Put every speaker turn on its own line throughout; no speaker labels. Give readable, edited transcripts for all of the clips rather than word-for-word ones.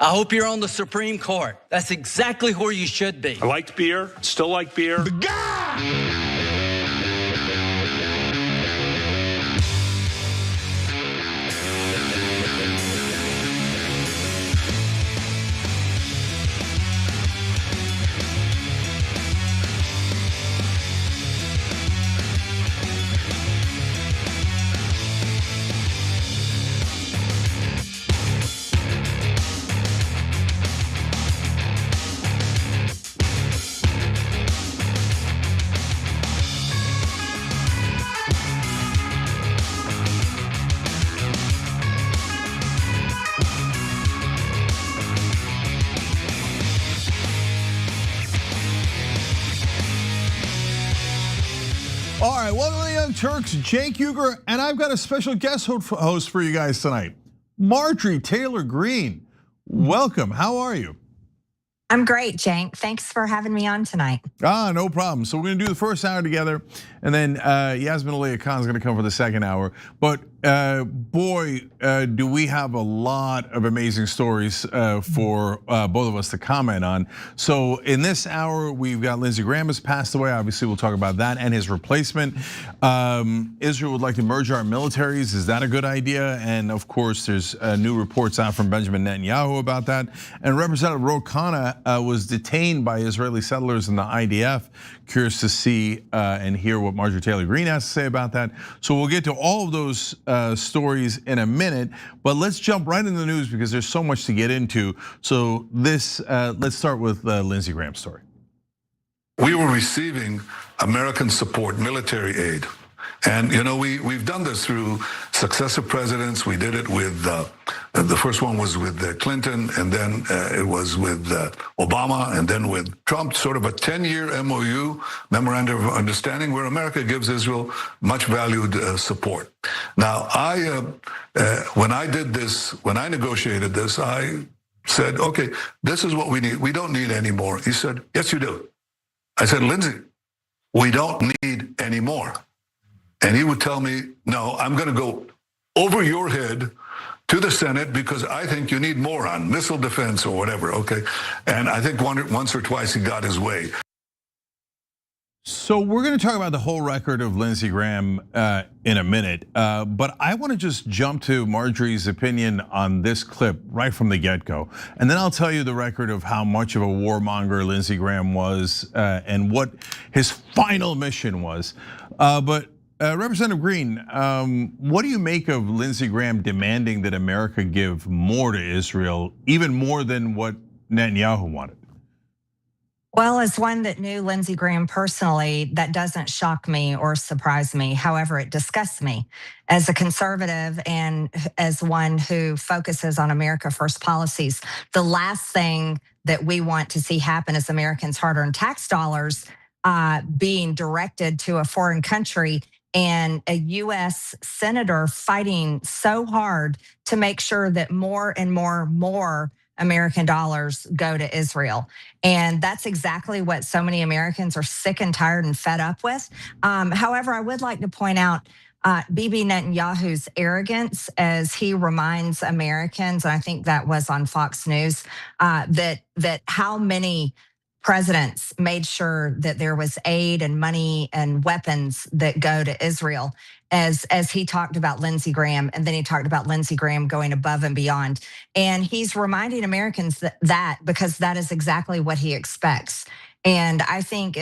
I hope you're on the Supreme Court. That's exactly where you should be.
I liked beer, still like beer.
The guy!
All right, welcome to the Young Turks, Cenk Uygur, and I've got a special guest host for you guys tonight, Marjorie Taylor Greene. Welcome, how are you?
I'm great, Cenk. Thanks for having me on tonight.
No problem. So we're gonna do the first hour together, and then Yasmin Aliyah Khan is gonna come for the second hour. But boy, do we have a lot of amazing stories for both of us to comment on. So in this hour, we've got Lindsey Graham has passed away. Obviously, we'll talk about that and his replacement. Israel would like to merge our militaries. Is that a good idea? And of course, there's new reports out from Benjamin Netanyahu about that. And Representative Khanna was detained by Israeli settlers in the IDF. Curious to see and hear what Marjorie Taylor Greene has to say about that. So we'll get to all of those stories in a minute, but let's jump right into the news because there's so much to get into. So this, let's start with Lindsey Graham's story.
We were receiving American support, military aid. And we've done this through successive presidents. We did it with, the first one was with Clinton, and then it was with Obama, and then with Trump, sort of a 10-year MOU, Memorandum of Understanding, where America gives Israel much valued support. Now, when I did this, when I negotiated this, I said, okay, this is what we need. We don't need any more. He said, yes, you do. I said, Lindsey, we don't need any more. And he would tell me, no, I'm going to go over your head to the Senate because I think you need more on missile defense or whatever, okay? And I think once or twice he got his way.
So we're going to talk about the whole record of Lindsey Graham in a minute, but I want to just jump to Marjorie's opinion on this clip right from the get-go. And then I'll tell you the record of how much of a warmonger Lindsey Graham was and what his final mission was. But Representative Greene, what do you make of Lindsey Graham demanding that America give more to Israel, even more than what Netanyahu wanted?
Well, as one that knew Lindsey Graham personally, that doesn't shock me or surprise me. However, it disgusts me. As a conservative and as one who focuses on America First policies, the last thing that we want to see happen is Americans' hard-earned tax dollars being directed to a foreign country and a U.S. senator fighting so hard to make sure that more and more American dollars go to Israel. And that's exactly what so many Americans are sick and tired and fed up with. However, I would like to point out Bibi Netanyahu's arrogance as he reminds Americans, and I think that was on Fox News, that how many presidents made sure that there was aid and money and weapons that go to Israel, as he talked about Lindsey Graham, and then he talked about Lindsey Graham going above and beyond. And he's reminding Americans that because that is exactly what he expects. And I think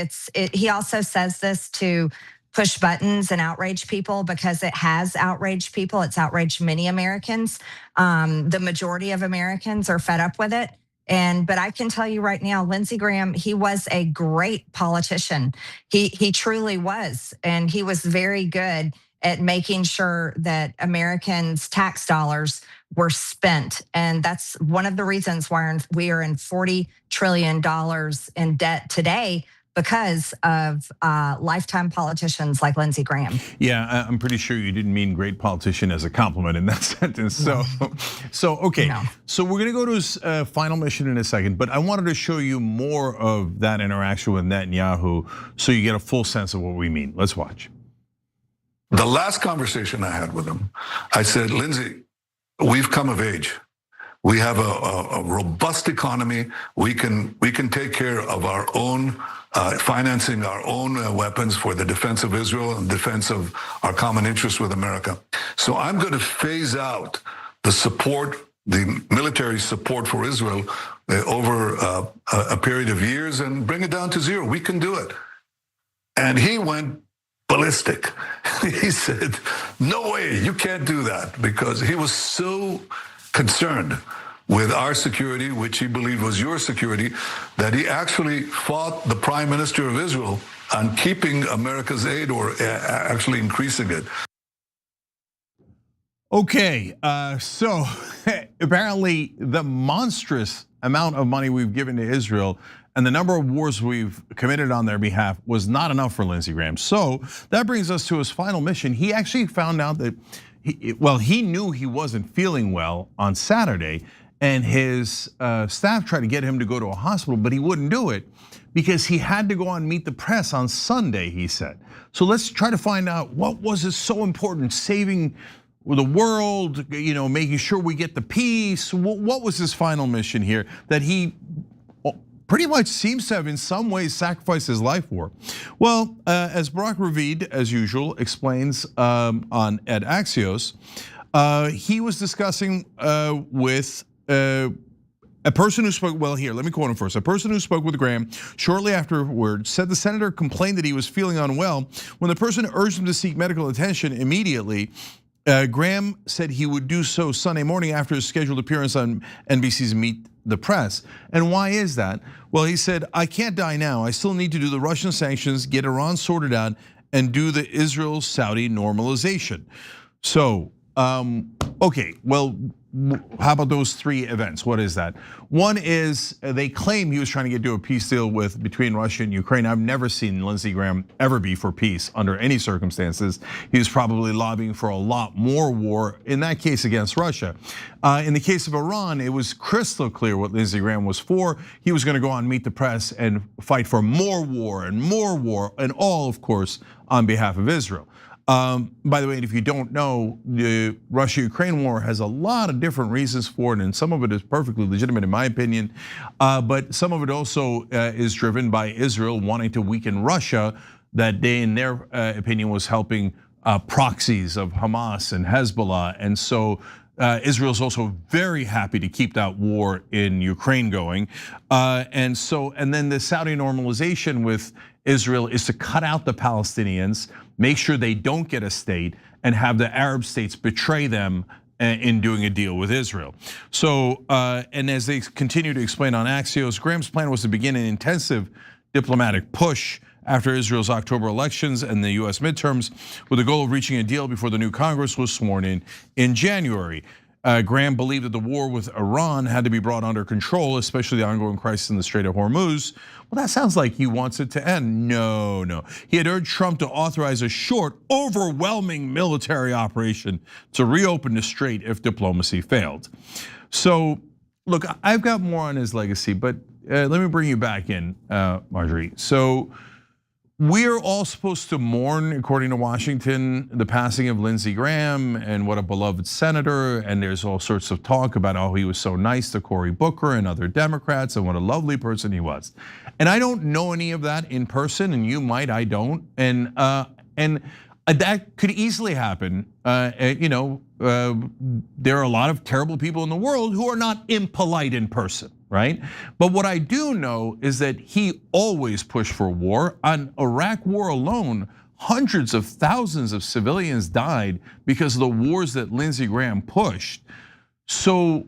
he also says this to push buttons and outrage people because it has outraged people. It's outraged many Americans. The majority of Americans are fed up with it. But I can tell you right now, Lindsey Graham, he was a great politician. He truly was. And he was very good at making sure that Americans' tax dollars were spent. And that's one of the reasons why we are in $40 trillion in debt today, because of lifetime politicians like Lindsey Graham.
Yeah, I'm pretty sure you didn't mean great politician as a compliment in that sentence. So okay. No. So we're gonna go to his final mission in a second, but I wanted to show you more of that interaction with Netanyahu so you get a full sense of what we mean. Let's watch.
The last conversation I had with him, I said, Lindsey, we've come of age. We have a robust economy. We can take care of our own, financing our own weapons for the defense of Israel and defense of our common interests with America. So I'm going to phase out the support, the military support for Israel over a period of years and bring it down to zero. We can do it. And he went ballistic. He said, no way, you can't do that, because he was so concerned with our security, which he believed was your security, that he actually fought the prime minister of Israel on keeping America's aid or actually increasing it.
Okay, so apparently the monstrous amount of money we've given to Israel and the number of wars we've committed on their behalf was not enough for Lindsey Graham. So that brings us to his final mission. He actually found out that, he knew he wasn't feeling well on Saturday, and his staff tried to get him to go to a hospital, but he wouldn't do it because he had to go on Meet the Press on Sunday, he said. So let's try to find out what was it so important, saving the world, making sure we get the peace. What was his final mission here that he pretty much seems to have in some ways sacrificed his life for? Well, as Barak Ravid, as usual, explains at Axios, he was discussing with a person who spoke, well, here, let me quote him first. A person who spoke with Graham shortly afterward said the senator complained that he was feeling unwell. When the person urged him to seek medical attention immediately, Graham said he would do so Sunday morning after his scheduled appearance on NBC's Meet the Press. And why is that? Well, he said, I can't die now. I still need to do the Russian sanctions, get Iran sorted out, and do the Israel-Saudi normalization. So, okay, well, how about those three events? What is that? One is they claim he was trying to get to a peace deal between Russia and Ukraine. I've never seen Lindsey Graham ever be for peace under any circumstances. He was probably lobbying for a lot more war, in that case against Russia. In the case of Iran, it was crystal clear what Lindsey Graham was for. He was going to go on Meet the Press and fight for more war, and all, of course, on behalf of Israel. By the way, if you don't know, the Russia-Ukraine war has a lot of different reasons for it, and some of it is perfectly legitimate in my opinion. But some of it also is driven by Israel wanting to weaken Russia, that they, in their opinion, was helping proxies of Hamas and Hezbollah. And so Israel's also very happy to keep that war in Ukraine going. And then the Saudi normalization with Israel is to cut out the Palestinians, make sure they don't get a state, and have the Arab states betray them in doing a deal with Israel. So, and as they continue to explain on Axios, Graham's plan was to begin an intensive diplomatic push after Israel's October elections and the US midterms, with the goal of reaching a deal before the new Congress was sworn in January. Graham believed that the war with Iran had to be brought under control, especially the ongoing crisis in the Strait of Hormuz. Well, that sounds like he wants it to end. No. He had urged Trump to authorize a short, overwhelming military operation to reopen the strait if diplomacy failed. So, look, I've got more on his legacy, but let me bring you back in, Marjorie. So, we're all supposed to mourn, according to Washington, the passing of Lindsey Graham, and what a beloved senator. And there's all sorts of talk about how he was so nice to Cory Booker and other Democrats, and what a lovely person he was. And I don't know any of that in person, and you might, I don't. And that could easily happen. There are a lot of terrible people in the world who are not impolite in person, right? But what I do know is that he always pushed for war. On Iraq war alone, hundreds of thousands of civilians died because of the wars that Lindsey Graham pushed. So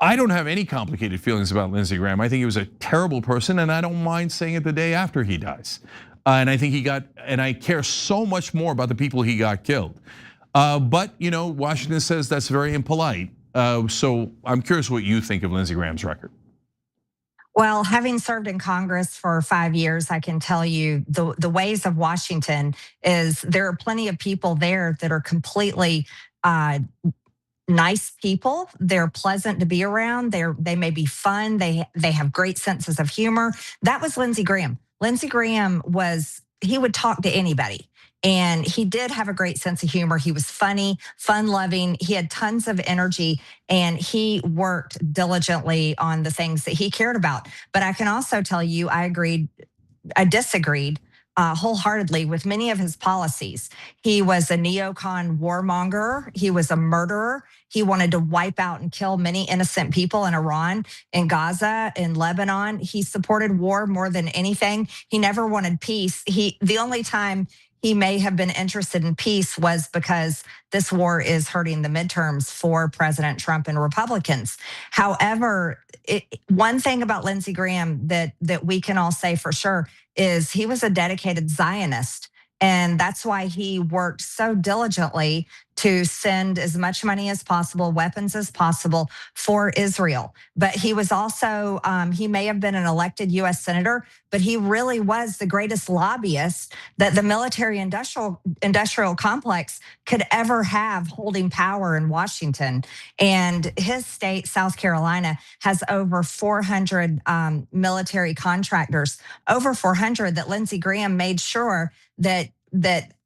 I don't have any complicated feelings about Lindsey Graham. I think he was a terrible person, and I don't mind saying it the day after he dies. And I think and I care so much more about the people he got killed. But Washington says that's very impolite. So I'm curious what you think of Lindsey Graham's record.
Well, having served in Congress for 5 years, I can tell you the ways of Washington is there are plenty of people there that are completely nice people. They're pleasant to be around. They may be fun. They have great senses of humor. That was Lindsey Graham. Lindsey Graham he would talk to anybody. And he did have a great sense of humor. He was funny, fun loving. He had tons of energy, and he worked diligently on the things that he cared about. But I can also tell you, I disagreed wholeheartedly with many of his policies. He was a neocon warmonger. He was a murderer. He wanted to wipe out and kill many innocent people in Iran, in Gaza, in Lebanon. He supported war more than anything. He never wanted peace. The only time he may have been interested in peace was because this war is hurting the midterms for President Trump and Republicans. However, one thing about Lindsey Graham that we can all say for sure is he was a dedicated Zionist. And that's why he worked so diligently to send as much money as possible, weapons as possible for Israel. But he was also, he may have been an elected U.S. senator, but he really was the greatest lobbyist that the military industrial complex could ever have holding power in Washington. And his state, South Carolina, has over 400 military contractors, over 400 that Lindsey Graham made sure that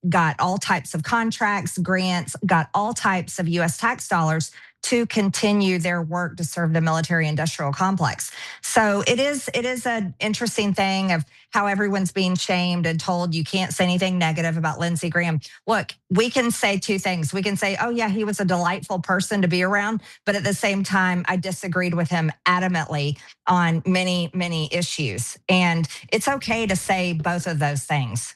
got all types of contracts, grants, got all types of U.S. tax dollars to continue their work to serve the military industrial complex. So it is an interesting thing of how everyone's being shamed and told you can't say anything negative about Lindsey Graham. Look, we can say two things. We can say, oh yeah, he was a delightful person to be around, but at the same time, I disagreed with him adamantly on many, many issues. And it's okay to say both of those things.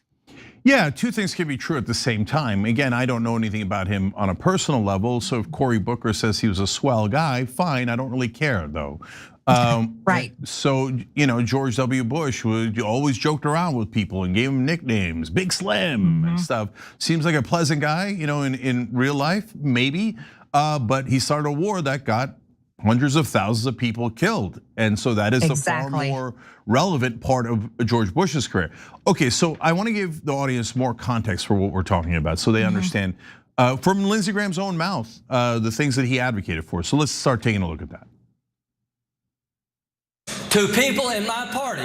Yeah, two things can be true at the same time. Again, I don't know anything about him on a personal level, so if Cory Booker says he was a swell guy, fine, I don't really care though.
Right.
So, George W. Bush always joked around with people and gave them nicknames, Big Slim and stuff. Seems like a pleasant guy, in real life, maybe. But he started a war that got hundreds of thousands of people killed. And so that is the far more relevant part of George Bush's career. Okay, so I want to give the audience more context for what we're talking about so they understand from Lindsey Graham's own mouth the things that he advocated for. So let's start taking a look at that.
To people in my party,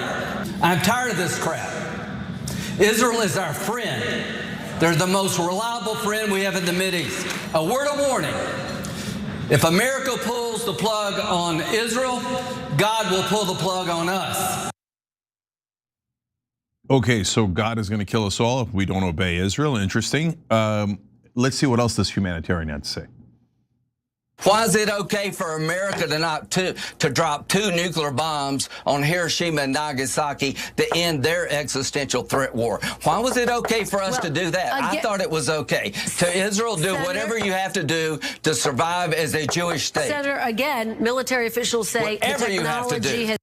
I'm tired of this crap. Israel is our friend. They're the most reliable friend we have in the Mideast. A word of warning. If America pulls the plug on Israel, God will pull the plug on us.
Okay, so God is going to kill us all if we don't obey Israel. Interesting. Let's see what else this humanitarian had to say.
Why is it okay for America to drop 2 nuclear bombs on Hiroshima and Nagasaki to end their existential threat war? Why was it okay for us to do that? I thought it was okay. To Israel, do whatever you have to do to survive as a Jewish state.
Senator, again, military officials say
whatever you have to do.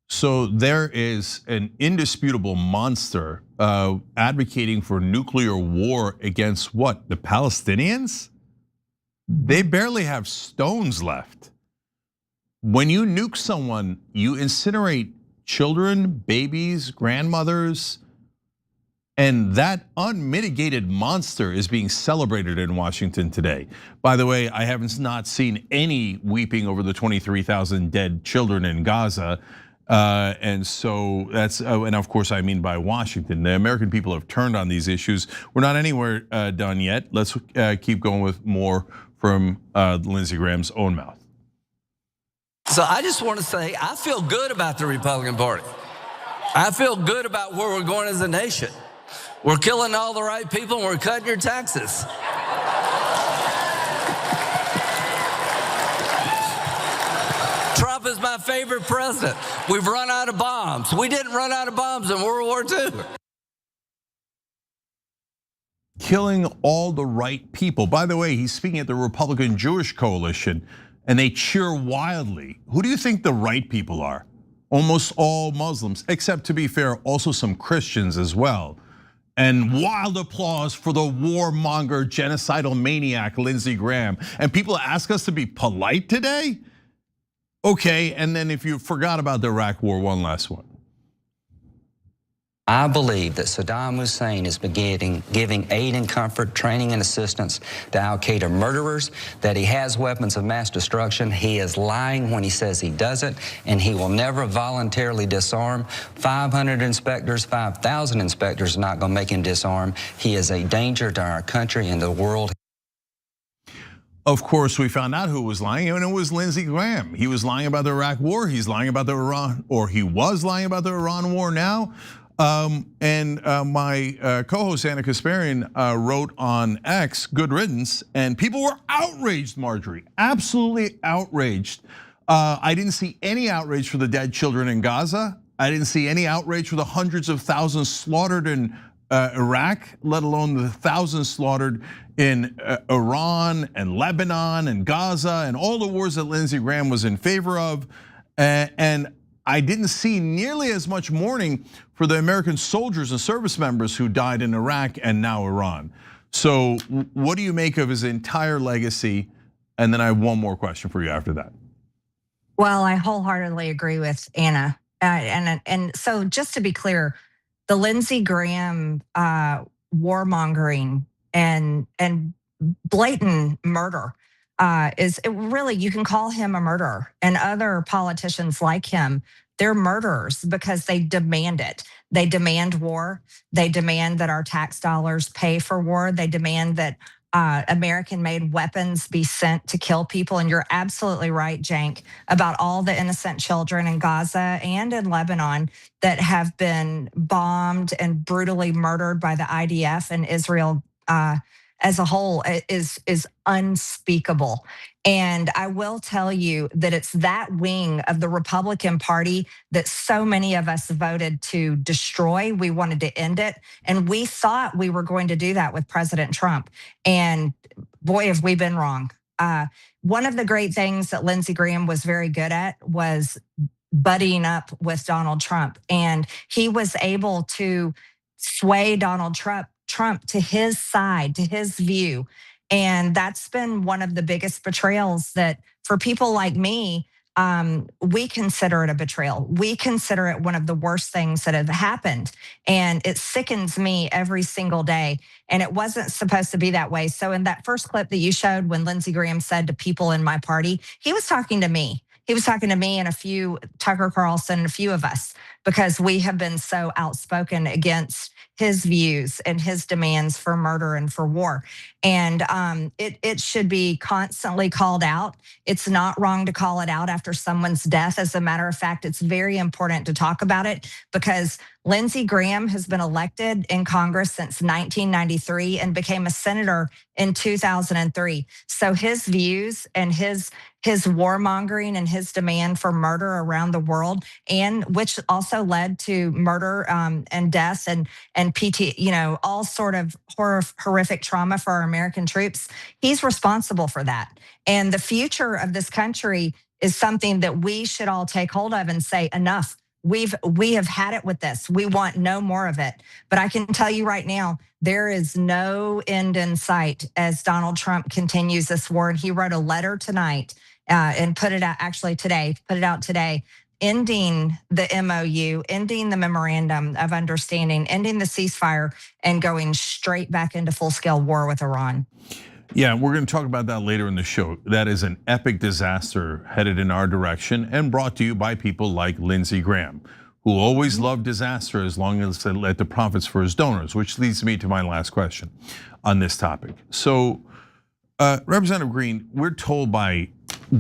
So there is an indisputable monster advocating for nuclear war against what? The Palestinians? They barely have stones left. When you nuke someone, you incinerate children, babies, grandmothers, and that unmitigated monster is being celebrated in Washington today. By the way, I have not seen any weeping over the 23,000 dead children in Gaza. And so that's, and of course I mean by Washington. The American people have turned on these issues. We're not anywhere done yet. Let's keep going with more from Lindsey Graham's own mouth.
So I just want to say, I feel good about the Republican Party. I feel good about where we're going as a nation. We're killing all the right people and we're cutting your taxes. Trump is my favorite president. We've run out of bombs. We didn't run out of bombs in World War II.
Killing all the right people. By the way, he's speaking at the Republican Jewish Coalition and they cheer wildly. Who do you think the right people are? Almost all Muslims, except to be fair, also some Christians as well. And wild applause for the warmonger, genocidal maniac, Lindsey Graham. And people ask us to be polite today? Okay, and then if you forgot about the Iraq war, one last one.
I believe that Saddam Hussein is giving aid and comfort, training and assistance to al-Qaeda murderers, that he has weapons of mass destruction. He is lying when he says he doesn't, and he will never voluntarily disarm. 500 inspectors, 5,000 inspectors are not going to make him disarm. He is a danger to our country and the world.
Of course, we found out who was lying, and it was Lindsey Graham. He was lying about the Iraq war. He's lying about the Iran, or he was lying about the Iran war now. My co-host Anna Kasparian wrote on X, "Good riddance," and people were outraged, Marjorie, absolutely outraged. I didn't see any outrage for the dead children in Gaza. I didn't see any outrage for the hundreds of thousands slaughtered in Iraq, let alone the thousands slaughtered in Iran and Lebanon and Gaza and all the wars that Lindsey Graham was in favor of. And I didn't see nearly as much mourning for the American soldiers and service members who died in Iraq and now Iran. So what do you make of his entire legacy? And then I have one more question for you after that.
Well, I wholeheartedly agree with Anna. And so just to be clear, the Lindsey Graham warmongering and blatant murder is really, you can call him a murderer, and other politicians like him, they're murderers because they demand it. They demand war. They demand that our tax dollars pay for war. They demand that American-made weapons be sent to kill people. And you're absolutely right, Cenk, about all the innocent children in Gaza and in Lebanon that have been bombed and brutally murdered by the IDF, and Israel as a whole is unspeakable. And I will tell you that it's that wing of the Republican Party that so many of us voted to destroy. We wanted to end it. And we thought we were going to do that with President Trump. And boy, have we been wrong. One of the great things that Lindsey Graham was very good at was buddying up with Donald Trump. And he was able to sway Donald Trump to his side, to his view. And that's been one of the biggest betrayals that, for people like me, we consider it a betrayal. We consider it one of the worst things that have happened. And it sickens me every single day. And it wasn't supposed to be that way. So in that first clip that you showed, when Lindsey Graham said to people in my party, he was talking to me. He was talking to me and a few, Tucker Carlson, and a few of us, because we have been so outspoken against his views and his demands for murder and for war. And it should be constantly called out. It's not wrong to call it out after someone's death. As a matter of fact, it's very important to talk about it, because Lindsey Graham has been elected in Congress since 1993 and became a senator in 2003. So his views and his warmongering and his demand for murder around the world, and which also led to murder and deaths and PT, all sort of horrific trauma for our American troops. He's responsible for that. And the future of this country is something that we should all take hold of and say, enough. We have had it with this. We want no more of it. But I can tell you right now, there is no end in sight as Donald Trump continues this war. And he wrote a letter tonight and put it out today, ending the MOU, ending the memorandum of understanding, ending the ceasefire, and going straight back into full-scale war with Iran.
Yeah, we're going to talk about that later in the show. That is an epic disaster headed in our direction, and brought to you by people like Lindsey Graham, who always loved disaster as long as it led to profits for his donors, which leads me to my last question on this topic. So, Representative Greene, we're told by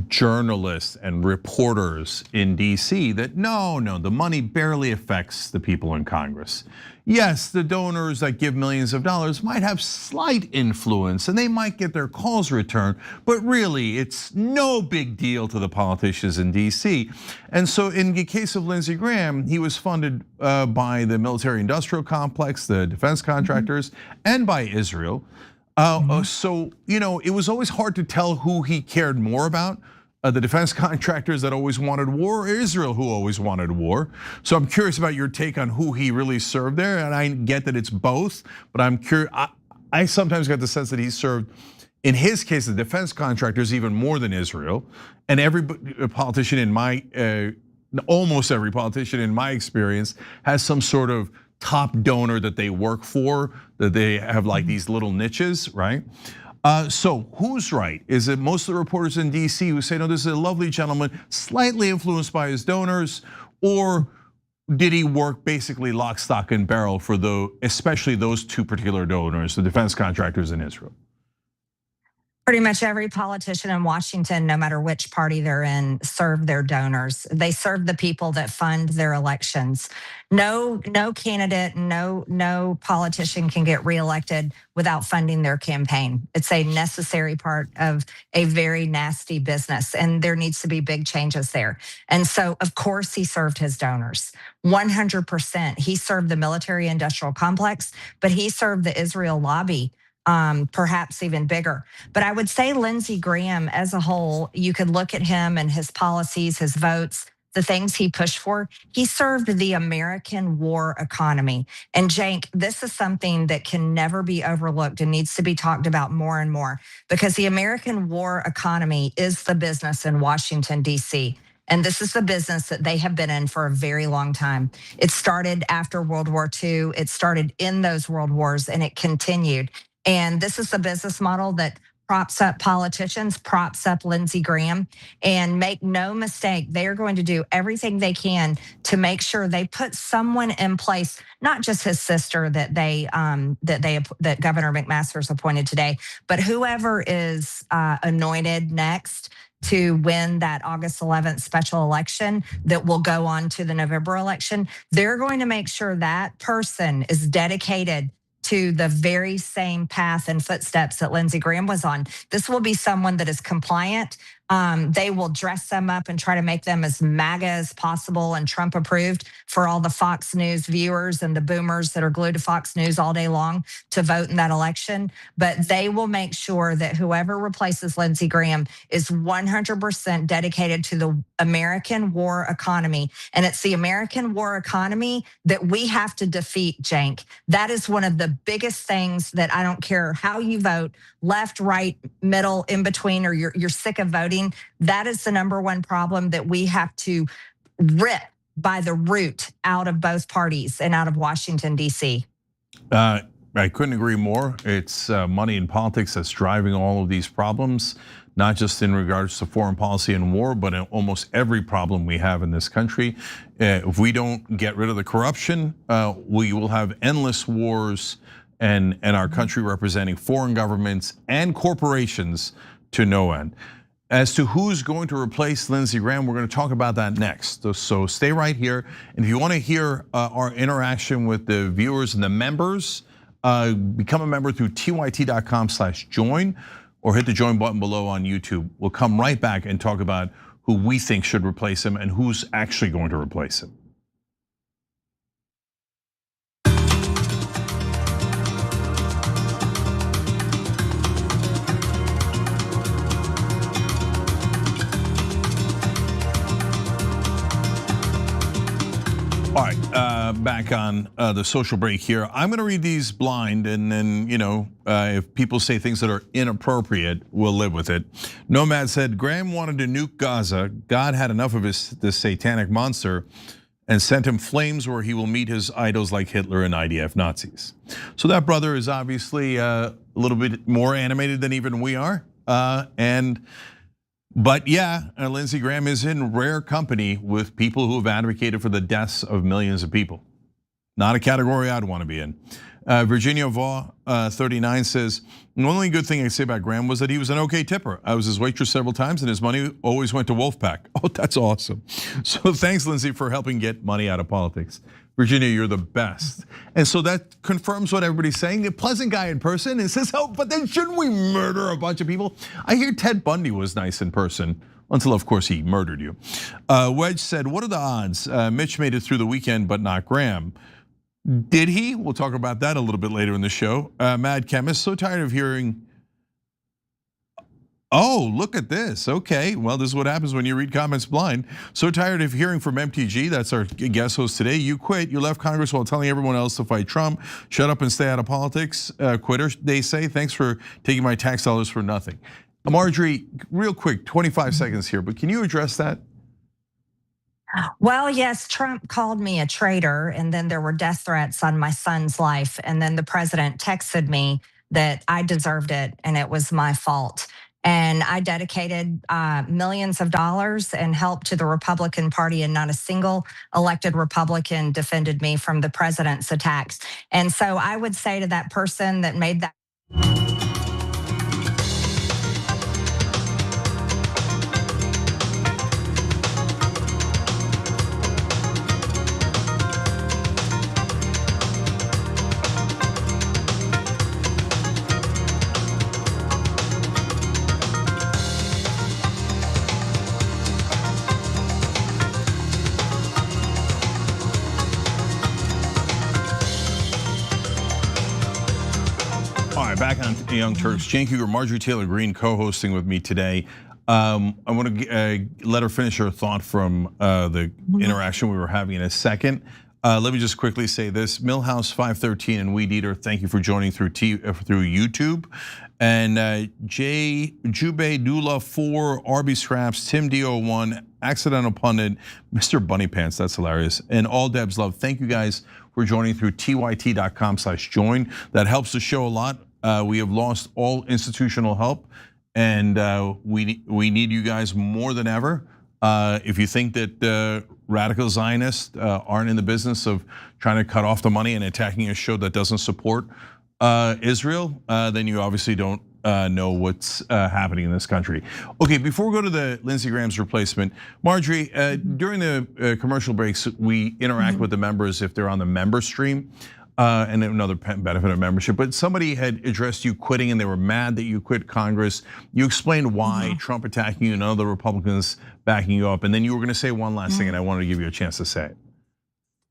journalists and reporters in DC that no, the money barely affects the people in Congress. Yes, the donors that give millions of dollars might have slight influence and they might get their calls returned, but really it's no big deal to the politicians in DC. And so in the case of Lindsey Graham, he was funded by the military industrial complex, the defense contractors, and by Israel. So, it was always hard to tell who he cared more about, the defense contractors that always wanted war, or Israel who always wanted war. So I'm curious about your take on who he really served there. And I get that it's both, but I'm curious. I sometimes got the sense that he served, in his case, the defense contractors even more than Israel. And every politician in my, almost every politician in my experience has some sort of top donor that they work for, that they have like these little niches, right? So who's right? Is it most of the reporters in DC who say, no, this is a lovely gentleman, slightly influenced by his donors, or did he work basically lock, stock, and barrel for especially those two particular donors, the defense contractors in Israel?
Pretty much every politician in Washington, no matter which party they're in, serve their donors. They serve the people that fund their elections. No candidate, no politician can get reelected without funding their campaign. It's a necessary part of a very nasty business, and there needs to be big changes there. And so, of course, he served his donors. 100%. He served the military-industrial complex, but he served the Israel lobby. Perhaps even bigger. But I would say Lindsey Graham as a whole, you could look at him and his policies, his votes, the things he pushed for. He served the American war economy. And Cenk, this is something that can never be overlooked and needs to be talked about more and more, because the American war economy is the business in Washington, D.C. And this is the business that they have been in for a very long time. It started after World War II. It started in those world wars, and it continued. And this is the business model that props up politicians, props up Lindsey Graham. And make no mistake, they are going to do everything they can to make sure they put someone in place, not just his sister that Governor McMaster's appointed today, but whoever is anointed next to win that August 11th special election that will go on to the November election. They're going to make sure that person is dedicated to the very same path and footsteps that Lindsey Graham was on. This will be someone that is compliant. They will dress them up and try to make them as MAGA as possible and Trump approved for all the Fox News viewers and the boomers that are glued to Fox News all day long to vote in that election. But they will make sure that whoever replaces Lindsey Graham is 100% dedicated to the American war economy. And it's the American war economy that we have to defeat, Cenk. That is one of the biggest things that I don't care how you vote, left, right, middle, in between, or you're sick of voting. That is the number one problem that we have to rip by the root out of both parties and out of Washington, D.C.
I couldn't agree more. It's money in politics that's driving all of these problems, not just in regards to foreign policy and war, but in almost every problem we have in this country. If we don't get rid of the corruption, we will have endless wars and our country representing foreign governments and corporations to no end. As to who's going to replace Lindsey Graham, we're going to talk about that next. So stay right here. And if you want to hear our interaction with the viewers and the members, become a member through tyt.com/join or hit the join button below on YouTube. We'll come right back and talk about who we think should replace him and who's actually going to replace him. All right, back on the social break here. I'm going to read these blind, and then if people say things that are inappropriate, we'll live with it. Nomad said Graham wanted to nuke Gaza. God had enough of this satanic monster, and sent him flames where he will meet his idols like Hitler and IDF Nazis. So that brother is obviously a little bit more animated than even we are, But yeah, Lindsey Graham is in rare company with people who have advocated for the deaths of millions of people. Not a category I'd want to be in. Virginia Vaugh, 39 says, the only good thing I say about Graham was that he was an okay tipper. I was his waitress several times and his money always went to Wolfpack. Oh, that's awesome. So thanks, Lindsey, for helping get money out of politics. Virginia, you're the best. And so that confirms what everybody's saying. A pleasant guy in person and says, oh, but then shouldn't we murder a bunch of people? I hear Ted Bundy was nice in person, until of course he murdered you. Wedge said, what are the odds? Mitch made it through the weekend, but not Graham. Did he? We'll talk about that a little bit later in the show. Mad Chemist, so tired of hearing, oh, look at this. Okay, well, this is what happens when you read comments blind. So tired of hearing from MTG, that's our guest host today. You quit, you left Congress while telling everyone else to fight Trump. Shut up and stay out of politics. Quitter, they say, thanks for taking my tax dollars for nothing. Marjorie, real quick, 25 seconds here, but can you address that?
Well, yes, Trump called me a traitor, and then there were death threats on my son's life. And then the president texted me that I deserved it and it was my fault. And I dedicated millions of dollars and help to the Republican Party, and not a single elected Republican defended me from the president's attacks. And so I would say to that person that made that.
All right, back on Young Turks. Cenk Uygur, Marjorie Taylor Greene co-hosting with me today. I want to let her finish her thought from the interaction we were having in a second. Let me just quickly say this: Millhouse 513 and Weed Eater, thank you for joining through YouTube. And Jube Dula 4, RB Scraps, Tim D01, Accidental Pundit, Mr. Bunny Pants, that's hilarious, and All Debs Love. Thank you guys for joining through tyt.com/join. That helps the show a lot. We have lost all institutional help, and we need you guys more than ever. If you think that radical Zionists aren't in the business of trying to cut off the money and attacking a show that doesn't support Israel, then you obviously don't know what's happening in this country. Okay, before we go to the Lindsey Graham's replacement, Marjorie, during the commercial breaks, we interact with the members if they're on the member stream. And another benefit of membership, but somebody had addressed you quitting and they were mad that you quit Congress. You explained why Trump attacking you and other Republicans backing you up. And then you were gonna say one last thing and I wanted to give you a chance to say it.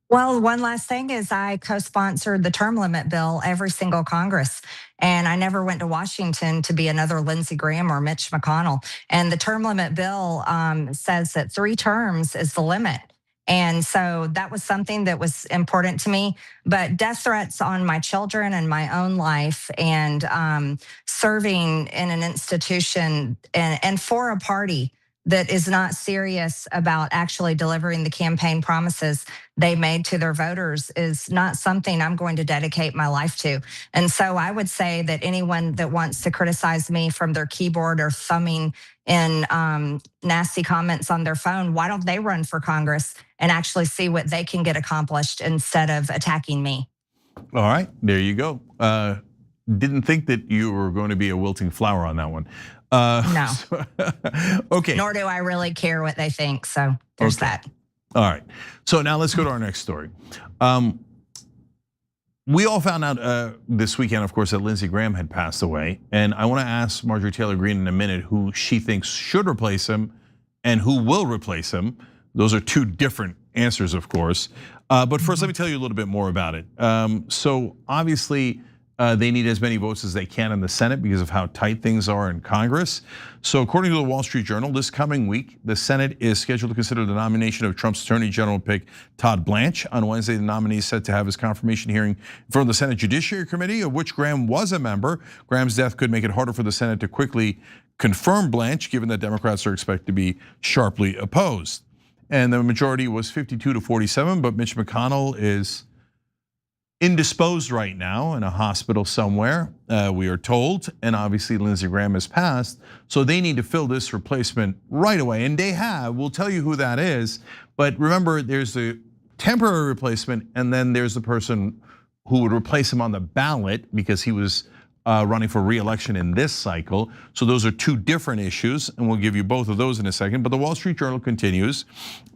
Well, one last thing is I co-sponsored the term limit bill every single Congress. And I never went to Washington to be another Lindsey Graham or Mitch McConnell. And the term limit bill says that 3 terms is the limit. And so that was something that was important to me. But death threats on my children and my own life, and serving in an institution and for a party that is not serious about actually delivering the campaign promises they made to their voters is not something I'm going to dedicate my life to. And so I would say that anyone that wants to criticize me from their keyboard or thumbing in nasty comments on their phone, why don't they run for Congress and actually see what they can get accomplished instead of attacking me?
All right, there you go. Didn't think that you were going to be a wilting flower on that one.
No.
Okay.
Nor do I really care what they think. So there's that.
All right. So now let's go to our next story. We all found out this weekend, of course, that Lindsey Graham had passed away. And I want to ask Marjorie Taylor Greene in a minute who she thinks should replace him and who will replace him. Those are 2 different answers, of course. But first, let me tell you a little bit more about it. So obviously, they need as many votes as they can in the Senate because of how tight things are in Congress. So according to the Wall Street Journal, this coming week, the Senate is scheduled to consider the nomination of Trump's Attorney General pick, Todd Blanche. On Wednesday, the nominee is set to have his confirmation hearing in front of the Senate Judiciary Committee, of which Graham was a member. Graham's death could make it harder for the Senate to quickly confirm Blanche, given that Democrats are expected to be sharply opposed. And the majority was 52-47, but Mitch McConnell is indisposed right now in a hospital somewhere, we are told, and obviously Lindsey Graham has passed, so they need to fill this replacement right away, and they have. We'll tell you who that is, but remember, there's the temporary replacement, and then there's the person who would replace him on the ballot because he was running for re-election in this cycle. So those are 2 different issues, and we'll give you both of those in a second. But the Wall Street Journal continues.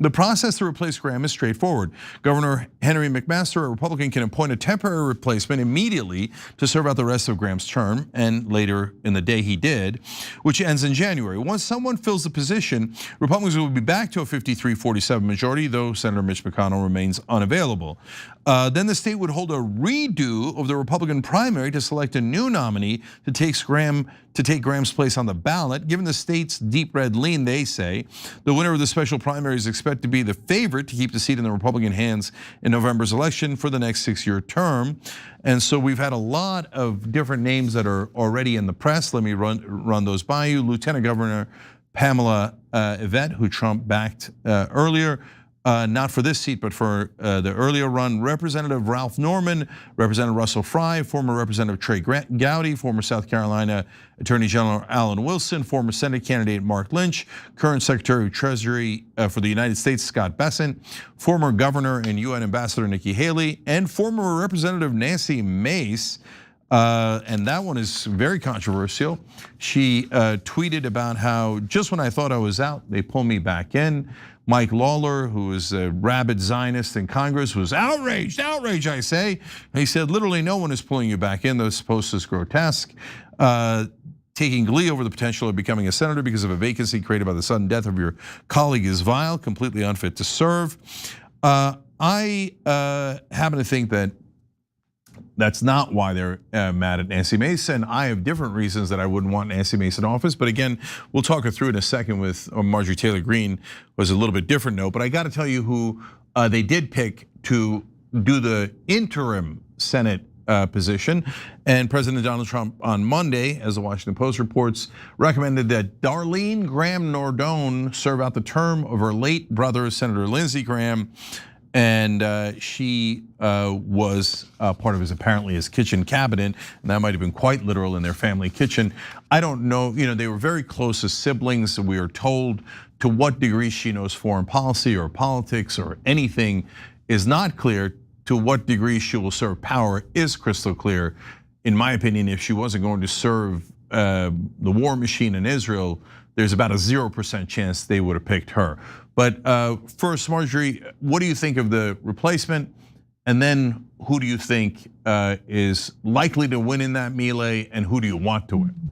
The process to replace Graham is straightforward. Governor Henry McMaster, a Republican, can appoint a temporary replacement immediately to serve out the rest of Graham's term, and later in the day he did, which ends in January. Once someone fills the position, Republicans will be back to a 53-47 majority, though Senator Mitch McConnell remains unavailable. Then the state would hold a redo of the Republican primary to select a new nominee to take Graham's place on the ballot. Given the state's deep red lean, they say, the winner of the special primary is expected to be the favorite to keep the seat in the Republican hands in November's election for the next 6-year term. And so we've had a lot of different names that are already in the press. Let me run those by you. Lieutenant Governor Pamela Yvette, who Trump backed earlier. not for this seat, but for the earlier run, Representative Ralph Norman, Representative Russell Fry, former Representative Trey Gowdy, former South Carolina Attorney General Alan Wilson, former Senate candidate Mark Lynch, current Secretary of Treasury for the United States Scott Bessent, former Governor and UN Ambassador Nikki Haley, and former Representative Nancy Mace. And that one is very controversial. She tweeted about how just when I thought I was out, they pulled me back in. Mike Lawler, who is a rabid Zionist in Congress, was outraged, I say. And he said, literally no one is pulling you back in. This post is grotesque. Taking glee over the potential of becoming a senator because of a vacancy created by the sudden death of your colleague is vile, completely unfit to serve. I happen to think that that's not why they're mad at Nancy Mace, and I have different reasons that I wouldn't want Nancy Mace in office. But again, we'll talk her through in a second with Marjorie Taylor Greene, was a little bit different note. But I got to tell you who they did pick to do the interim Senate position. And President Donald Trump on Monday, as the Washington Post reports, recommended that Darlene Graham Nordone serve out the term of her late brother, Senator Lindsey Graham. And she was part of his kitchen cabinet, and that might have been quite literal in their family kitchen. I don't know, they were very close as siblings. We are told to what degree she knows foreign policy or politics or anything is not clear. To what degree she will serve power is crystal clear. In my opinion, if she wasn't going to serve the war machine in Israel, there's about a 0% chance they would have picked her. But first, Marjorie, what do you think of the replacement? And then who do you think is likely to win in that melee, and who do you want to win?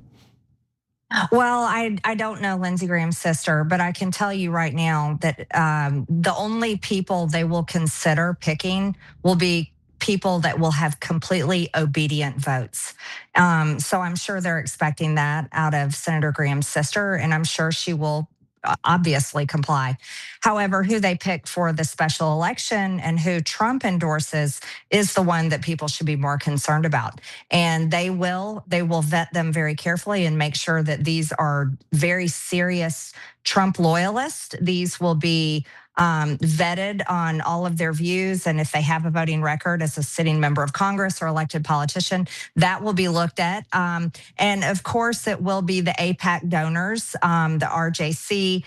Well, I don't know Lindsey Graham's sister, but I can tell you right now that the only people they will consider picking will be people that will have completely obedient votes. So I'm sure they're expecting that out of Senator Graham's sister, and I'm sure she will obviously comply. However, who they pick for the special election and who Trump endorses is the one that people should be more concerned about. And they will vet them very carefully and make sure that these are very serious Trump loyalists. These will be vetted on all of their views, and if they have a voting record as a sitting member of Congress or elected politician, that will be looked at. And of course, it will be the AIPAC donors, the RJC,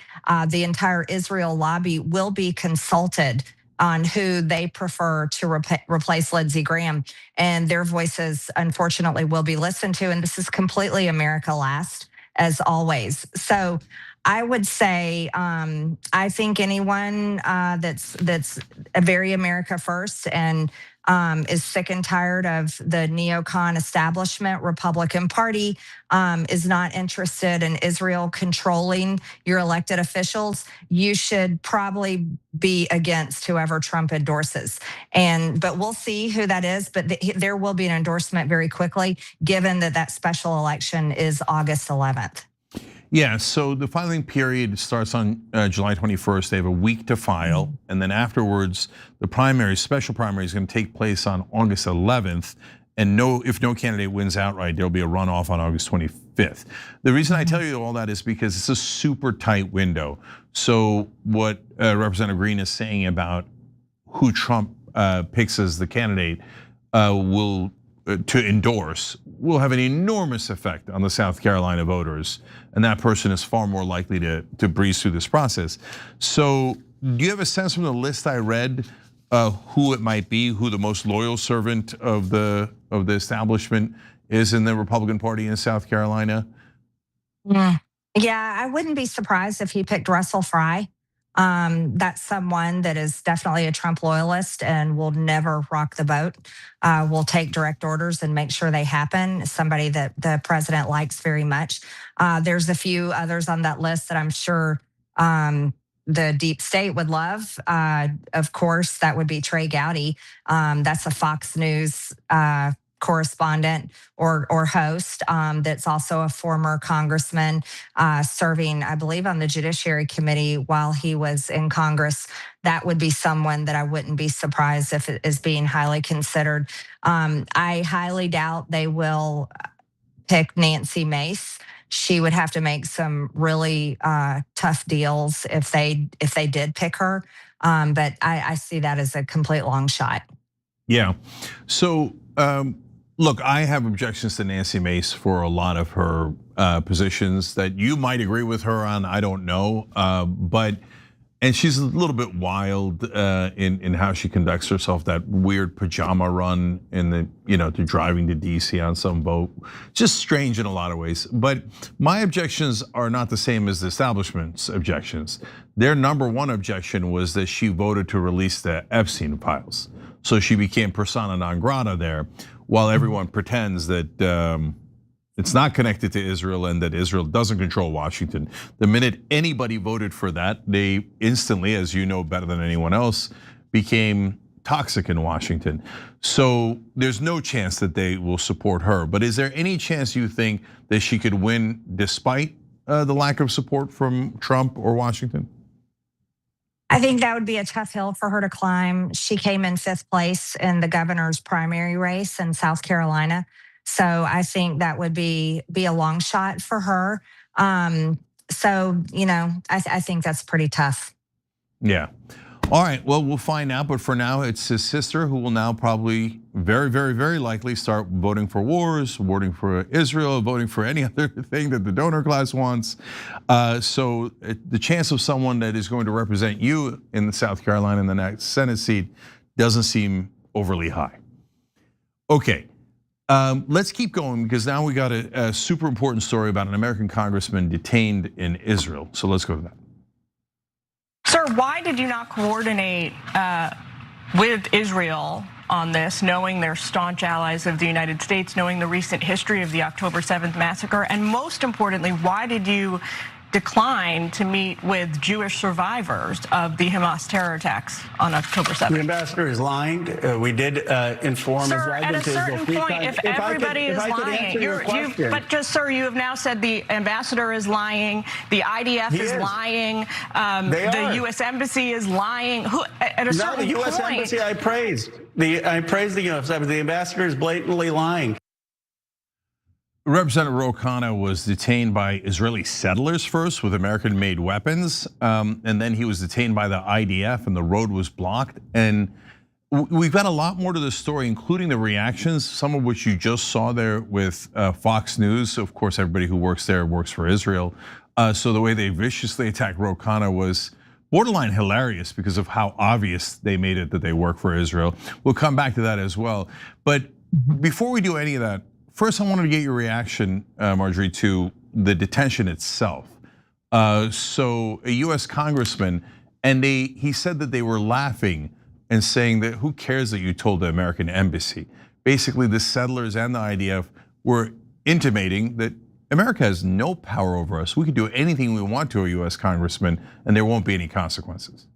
the entire Israel lobby will be consulted on who they prefer to replace Lindsey Graham, and their voices, unfortunately, will be listened to. And this is completely America last, as always. So I would say I think anyone that's a very America first and is sick and tired of the neocon establishment Republican Party, is not interested in Israel controlling your elected officials, you should probably be against whoever Trump endorses. But we'll see who that is. But there will be an endorsement very quickly, given that special election is August 11th.
Yeah, so the filing period starts on July 21st. They have a week to file, and then afterwards, the special primary is going to take place on August 11th. And if no candidate wins outright, there'll be a runoff on August 25th. The reason I tell you all that is because it's a super tight window. So what Representative Greene is saying about who Trump picks as the candidate to endorse will have an enormous effect on the South Carolina voters, and that person is far more likely to breeze through this process. So do you have a sense from the list I read who it might be, who the most loyal servant of the establishment is in the Republican Party in South Carolina?
Yeah, I wouldn't be surprised if he picked Russell Fry. That's someone that is definitely a Trump loyalist and will never rock the boat. Will take direct orders and make sure they happen. Somebody that the president likes very much. There's a few others on that list that I'm sure the deep state would love. Of course, that would be Trey Gowdy. That's a Fox News correspondent or host that's also a former congressman serving, I believe, on the Judiciary Committee while he was in Congress. That would be someone that I wouldn't be surprised if it is being highly considered. I highly doubt they will pick Nancy Mace. She would have to make some really tough deals if they did pick her. But I see that as a complete long shot.
Yeah. So, look, I have objections to Nancy Mace for a lot of her positions that you might agree with her on. I don't know, and she's a little bit wild in how she conducts herself. That weird pajama run in the to driving to DC on some boat, just strange in a lot of ways. But my objections are not the same as the establishment's objections. Their number one objection was that she voted to release the Epstein files. So she became persona non grata there, while everyone pretends that it's not connected to Israel and that Israel doesn't control Washington. The minute anybody voted for that, they instantly, as you know better than anyone else, became toxic in Washington. So there's no chance that they will support her. But is there any chance you think that she could win despite the lack of support from Trump or Washington?
I think that would be a tough hill for her to climb. She came in 5th place in the governor's primary race in South Carolina. So I think that would be a long shot for her. So, I think that's pretty tough.
Yeah. All right, well, we'll find out. But for now, it's his sister who will now probably very, very, very likely start voting for wars, voting for Israel, voting for any other thing that the donor class wants. So the chance of someone that is going to represent you in the South Carolina in the next Senate seat doesn't seem overly high. Okay, let's keep going because now we got a super important story about an American congressman detained in Israel. So let's go to that.
Sir, why did you not coordinate with Israel on this, knowing they're staunch allies of the United States, knowing the recent history of the October 7th massacre? And most importantly, why did you decline to meet with Jewish survivors of the Hamas terror attacks on October 7th?
The ambassador is lying. We did inform.
Sir, at a certain point, if everybody is lying, but just, sir, you have now said the ambassador is lying, the IDF is lying, the U.S. Embassy is lying. At a certain point,
the U.S. Embassy I praised. I praised the U.S. Embassy. The ambassador is blatantly lying.
Representative Khanna was detained by Israeli settlers first with American-made weapons, and then he was detained by the IDF, and the road was blocked. And we've got a lot more to this story, including the reactions, some of which you just saw there with Fox News. Of course, everybody who works there works for Israel. So the way they viciously attacked Khanna was borderline hilarious because of how obvious they made it that they work for Israel. We'll come back to that as well. But before we do any of that, first, I wanted to get your reaction, Marjorie, to the detention itself. So a U.S. congressman, and he said that they were laughing and saying that who cares that you told the American embassy? Basically, the settlers and the IDF were intimating that America has no power over us. We can do anything we want to a U.S. congressman, and there won't be any consequences.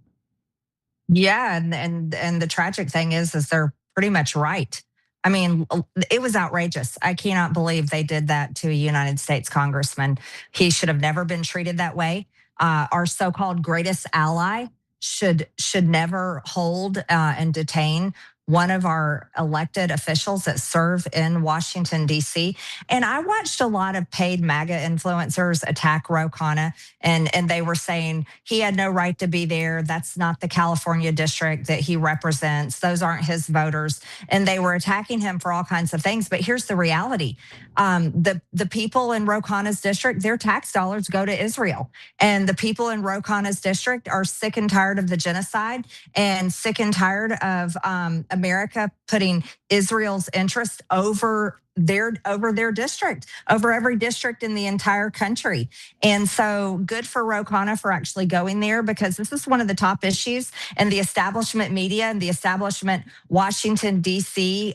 Yeah, and the tragic thing is they're pretty much right. I mean, it was outrageous. I cannot believe they did that to a United States congressman. He should have never been treated that way. Our so-called greatest ally should never hold and detain one of our elected officials that serve in Washington, D.C. And I watched a lot of paid MAGA influencers attack Khanna, and they were saying he had no right to be there. That's not the California district that he represents. Those aren't his voters. And they were attacking him for all kinds of things. But here's the reality. The people in Khanna's district, their tax dollars go to Israel. And the people in Khanna's district are sick and tired of the genocide and sick and tired of America putting Israel's interest over their district, over every district in the entire country. And so good for Khanna for actually going there, because this is one of the top issues, and the establishment media and the establishment Washington, D.C.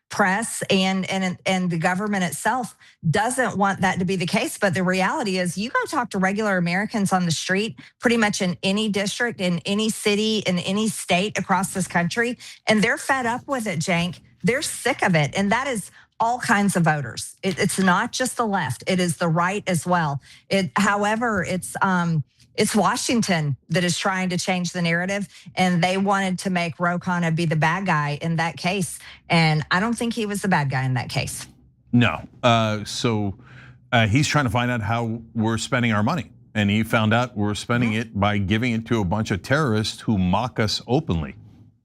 press and the government itself doesn't want that to be the case. But the reality is, you go talk to regular Americans on the street, pretty much in any district, in any city, in any state across this country, and they're fed up with it, Cenk. They're sick of it. And that is all kinds of voters. It's not just the left. It is the right as well. However, it's Washington that is trying to change the narrative, and they wanted to make Khanna be the bad guy in that case. And I don't think he was the bad guy in that case.
No, so he's trying to find out how we're spending our money. and he found out we're spending it by giving it to a bunch of terrorists who mock us openly.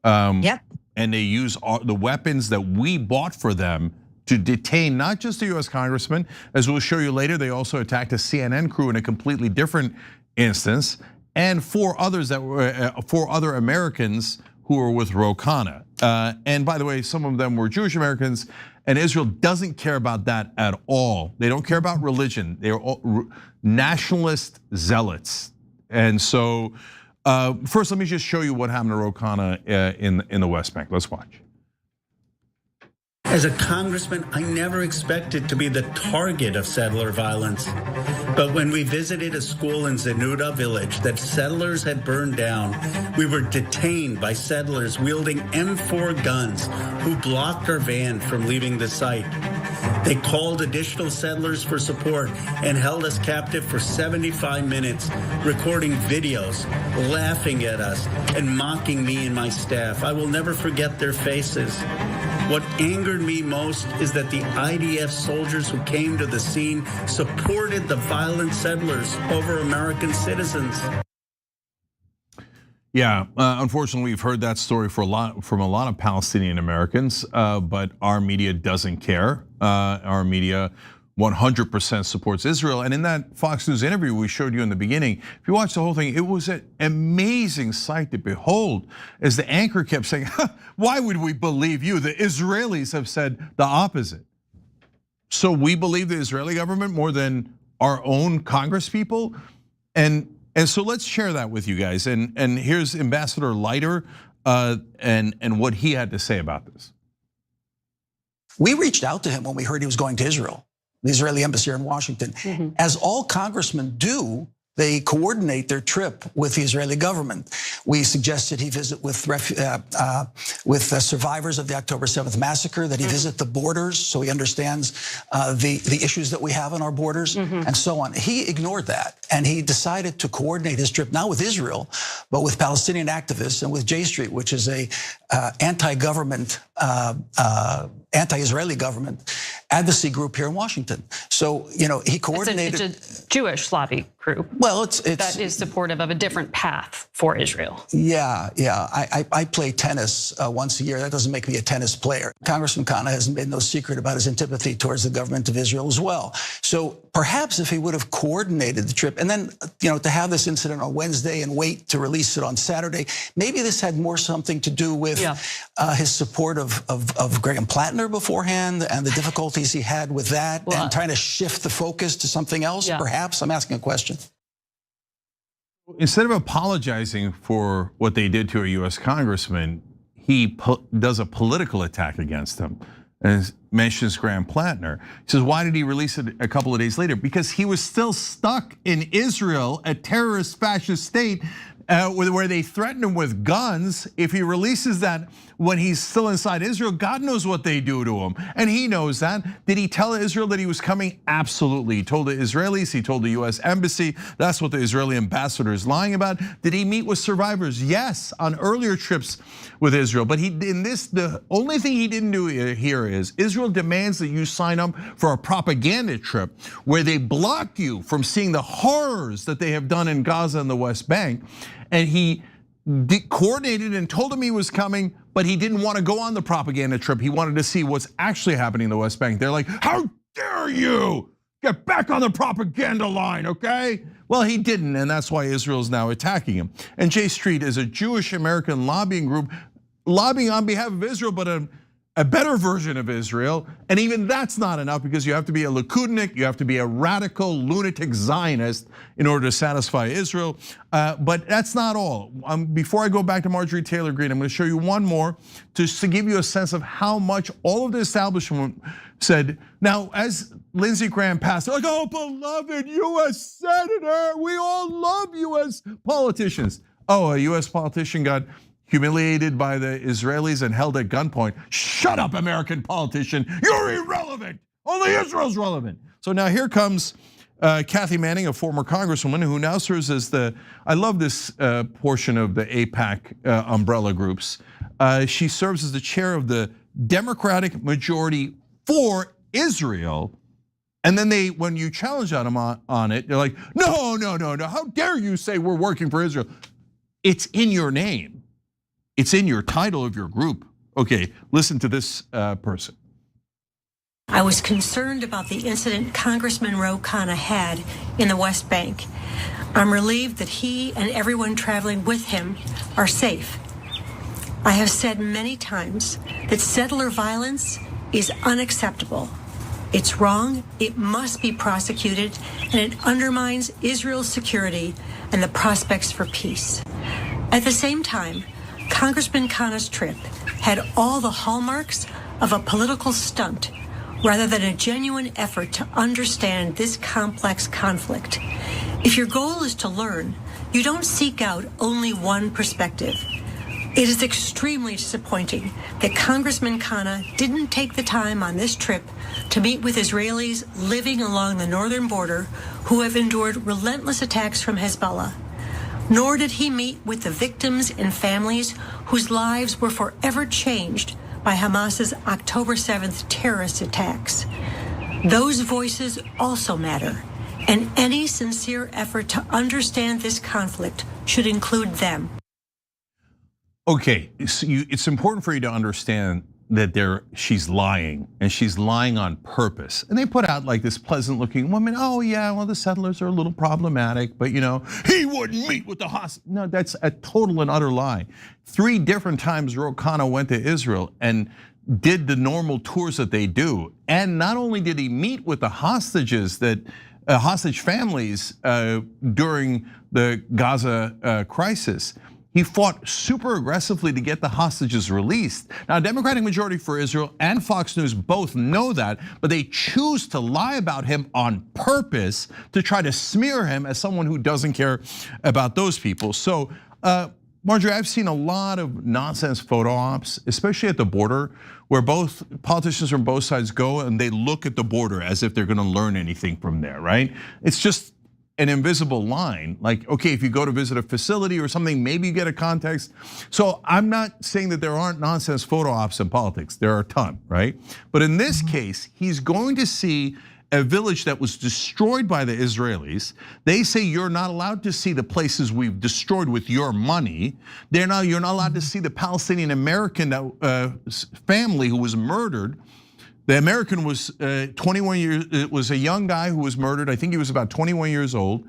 Yep.
And they use the weapons that we bought for them to detain not just a US congressman, as we'll show you later, they also attacked a CNN crew in a completely different instance, and four other Americans who were with Khanna. And by the way, some of them were Jewish Americans, and Israel doesn't care about that at all. They don't care about religion. They're all nationalist zealots. And so first, let me just show you what happened to Khanna in the West Bank. Let's watch.
As a congressman, I never expected to be the target of settler violence. But when we visited a school in Zenuda village that settlers had burned down, we were detained by settlers wielding M4 guns who blocked our van from leaving the site. They called additional settlers for support and held us captive for 75 minutes, recording videos, laughing at us, and mocking me and my staff. I will never forget their faces. What angered me most is that the IDF soldiers who came to the scene supported the violent settlers over American citizens.
Yeah, unfortunately, we've heard that story from a lot of Palestinian Americans, but our media doesn't care. Our media 100% supports Israel. And in that Fox News interview we showed you in the beginning, if you watch the whole thing, it was an amazing sight to behold as the anchor kept saying, why would we believe you? The Israelis have said the opposite. So we believe the Israeli government more than our own Congress people? And so let's share that with you guys. And here's Ambassador Leiter and what he had to say about this.
We reached out to him when we heard he was going to Israel, the Israeli embassy here in Washington. Mm-hmm. As all congressmen do, they coordinate their trip with the Israeli government. We suggested he visit with survivors of the October 7th massacre, that he visit the borders so he understands the issues that we have on our borders, and so on. He ignored that, and he decided to coordinate his trip not with Israel, but with Palestinian activists and with J Street, which is a anti-government, anti-Israeli government advocacy group here in Washington. So, he coordinated.
It's a Jewish lobby group.
Well, it's
that is supportive of a different path for Israel.
Yeah. I play tennis once a year. That doesn't make me a tennis player. Congressman Khanna has made no secret about his antipathy towards the government of Israel as well. So perhaps if he would have coordinated the trip and then, to have this incident on Wednesday and wait to release it on Saturday, maybe this had more something to do with his support of Graham Plattner beforehand and the difficulties he had with that and trying to shift the focus to something else. Perhaps I'm asking a question.
Instead of apologizing for what they did to a US congressman, he does a political attack against him and mentions Graham Plattner. He says, why did he release it a couple of days later? Because he was still stuck in Israel, a terrorist fascist state where they threaten him with guns. If he releases that when he's still inside Israel, God knows what they do to him. And he knows that. Did he tell Israel that he was coming? Absolutely. He told the Israelis, he told the US embassy. That's what the Israeli ambassador is lying about. Did he meet with survivors? Yes, on earlier trips with Israel. But the only thing he didn't do here is Israel demands that you sign up for a propaganda trip where they block you from seeing the horrors that they have done in Gaza and the West Bank. And he coordinated and told him he was coming, but he didn't want to go on the propaganda trip. He wanted to see what's actually happening in the West Bank. They're like, how dare you get back on the propaganda line, okay? Well, he didn't, and that's why Israel's now attacking him. And J Street is a Jewish American lobbying group lobbying on behalf of Israel, but a better version of Israel. And even that's not enough because you have to be a Likudnik, you have to be a radical lunatic Zionist in order to satisfy Israel. But that's not all. Before I go back to Marjorie Taylor Greene, I'm gonna show you one more just to give you a sense of how much all of the establishment said. Now, as Lindsey Graham passed, they're like, oh, beloved US Senator, we all love US politicians. Oh, a US politician got humiliated by the Israelis and held at gunpoint. Shut up, American politician, you're irrelevant. Only Israel's relevant. So now here comes Kathy Manning, a former congresswoman who now serves as I love this portion of the AIPAC umbrella groups. She serves as the chair of the Democratic Majority for Israel And then when you challenge them on it, they're like, no, how dare you say we're working for Israel? It's in your name. It's in your title of your group. Okay, listen to this person.
I was concerned about the incident Congressman Khanna had in the West Bank. I'm relieved that he and everyone traveling with him are safe. I have said many times that settler violence is unacceptable. It's wrong, it must be prosecuted, and it undermines Israel's security and the prospects for peace. At the same time, Congressman Khanna's trip had all the hallmarks of a political stunt rather than a genuine effort to understand this complex conflict. If your goal is to learn, you don't seek out only one perspective. It is extremely disappointing that Congressman Khanna didn't take the time on this trip to meet with Israelis living along the northern border who have endured relentless attacks from Hezbollah. Nor did he meet with the victims and families whose lives were forever changed by Hamas's October 7th terrorist attacks. Those voices also matter, and any sincere effort to understand this conflict should include them.
Okay, so it's important for you to understand that she's lying, and she's lying on purpose. And they put out like this pleasant-looking woman. Oh yeah, well the settlers are a little problematic, but he wouldn't meet with the hostage. No, that's a total and utter lie. 3 different times Khanna went to Israel and did the normal tours that they do. And not only did he meet with the hostages hostage families during the Gaza crisis, he fought super aggressively to get the hostages released. Now, Democratic majority for Israel and Fox News both know that, but they choose to lie about him on purpose to try to smear him as someone who doesn't care about those people. So, Marjorie, I've seen a lot of nonsense photo ops, especially at the border, where both politicians from both sides go and they look at the border as if they're gonna learn anything from there, right? It's just an invisible line. Like, okay, if you go to visit a facility or something, maybe you get a context. So I'm not saying that there aren't nonsense photo ops in politics. There are a ton, right? But in this case, he's going to see a village that was destroyed by the Israelis. They say you're not allowed to see the places we've destroyed with your money. You're not allowed to see the Palestinian American family who was murdered. The American was 21 years, it was a young guy who was murdered. I think he was about 21 years old.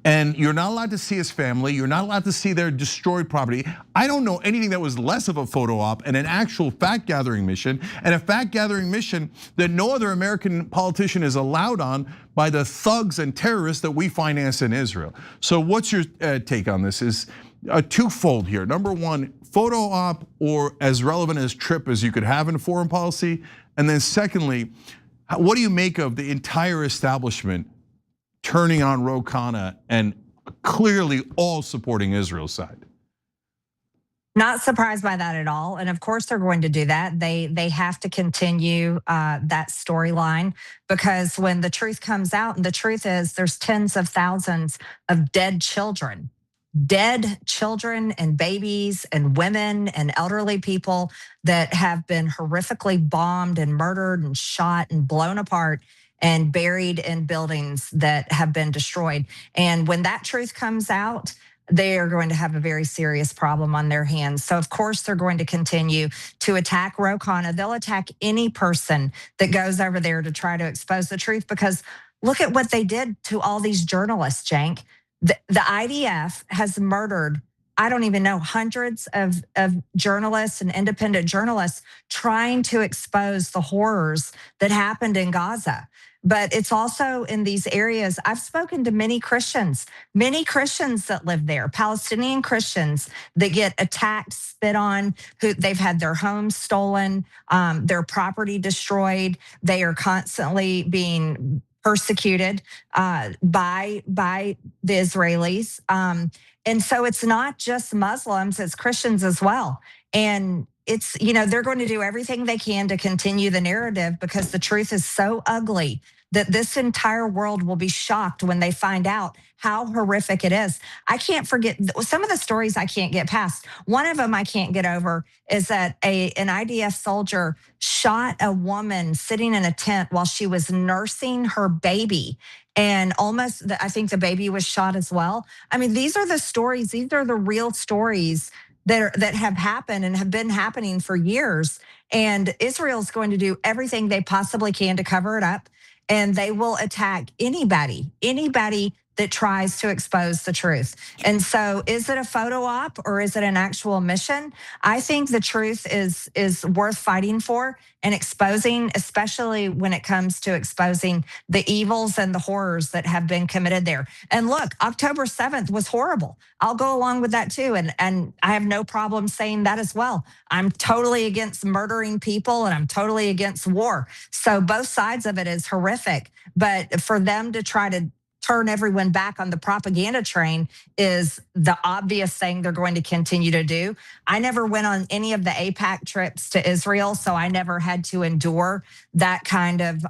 And you're not allowed to see his family. You're not allowed to see their destroyed property. I don't know anything that was less of a photo op and an actual fact gathering mission, and a fact gathering mission that no other American politician is allowed on by the thugs and terrorists that we finance in Israel. So what's your take on this? Is twofold here. Number one, photo op or as relevant as trip as you could have in foreign policy. And then secondly, what do you make of the entire establishment turning on Khanna and clearly all supporting Israel's side?
Not surprised by that at all. And of course they're going to do that. They have to continue that storyline, because when the truth comes out, and the truth is there's tens of thousands of dead children and babies and women and elderly people that have been horrifically bombed and murdered and shot and blown apart and buried in buildings that have been destroyed. And when that truth comes out, they are going to have a very serious problem on their hands. So of course they're going to continue to attack Khanna. They'll attack any person that goes over there to try to expose the truth, because look at what they did to all these journalists, Cenk. The IDF has murdered, I don't even know, hundreds of journalists and independent journalists trying to expose the horrors that happened in Gaza. But it's also in these areas. I've spoken to many Christians that live there, Palestinian Christians that get attacked, spit on, who they've had their homes stolen, their property destroyed. They are constantly being persecuted by the Israelis. And so it's not just Muslims, it's Christians as well. And it's, they're going to do everything they can to continue the narrative, because the truth is so ugly that this entire world will be shocked when they find out how horrific it is. I can't forget some of the stories I can't get past. One of them I can't get over is that an IDF soldier shot a woman sitting in a tent while she was nursing her baby. And I think the baby was shot as well. I mean, these are the stories. These are the real stories that have happened and have been happening for years. And Israel's going to do everything they possibly can to cover it up. And they will attack anybody that tries to expose the truth. And so is it a photo op or is it an actual mission? I think the truth is worth fighting for and exposing, especially when it comes to exposing the evils and the horrors that have been committed there. And look, October 7th was horrible. I'll go along with that too. And I have no problem saying that as well. I'm totally against murdering people and I'm totally against war. So both sides of it is horrific. But for them to try to turn everyone back on the propaganda train is the obvious thing they're going to continue to do. I never went on any of the AIPAC trips to Israel, so I never had to endure that kind of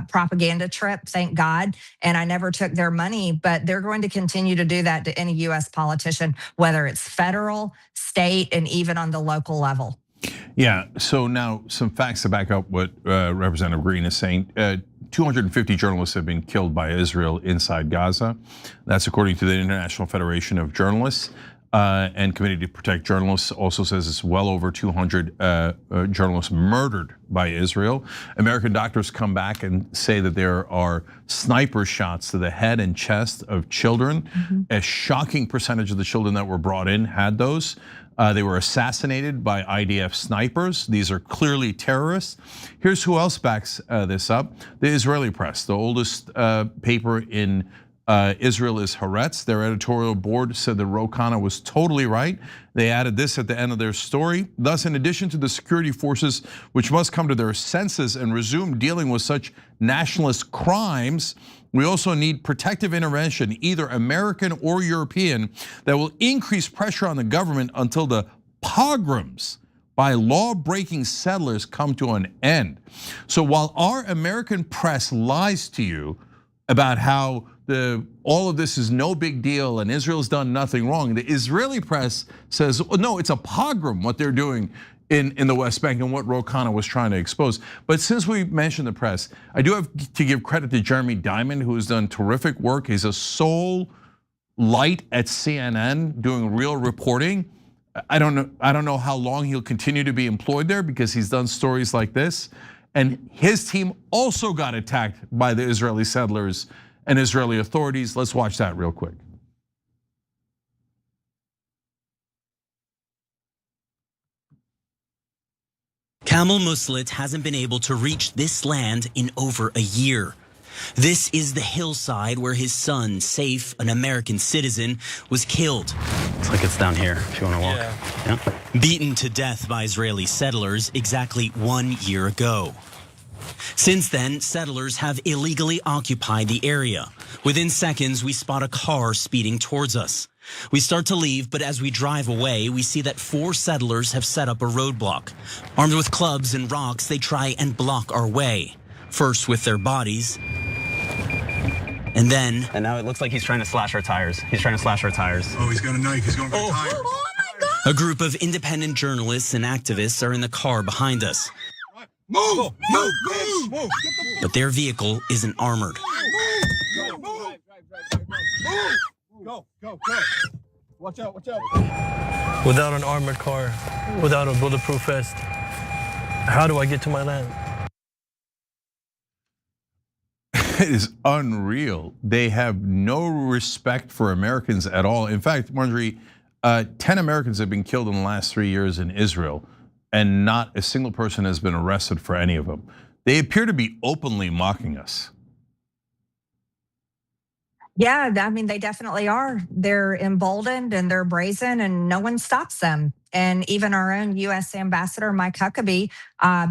propaganda trip, thank God. And I never took their money, but they're going to continue to do that to any U.S. politician, whether it's federal, state, and even on the local level.
Yeah, so now some facts to back up what Representative Greene is saying. 250 journalists have been killed by Israel inside Gaza. That's according to the International Federation of Journalists. And Committee to Protect Journalists also says it's well over 200 journalists murdered by Israel. American doctors come back and say that there are sniper shots to the head and chest of children. Mm-hmm. A shocking percentage of the children that were brought in had those. They were assassinated by IDF snipers. These are clearly terrorists. Here's who else backs this up. The Israeli press, the oldest paper in Israel is Haaretz. Their editorial board said that Khanna was totally right. They added this at the end of their story. Thus, in addition to the security forces, which must come to their senses and resume dealing with such nationalist crimes, we also need protective intervention, either American or European, that will increase pressure on the government until the pogroms by law-breaking settlers come to an end. So while our American press lies to you about how all of this is no big deal and Israel's done nothing wrong, the Israeli press says, no, it's a pogrom what they're doing in the West Bank and what Khanna was trying to expose. But since we mentioned the press, I do have to give credit to Jeremy Diamond, who has done terrific work. He's a sole light at CNN doing real reporting. I don't know how long he'll continue to be employed there because he's done stories like this. And his team also got attacked by the Israeli settlers and Israeli authorities. Let's watch that real quick.
Kamel Muslit hasn't been able to reach this land in over a year. This is the hillside where his son, Saif, an American citizen, was killed. Looks like it's down here if you want to walk. Yeah. Beaten to death by Israeli settlers exactly 1 year ago. Since then, settlers have illegally occupied the area. Within seconds, we spot a car speeding towards us. We start to leave, but as we drive away, we see that 4 settlers have set up a roadblock. Armed with clubs and rocks, they try and block our way. First with their bodies, and then... And now it looks like he's trying to slash our tires. He's trying to slash our tires.
Oh, he's got a knife. He's going for the tires.
Oh my God! A group of independent journalists and activists are in the car behind us.
Move! Move! Move!
But their vehicle isn't armored.
Go! Watch out!
Without an armored car, without a bulletproof vest, how do I get to my land?
It is unreal. They have no respect for Americans at all. In fact, Marjorie, 10 Americans have been killed in the last 3 years in Israel, and not a single person has been arrested for any of them. They appear to be openly mocking us.
Yeah, I mean, they definitely are. They're emboldened and they're brazen and no one stops them. And even our own U.S. Ambassador, Mike Huckabee,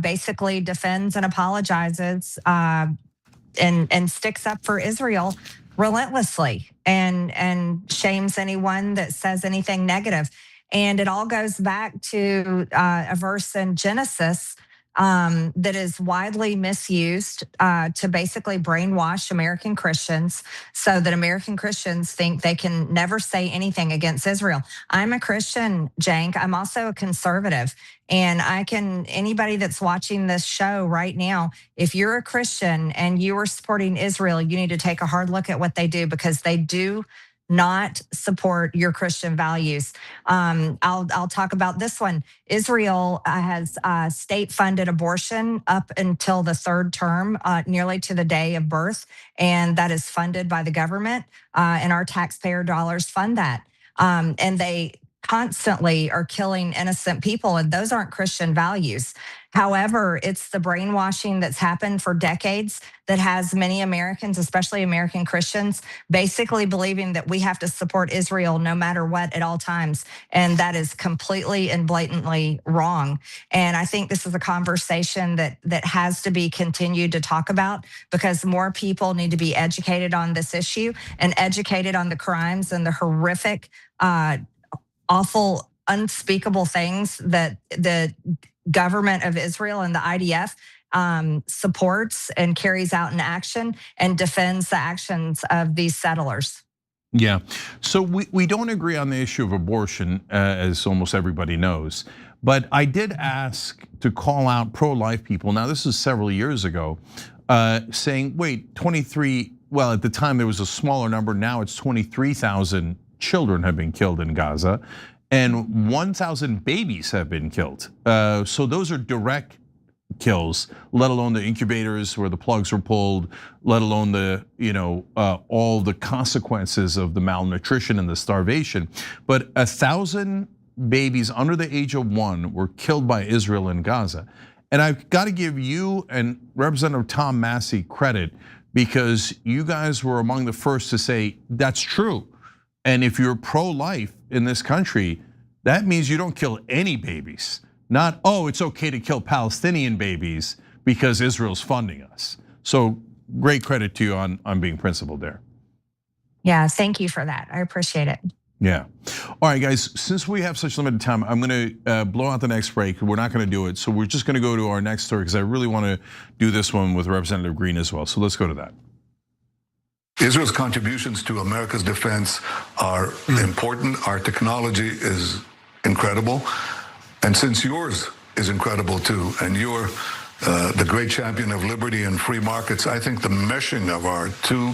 basically defends and apologizes and sticks up for Israel relentlessly and shames anyone that says anything negative. And it all goes back to a verse in Genesis that is widely misused to basically brainwash American Christians so that American Christians think they can never say anything against Israel. I'm a Christian, Cenk. I'm also a conservative. And anybody that's watching this show right now, if you're a Christian and you are supporting Israel, you need to take a hard look at what they do, because they do not support your Christian values. I'll talk about this one. Israel has state-funded abortion up until the third term, nearly to the day of birth, and that is funded by the government, and our taxpayer dollars fund that. And they constantly are killing innocent people, and those aren't Christian values. However, it's the brainwashing that's happened for decades that has many Americans, especially American Christians, basically believing that we have to support Israel no matter what at all times. And that is completely and blatantly wrong. And I think this is a conversation that has to be continued to talk about, because more people need to be educated on this issue and educated on the crimes and the horrific, awful, unspeakable things that the government of Israel and the IDF supports and carries out in action and defends the actions of these settlers.
Yeah, so we don't agree on the issue of abortion, as almost everybody knows. But I did ask to call out pro-life people. Now, this is several years ago, saying, wait, 23, well, at the time there was a smaller number. Now it's 23,000 children have been killed in Gaza, and 1,000 babies have been killed. So those are direct kills, let alone the incubators where the plugs were pulled, let alone the all the consequences of the malnutrition and the starvation. But 1,000 babies under the age of 1 were killed by Israel in Gaza. And I've got to give you and Representative Tom Massey credit, because you guys were among the first to say that's true. And if you're pro-life in this country, that means you don't kill any babies. Not, oh, it's okay to kill Palestinian babies because Israel's funding us. So great credit to you on being principled there.
Yeah, thank you for that. I appreciate it.
Yeah. All right, guys, since we have such limited time, I'm gonna blow out the next break. We're not gonna do it. So we're just gonna go to our next story, because I really wanna do this one with Representative Greene as well. So let's go to that.
Israel's contributions to America's defense are important. Our technology is incredible. And since yours is incredible too, and you're the great champion of liberty and free markets, I think the meshing of our two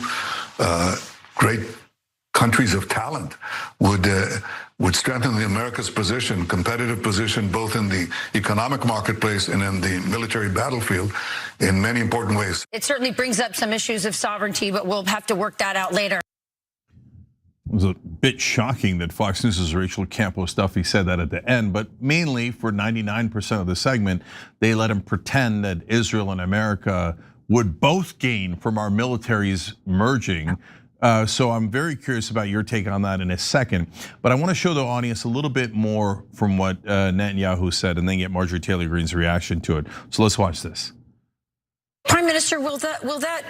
great countries of talent would strengthen the America's position, competitive position, both in the economic marketplace and in the military battlefield in many important ways.
It certainly brings up some issues of sovereignty, but we'll have to work that out later.
It was a bit shocking that Fox News' Rachel Campos Duffy said that at the end, but mainly for 99% of the segment, they let him pretend that Israel and America would both gain from our militaries merging. So I'm very curious about your take on that in a second. But I want to show the audience a little bit more from what Netanyahu said, and then get Marjorie Taylor Greene's reaction to it. So let's watch this.
Prime Minister, will that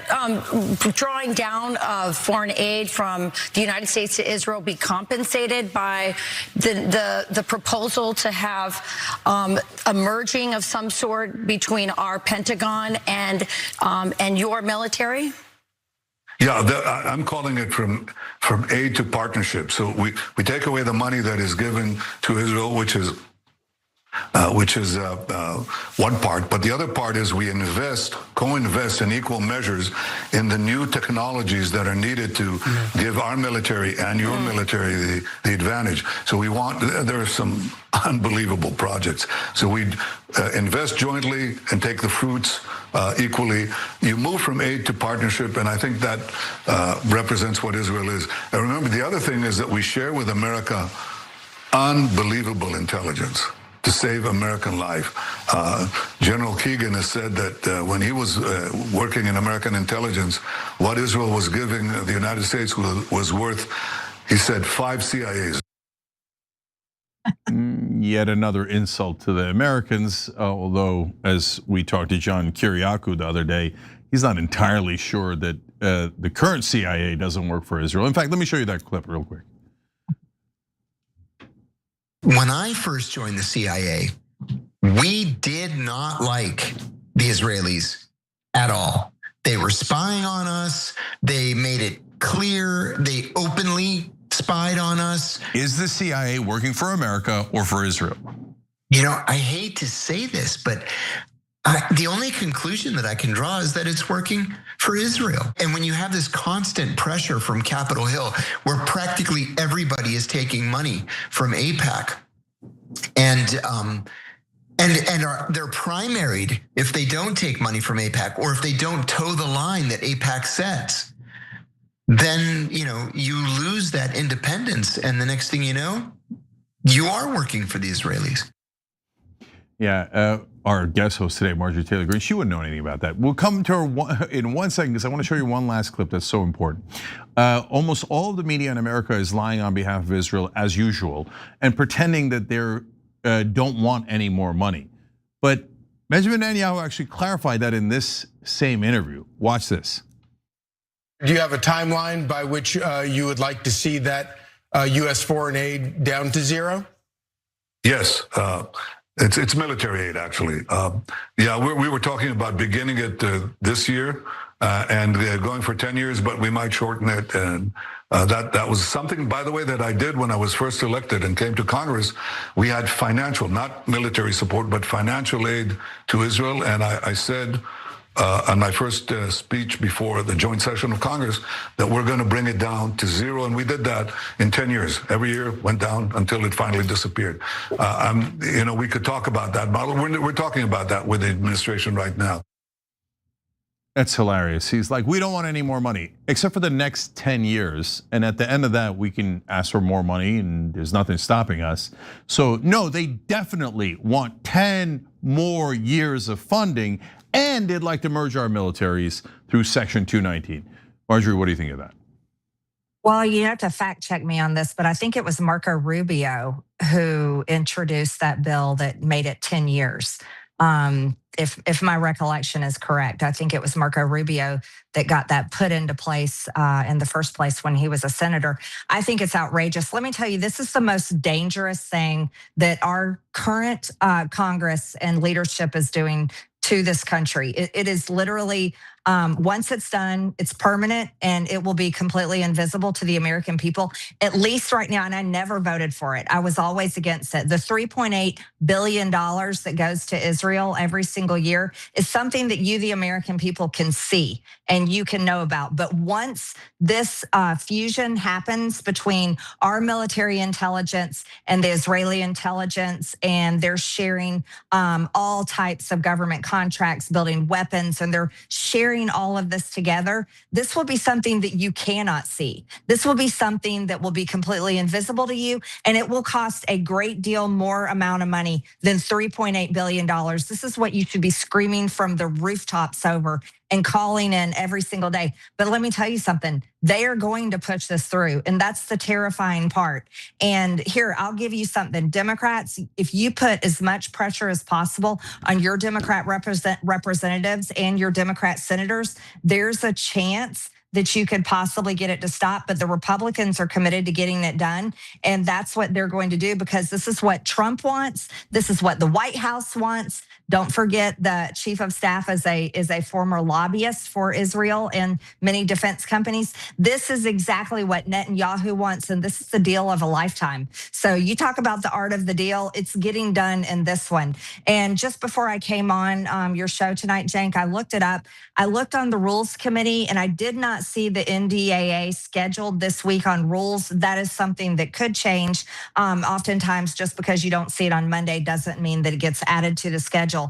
drawing down of foreign aid from the United States to Israel be compensated by the proposal to have a merging of some sort between our Pentagon and your military?
Yeah, I'm calling it from aid to partnership. So we take away the money that is given to Israel, which is one part, but the other part is we co-invest in equal measures in the new technologies that are needed to give our military and your military the advantage. So there are some unbelievable projects. So we invest jointly and take the fruits equally. You move from aid to partnership, and I think that represents what Israel is. And remember, the other thing is that we share with America unbelievable intelligence to save American life. General Keegan has said that when he was working in American intelligence, what Israel was giving the United States was worth, he said, 5 CIAs.
Yet another insult to the Americans, although as we talked to John Kiriakou the other day, he's not entirely sure that the current CIA doesn't work for Israel. In fact, let me show you that clip real quick.
When I first joined the CIA, We did not like the Israelis at all. They were spying on us. They made it clear. They openly spied on us.
Is the CIA working for America or for Israel?
You know, I hate to say this, but the only conclusion that I can draw is that it's working for Israel. And when you have this constant pressure from Capitol Hill, where practically everybody is taking money from AIPAC, and they're primaried if they don't take money from AIPAC, or if they don't toe the line that AIPAC sets, then you lose that independence, and the next thing you know, you are working for the Israelis.
Yeah, our guest host today, Marjorie Taylor Greene, she wouldn't know anything about that. We'll come to her in 1 second because I want to show you one last clip that's so important. Almost all of the media in America is lying on behalf of Israel as usual and pretending that they don't want any more money. But Benjamin Netanyahu actually clarified that in this same interview. Watch this.
Do you have a timeline by which you would like to see that U.S. foreign aid down to zero?
Yes. It's military aid, actually. Yeah, we were talking about beginning it this year and going for 10 years, but we might shorten it. And that was something, by the way, that I did when I was first elected and came to Congress. We had financial, not military support, but financial aid to Israel. And I said on my first speech before the joint session of Congress that we're going to bring it down to zero, and we did that in 10 years. Every year went down until it finally disappeared. We could talk about that model. We're talking about that with the administration right now.
That's hilarious. He's like, we don't want any more money, except for the next 10 years. And at the end of that, we can ask for more money and there's nothing stopping us. So no, they definitely want 10 more years of funding, and they'd like to merge our militaries through Section 219. Marjorie, what do you think of that?
Well, you have to fact check me on this, but I think it was Marco Rubio who introduced that bill that made it 10 years. If my recollection is correct, I think it was Marco Rubio that got that put into place in the first place when he was a senator. I think it's outrageous. Let me tell you, this is the most dangerous thing that our current Congress and leadership is doing to this country. It is literally, once it's done, it's permanent and it will be completely invisible to the American people, at least right now. And I never voted for it. I was always against it. The $3.8 billion that goes to Israel every single year is something that you, the American people, can see and you can know about. But once this fusion happens between our military intelligence and the Israeli intelligence, and they're sharing all types of government contracts, building weapons, and they're sharing all of this together, this will be something that you cannot see. This will be something that will be completely invisible to you, and it will cost a great deal more amount of money than $3.8 billion. This is what you should be screaming from the rooftops over and calling in every single day. But let me tell you something, they are going to push this through, and that's the terrifying part. And here, I'll give you something. Democrats, if you put as much pressure as possible on your Democrat representatives and your Democrat senators, there's a chance that you could possibly get it to stop. But the Republicans are committed to getting it done. And that's what they're going to do, because this is what Trump wants. This is what the White House wants. Don't forget the chief of staff is a former lobbyist for Israel and many defense companies. This is exactly what Netanyahu wants, and this is the deal of a lifetime. So you talk about the art of the deal, it's getting done in this one. And just before I came on your show tonight, Cenk, I looked it up. I looked on the Rules Committee, and I did not see the NDAA scheduled this week on rules. That is something that could change. Oftentimes, just because you don't see it on Monday doesn't mean that it gets added to the schedule.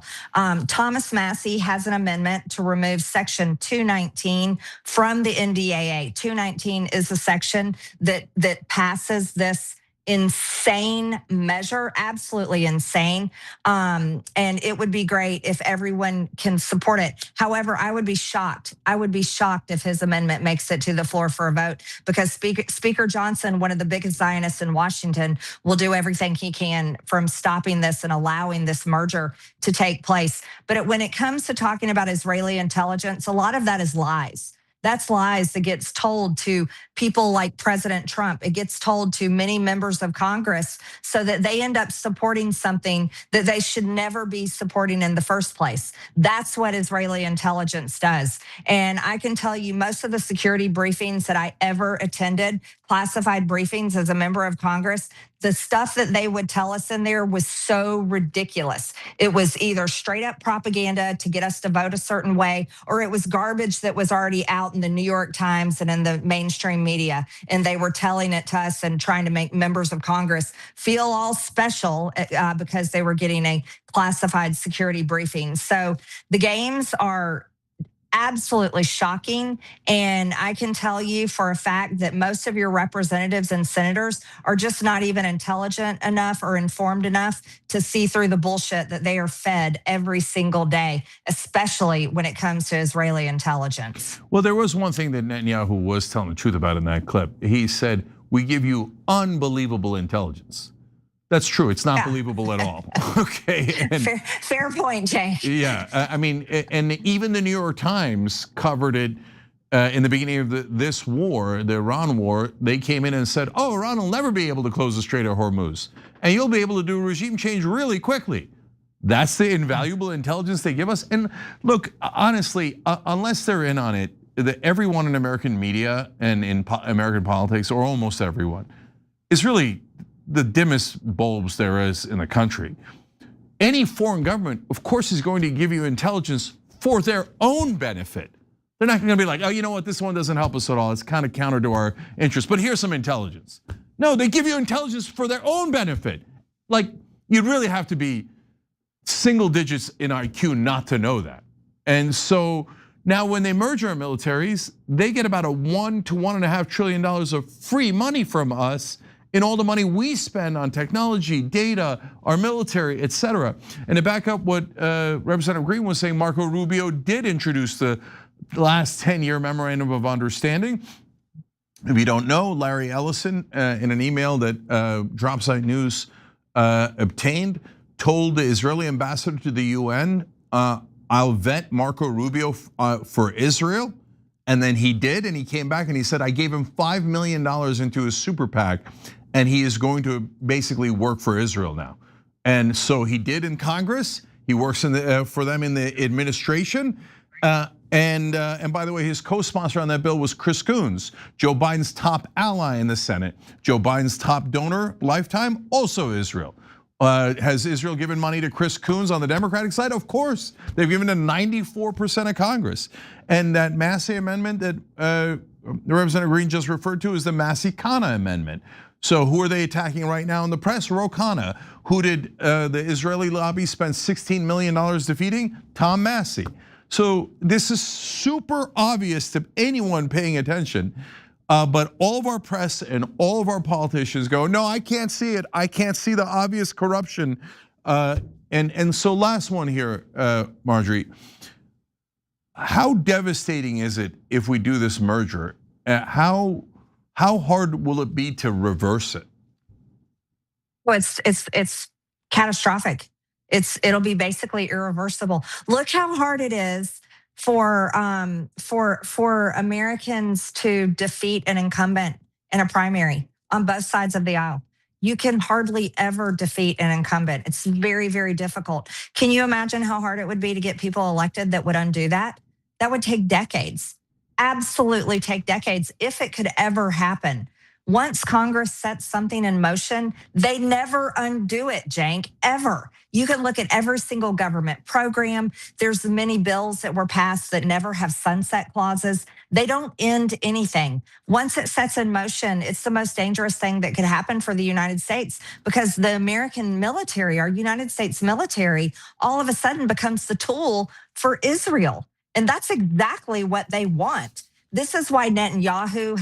Thomas Massey has an amendment to remove Section 219 from the NDAA. 219 is a section that passes this insane measure, absolutely insane. And it would be great if everyone can support it. However, I would be shocked. I would be shocked if his amendment makes it to the floor for a vote, because Speaker Johnson, one of the biggest Zionists in Washington, will do everything he can from stopping this and allowing this merger to take place. But when it comes to talking about Israeli intelligence, a lot of that is lies. That's lies that gets told to people like President Trump. It gets told to many members of Congress so that they end up supporting something that they should never be supporting in the first place. That's what Israeli intelligence does. And I can tell you most of the security briefings that I ever attended, classified briefings as a member of Congress, the stuff that they would tell us in there was so ridiculous. It was either straight up propaganda to get us to vote a certain way, or it was garbage that was already out in the New York Times and in the mainstream media. And they were telling it to us and trying to make members of Congress feel all special because they were getting a classified security briefing. So the games are absolutely shocking. And I can tell you for a fact that most of your representatives and senators are just not even intelligent enough or informed enough to see through the bullshit that they are fed every single day, especially when it comes to Israeli intelligence.
Well, there was one thing that Netanyahu was telling the truth about in that clip. He said, we give you unbelievable intelligence. That's true. It's not believable at all. Okay. And
fair point, Jay.
Yeah. I mean, and even the New York Times covered it in the beginning of this war, the Iran war. They came in and said, oh, Iran will never be able to close the Strait of Hormuz. And you'll be able to do a regime change really quickly. That's the invaluable intelligence they give us. And look, honestly, unless they're in on it, everyone in American media and in American politics, or almost everyone, is really the dimmest bulbs there is in the country. Any foreign government, of course, is going to give you intelligence for their own benefit. They're not gonna be like, oh, you know what, this one doesn't help us at all. It's kind of counter to our interests, but here's some intelligence. No, they give you intelligence for their own benefit. Like, you'd really have to be single digits in IQ not to know that. And so now when they merge our militaries, they get about a $1 to $1.5 trillion of free money from us in all the money we spend on technology, data, our military, et cetera. And to back up what Representative Greene was saying, Marco Rubio did introduce the last 10-year memorandum of understanding. If you don't know, Larry Ellison, in an email that Dropsite News obtained, told the Israeli ambassador to the UN, I'll vet Marco Rubio for Israel. And then he did, and he came back and he said, I gave him $5 million into his super PAC, and he is going to basically work for Israel now. And so he did in Congress. He works for them in the administration. And by the way, his co-sponsor on that bill was Chris Coons, Joe Biden's top ally in the Senate. Joe Biden's top donor lifetime, also Israel. Has Israel given money to Chris Coons on the Democratic side? Of course. They've given to 94% of Congress. And that Massey amendment that Representative Greene just referred to is the Massey-Khanna amendment. So who are they attacking right now in the press? Khanna. Who did the Israeli lobby spend $16 million defeating? Tom Massey. So this is super obvious to anyone paying attention. But all of our press and all of our politicians go, no, I can't see it. I can't see the obvious corruption. And so last one here, Marjorie. How devastating is it if we do this merger? How hard will it be to reverse it?
Well, it's catastrophic. It'll be basically irreversible. Look how hard it is for Americans to defeat an incumbent in a primary on both sides of the aisle. You can hardly ever defeat an incumbent. It's very, very difficult. Can you imagine how hard it would be to get people elected that would undo that? That would take decades. Absolutely take decades if it could ever happen. Once Congress sets something in motion, they never undo it, Jank, ever. You can look at every single government program. There's many bills that were passed that never have sunset clauses. They don't end anything. Once it sets in motion, it's the most dangerous thing that could happen for the United States because the American military, our United States military, all of a sudden becomes the tool for Israel. And that's exactly what they want. This is why Netanyahu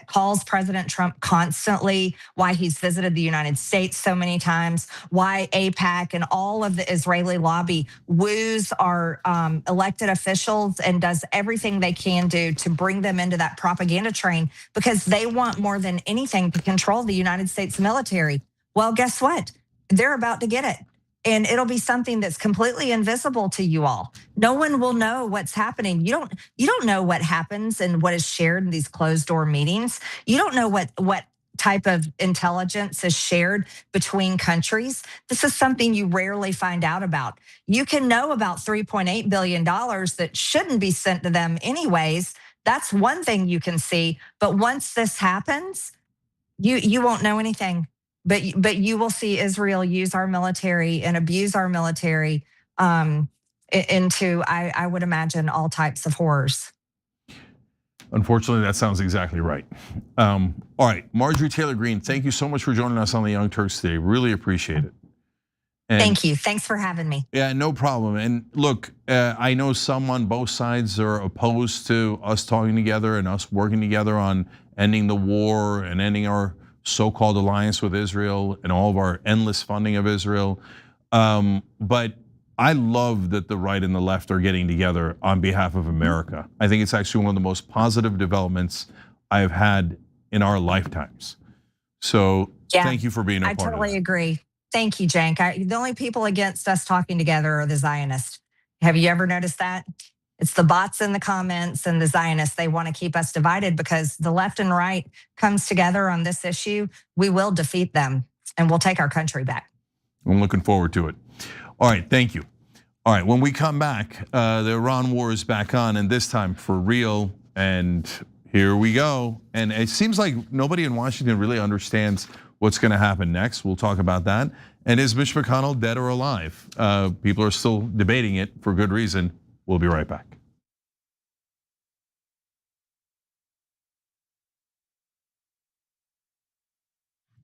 calls President Trump constantly, why he's visited the United States so many times, why AIPAC and all of the Israeli lobby woos our elected officials and does everything they can do to bring them into that propaganda train because they want more than anything to control the United States military. Well, guess what? They're about to get it. And it'll be something that's completely invisible to you all. No one will know what's happening. You don't know what happens and what is shared in these closed door meetings. You don't know what type of intelligence is shared between countries. This is something you rarely find out about. You can know about $3.8 billion that shouldn't be sent to them anyways. That's one thing you can see. But once this happens, you won't know anything. But you will see Israel use our military and abuse our military into, I would imagine, all types of horrors.
Unfortunately, that sounds exactly right. All right, Marjorie Taylor Greene, thank you so much for joining us on the Young Turks today. Really appreciate it. And
thank you. Thanks for having me.
Yeah, no problem. And look, I know some on both sides are opposed to us talking together and us working together on ending the war and ending our so-called alliance with Israel and all of our endless funding of Israel. But I love that the right and the left are getting together on behalf of America. I think it's actually one of the most positive developments I have had in our lifetimes. So thank you for being a part of it.
I totally agree. Thank you, Cenk. The only people against us talking together are the Zionists. Have you ever noticed that? It's the bots in the comments and the Zionists. They want to keep us divided because the left and right comes together on this issue. We will defeat them and we'll take our country back.
I'm looking forward to it. All right, thank you. All right, when we come back, the Iran war is back on, and this time for real. And here we go. And it seems like nobody in Washington really understands what's going to happen next. We'll talk about that. And is Mitch McConnell dead or alive? People are still debating it for good reason. We'll be right back.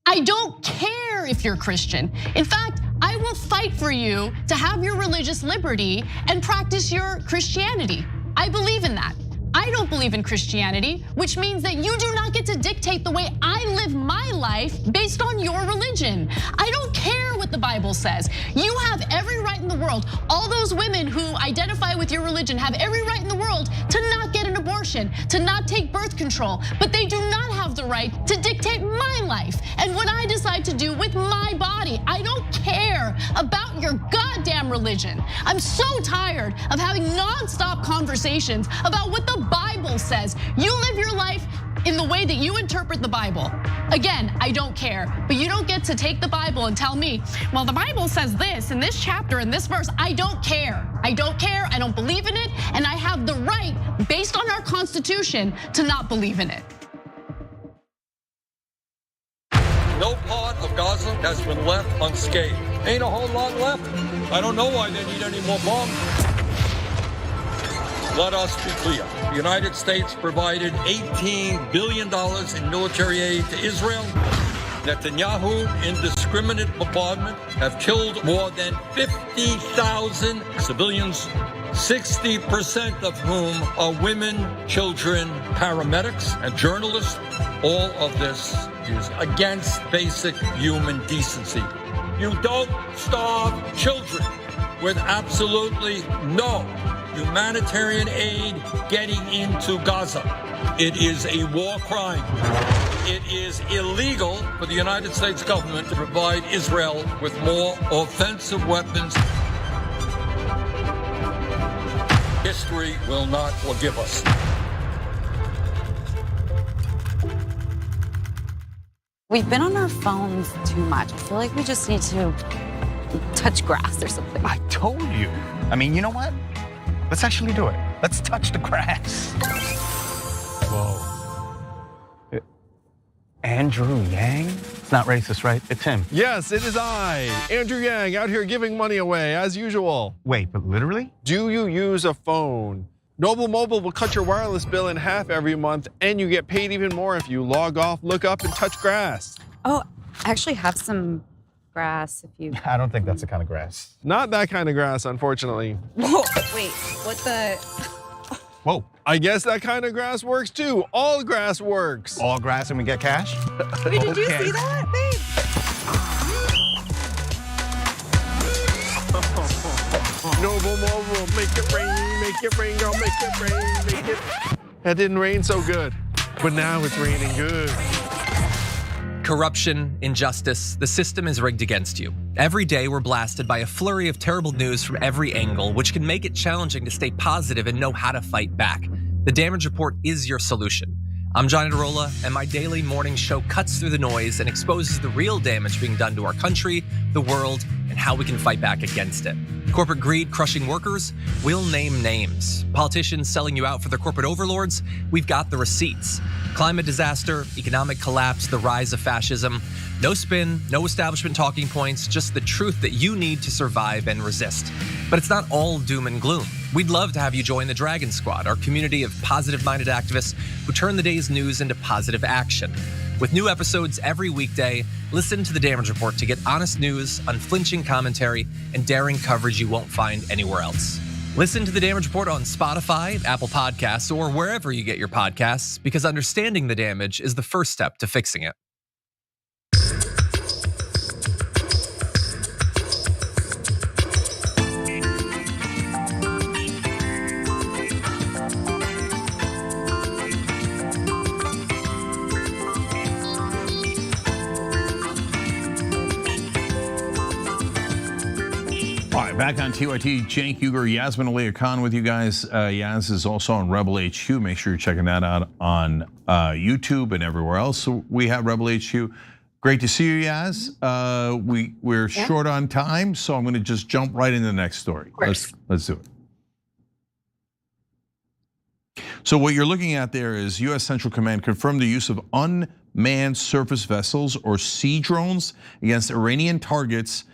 I don't care if you're Christian. In fact, I will fight for you to have your religious liberty and practice your Christianity. I believe in that. I don't believe in Christianity, which means that you do not get to dictate the way I live my life based on your religion. I don't care what the Bible says. You have every right in the world. All those women who identify with your religion have every right in the world to not get an abortion, to not take birth control, but they do not have the right to dictate my life and what I decide to do with my body. I don't care about your goddamn religion. I'm so tired of having nonstop conversations about what the Bible says. You live your life in the way that you interpret the Bible. Again, I don't care, but you don't get to take the Bible and tell me, well, the Bible says this in this chapter, in this verse. I don't care. I don't care. I don't believe in it. And I have the right, based on our Constitution, to not believe in it.
No part of Gaza has been left unscathed. Ain't a whole lot left. I don't know why they need any more bombs. Let us be clear. The United States provided $18 billion in military aid to Israel. Netanyahu, indiscriminate bombardment, have killed more than 50,000 civilians, 60% of whom are women, children, paramedics, and journalists. All of this is against basic human decency. You don't starve children with absolutely no humanitarian aid getting into Gaza. It is a war crime. It is illegal for the United States government to provide Israel with more offensive weapons. History will not forgive us.
We've been on our phones too much. I feel like we just need to touch grass or something.
I told you. I mean, you know what? Let's actually do it. Let's touch the grass. Whoa. Andrew Yang? It's not racist, right? It's him.
Yes, it is I, Andrew Yang, out here giving money away as usual.
Wait, but literally?
Do you use a phone? Noble Mobile will cut your wireless bill in half every month, and you get paid even more if you log off, look up, and touch grass.
Oh, I actually have some grass if you...
I don't think that's the kind of grass.
Not that kind of grass, unfortunately.
Whoa, wait, what the...
Whoa. I guess that kind of grass works too. All grass works.
All grass and we get cash?
Wait, did you see that, babe?
Noble Mobile, make it rain, girl, make it rain, make it. That didn't rain so good, but now it's raining good.
Corruption, injustice, the system is rigged against you. Every day we're blasted by a flurry of terrible news from every angle, which can make it challenging to stay positive and know how to fight back. The Damage Report is your solution. I'm Johnny DeRola, and my daily morning show cuts through the noise and exposes the real damage being done to our country, the world, and how we can fight back against it. Corporate greed crushing workers? We'll name names. Politicians selling you out for their corporate overlords? We've got the receipts. Climate disaster, economic collapse, the rise of fascism. No spin, no establishment talking points, just the truth that you need to survive and resist. But it's not all doom and gloom. We'd love to have you join the Dragon Squad, our community of positive-minded activists who turn the day's news into positive action. With new episodes every weekday, listen to The Damage Report to get honest news, unflinching commentary, and daring coverage you won't find anywhere else. Listen to The Damage Report on Spotify, Apple Podcasts, or wherever you get your podcasts, because understanding the damage is the first step to fixing it.
Back on TYT, Cenk Uygur, Yasmin Aliyah Khan with you guys. Yaz is also on Rebel HQ. Make sure you're checking that out on YouTube and everywhere else. So we have Rebel HQ. Great to see you, Yaz. We're short on time, so I'm going to just jump right into the next story. Let's do it. So what you're looking at there is U.S. Central Command confirmed the use of unmanned surface vessels or sea drones against Iranian targets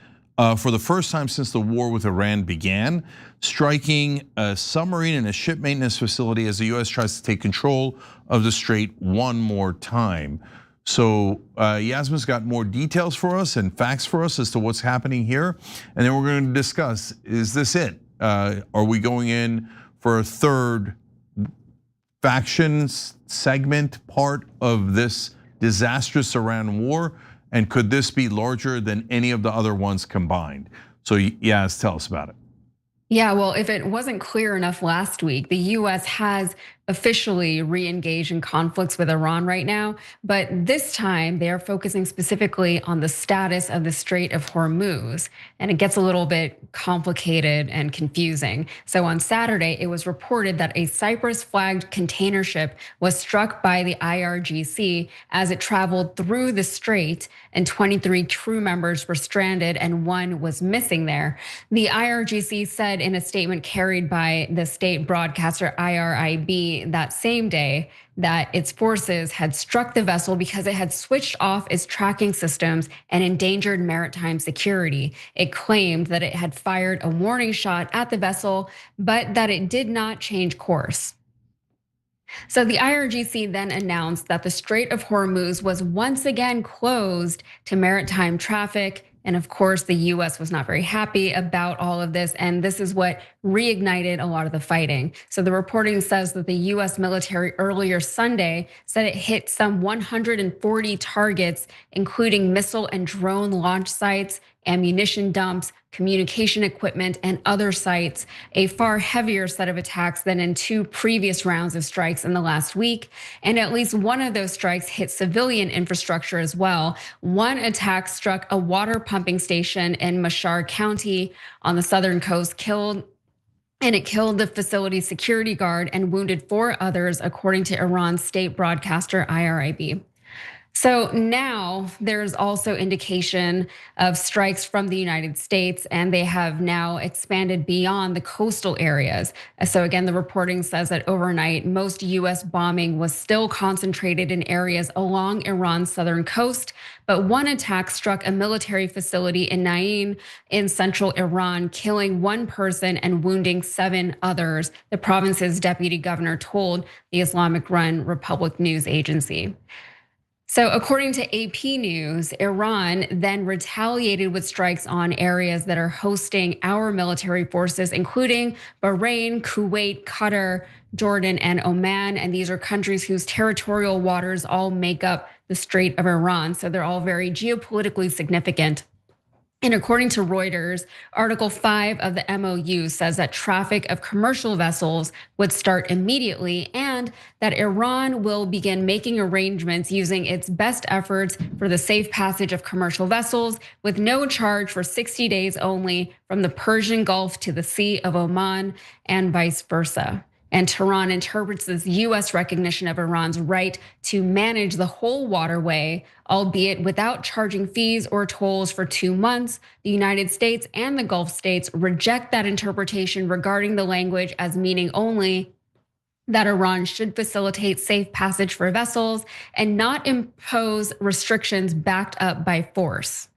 for the first time since the war with Iran began, striking a submarine and a ship maintenance facility as the US tries to take control of the strait one more time. So Yasmin's got more details for us and facts for us as to what's happening here. And then we're going to discuss, is this it? Are we going in for a third faction segment part of this disastrous Iran war? And could this be larger than any of the other ones combined? So Yaz, tell us about it.
Yeah, well, if it wasn't clear enough last week, the US has officially re-engaged in conflicts with Iran right now, but this time they are focusing specifically on the status of the Strait of Hormuz, and it gets a little bit complicated and confusing. So on Saturday, it was reported that a Cyprus-flagged container ship was struck by the IRGC as it traveled through the strait, and 23 crew members were stranded and one was missing there. The IRGC said in a statement carried by the state broadcaster IRIB that same day that its forces had struck the vessel because it had switched off its tracking systems and endangered maritime security. It claimed that it had fired a warning shot at the vessel, but that it did not change course. So the IRGC then announced that the Strait of Hormuz was once again closed to maritime traffic. And of course, the US was not very happy about all of this, and this is what reignited a lot of the fighting. So the reporting says that the US military earlier Sunday said it hit some 140 targets, including missile and drone launch sites, ammunition dumps, communication equipment, and other sites, a far heavier set of attacks than in 2 previous rounds of strikes in the last week. And at least one of those strikes hit civilian infrastructure as well. One attack struck a water pumping station in Mashhad County on the southern coast, killed the facility's security guard and wounded 4 others, according to Iran's state broadcaster IRIB. So now there's also indication of strikes from the United States, and they have now expanded beyond the coastal areas. So again, the reporting says that overnight, most US bombing was still concentrated in areas along Iran's southern coast, but one attack struck a military facility in Nain in central Iran, killing 1 person and wounding 7 others, the province's deputy governor told the Islamic-run Republic News Agency. So according to AP News, Iran then retaliated with strikes on areas that are hosting our military forces, including Bahrain, Kuwait, Qatar, Jordan, and Oman. And these are countries whose territorial waters all make up the Strait of Iran. So they're all very geopolitically significant. And according to Reuters, Article 5 of the MOU says that traffic of commercial vessels would start immediately and that Iran will begin making arrangements using its best efforts for the safe passage of commercial vessels with no charge for 60 days only from the Persian Gulf to the Sea of Oman and vice versa. And Tehran interprets this US recognition of Iran's right to manage the whole waterway, albeit without charging fees or tolls for 2 months. The United States and the Gulf states reject that interpretation regarding the language as meaning only that Iran should facilitate safe passage for vessels and not impose restrictions backed up by force.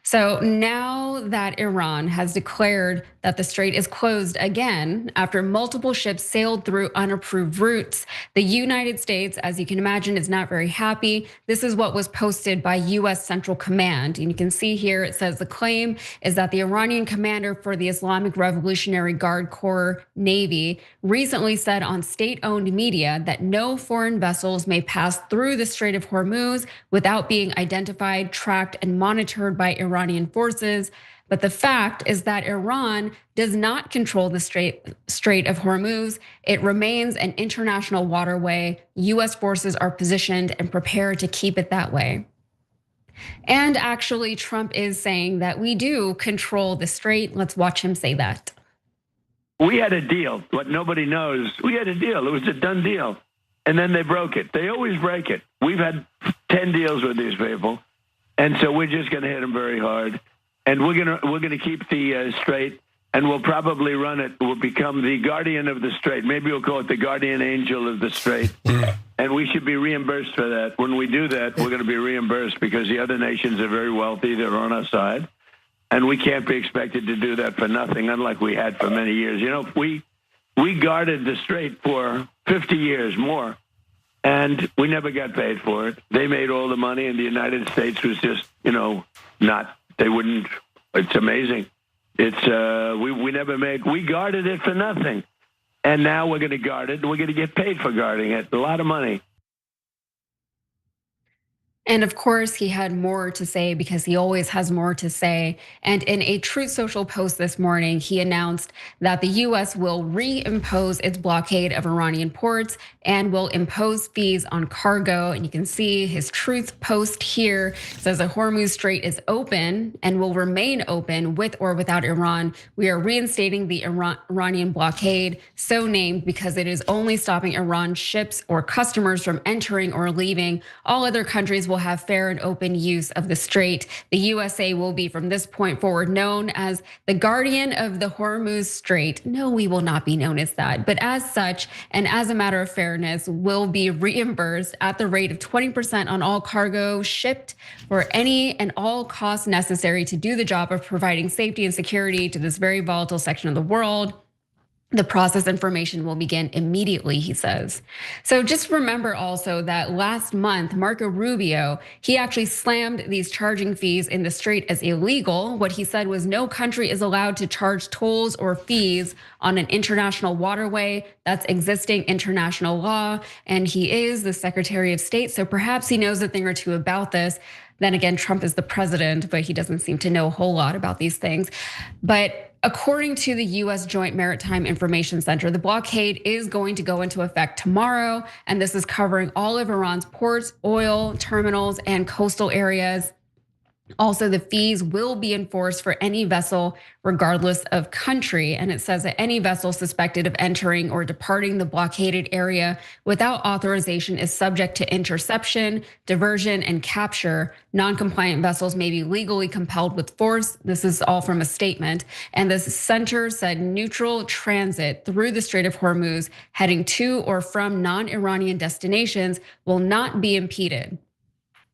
So now that Iran has declared that the strait is closed again after multiple ships sailed through unapproved routes, the United States, as you can imagine, is not very happy. This is what was posted by US Central Command. And you can see here, it says the claim is that the Iranian commander for the Islamic Revolutionary Guard Corps Navy recently said on state-owned media that no foreign vessels may pass through the Strait of Hormuz without being identified, tracked, and monitored by Iranian forces. But the fact is that Iran does not control the Strait of Hormuz. It remains an international waterway. US forces are positioned and prepared to keep it that way. And actually, Trump is saying that we do control the strait. Let's watch him say that.
We had a deal. What nobody knows, we had a deal. It was a done deal. And then they broke it. They always break it. We've had 10 deals with these people. And so we're just going to hit them very hard. And we're gonna keep the strait, and we'll probably run it. We'll become the guardian of the strait. Maybe we'll call it the guardian angel of the strait. And we should be reimbursed for that. When we do that, we're going to be reimbursed because the other nations are very wealthy. They're on our side. And we can't be expected to do that for nothing, unlike we had for many years. You know, we guarded the strait for 50 years more, and we never got paid for it. They made all the money, and the United States was just, not. They wouldn't. It's amazing. It's we never made. We guarded it for nothing, and now we're going to guard it. And we're going to get paid for guarding it. A lot of money.
And of course, he had more to say because he always has more to say. And in a Truth Social post this morning, he announced that the US will reimpose its blockade of Iranian ports and will impose fees on cargo. And you can see his Truth post here says the Hormuz Strait is open and will remain open with or without Iran. We are reinstating the Iranian blockade, so named because it is only stopping Iran ships or customers from entering or leaving. All other countries will have fair and open use of the strait. The USA will be from this point forward known as the guardian of the Hormuz Strait. No, we will not be known as that, but as such, and as a matter of fairness, will be reimbursed at the rate of 20% on all cargo shipped for any and all costs necessary to do the job of providing safety and security to this very volatile section of the world. The process information will begin immediately, he says. So just remember also that last month, Marco Rubio, he actually slammed these charging fees in the strait as illegal. What he said was no country is allowed to charge tolls or fees on an international waterway. That's existing international law. And he is the Secretary of State, so perhaps he knows a thing or two about this. Then again, Trump is the president, but he doesn't seem to know a whole lot about these things. But according to the US Joint Maritime Information Center, the blockade is going to go into effect tomorrow. And this is covering all of Iran's ports, oil terminals, and coastal areas. Also, the fees will be enforced for any vessel, regardless of country. And it says that any vessel suspected of entering or departing the blockaded area without authorization is subject to interception, diversion, and capture. Non-compliant vessels may be legally compelled with force. This is all from a statement. And the center said neutral transit through the Strait of Hormuz heading to or from non-Iranian destinations will not be impeded.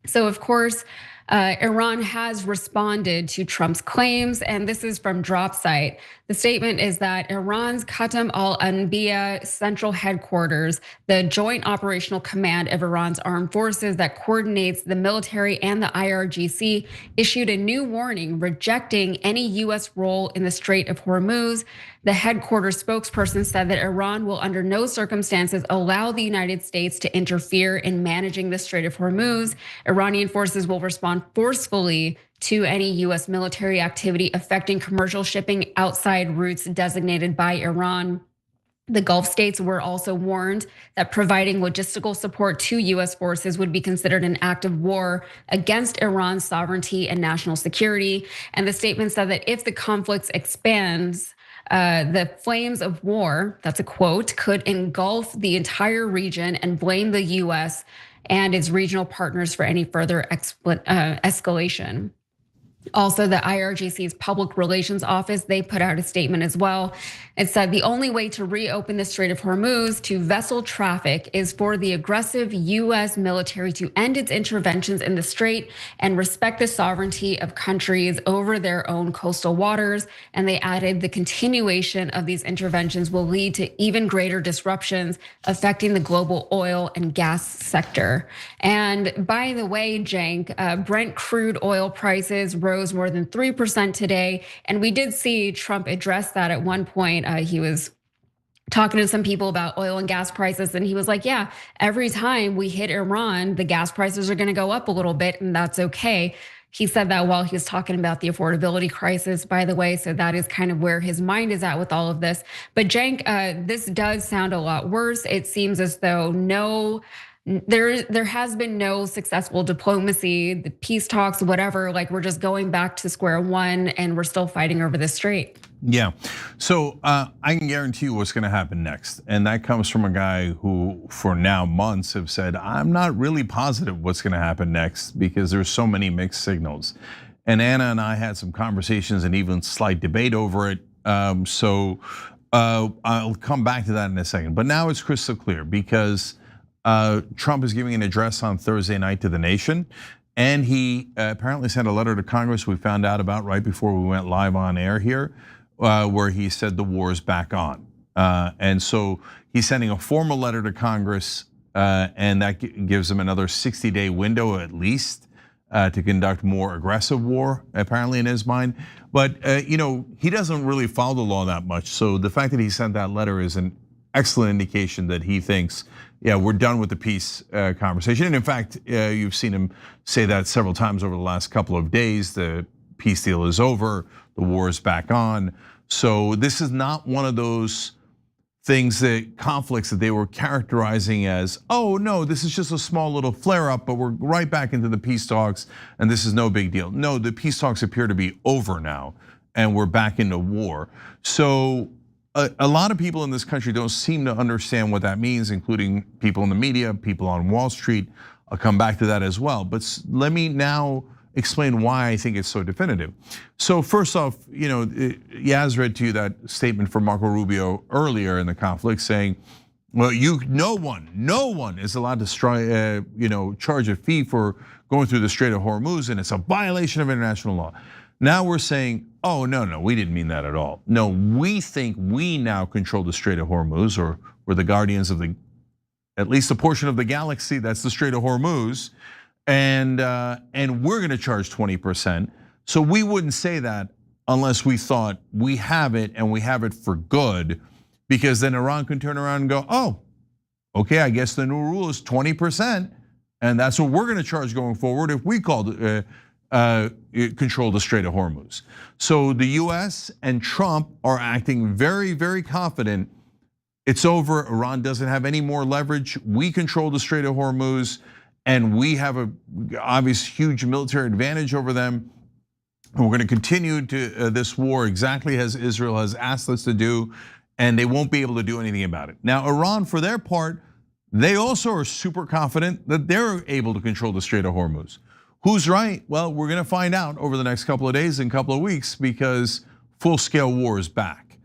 So of course, Iran has responded to Trump's claims, and this is from DropSite. The statement is that Iran's Khatam al-Anbiya central headquarters, the joint operational command of Iran's armed forces that coordinates the military and the IRGC, issued a new warning rejecting any US role in the Strait of Hormuz. The headquarters spokesperson said that Iran will under no circumstances allow the United States to interfere in managing the Strait of Hormuz. Iranian forces will respond respond forcefully to any US military activity affecting commercial shipping outside routes designated by Iran. The Gulf states were also warned that providing logistical support to US forces would be considered an act of war against Iran's sovereignty and national security. And the statement said that if the conflict expands, the flames of war, that's a quote, could engulf the entire region and blame the US and its regional partners for any further escalation. Also, the IRGC's public relations office, they put out a statement as well. It said the only way to reopen the Strait of Hormuz to vessel traffic is for the aggressive US military to end its interventions in the strait and respect the sovereignty of countries over their own coastal waters. And they added the continuation of these interventions will lead to even greater disruptions affecting the global oil and gas sector. And by the way, Cenk, Brent crude oil prices rose more than 3% today. And we did see Trump address that at one point. He was talking to some people about oil and gas prices, and he was like, yeah, every time we hit Iran, the gas prices are gonna go up a little bit, and that's okay. He said that while he was talking about the affordability crisis, by the way, so that is kind of where his mind is at with all of this. But Cenk, this does sound a lot worse. It seems as though there has been no successful diplomacy, the peace talks, whatever, like we're just going back to square one and we're still fighting over the strait.
Yeah, so I can guarantee you what's gonna happen next. And that comes from a guy who for now months have said, I'm not really positive what's gonna happen next because there's so many mixed signals. And Anna and I had some conversations and even slight debate over it. So I'll come back to that in a second. But now it's crystal clear because Trump is giving an address on Thursday night to the nation. And he apparently sent a letter to Congress we found out about right before we went live on air here, where he said the war is back on. And so he's sending a formal letter to Congress, and that gives him another 60-day window at least to conduct more aggressive war, apparently in his mind. But he doesn't really follow the law that much. So the fact that he sent that letter is an excellent indication that he thinks, yeah, we're done with the peace conversation. And in fact, you've seen him say that several times over the last couple of days. The peace deal is over, the war is back on. So this is not one of those things, conflicts that they were characterizing as, oh no, this is just a small little flare up, but we're right back into the peace talks and this is no big deal. No, the peace talks appear to be over now and we're back into war. So a lot of people in this country don't seem to understand what that means, including people in the media, people on Wall Street. I'll come back to that as well. But let me now explain why I think it's so definitive. So first off, Yaz read to you that statement from Marco Rubio earlier in the conflict saying, well, no one is allowed to charge a fee for going through the Strait of Hormuz, and it's a violation of international law. Now we're saying, oh, no, we didn't mean that at all. No, we think we now control the Strait of Hormuz, or we're the guardians of at least a portion of the galaxy that's the Strait of Hormuz, and we're gonna charge 20%. So we wouldn't say that unless we thought we have it and we have it for good, because then Iran can turn around and go, oh, okay, I guess the new rule is 20%, and that's what we're gonna charge going forward if we control the Strait of Hormuz. So the US and Trump are acting very, very confident. It's over, Iran doesn't have any more leverage. We control the Strait of Hormuz and we have a obvious huge military advantage over them. And we're gonna continue to this war exactly as Israel has asked us to do, and they won't be able to do anything about it. Now, Iran, for their part, they also are super confident that they're able to control the Strait of Hormuz. Who's right? Well, we're gonna find out over the next couple of days and couple of weeks, because full-scale war is back.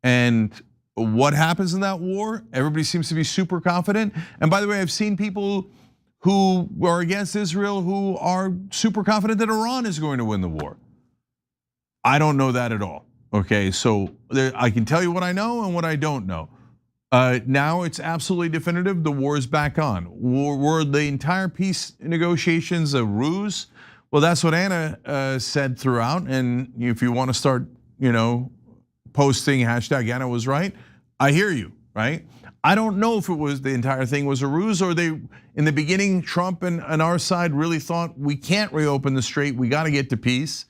And what happens in that war? Everybody seems to be super confident. And by the way, I've seen people who are against Israel who are super confident that Iran is going to win the war. I don't know that at all, okay? So I can tell you what I know and what I don't know. Now it's absolutely definitive, the war is back on. Were the entire peace negotiations a ruse? Well, that's what Anna said throughout, and if you want to start, posting hashtag Anna was right, I hear you, right? I don't know if it was the entire thing was a ruse, or they, in the beginning, Trump and our side really thought we can't reopen the strait, we got to get to peace.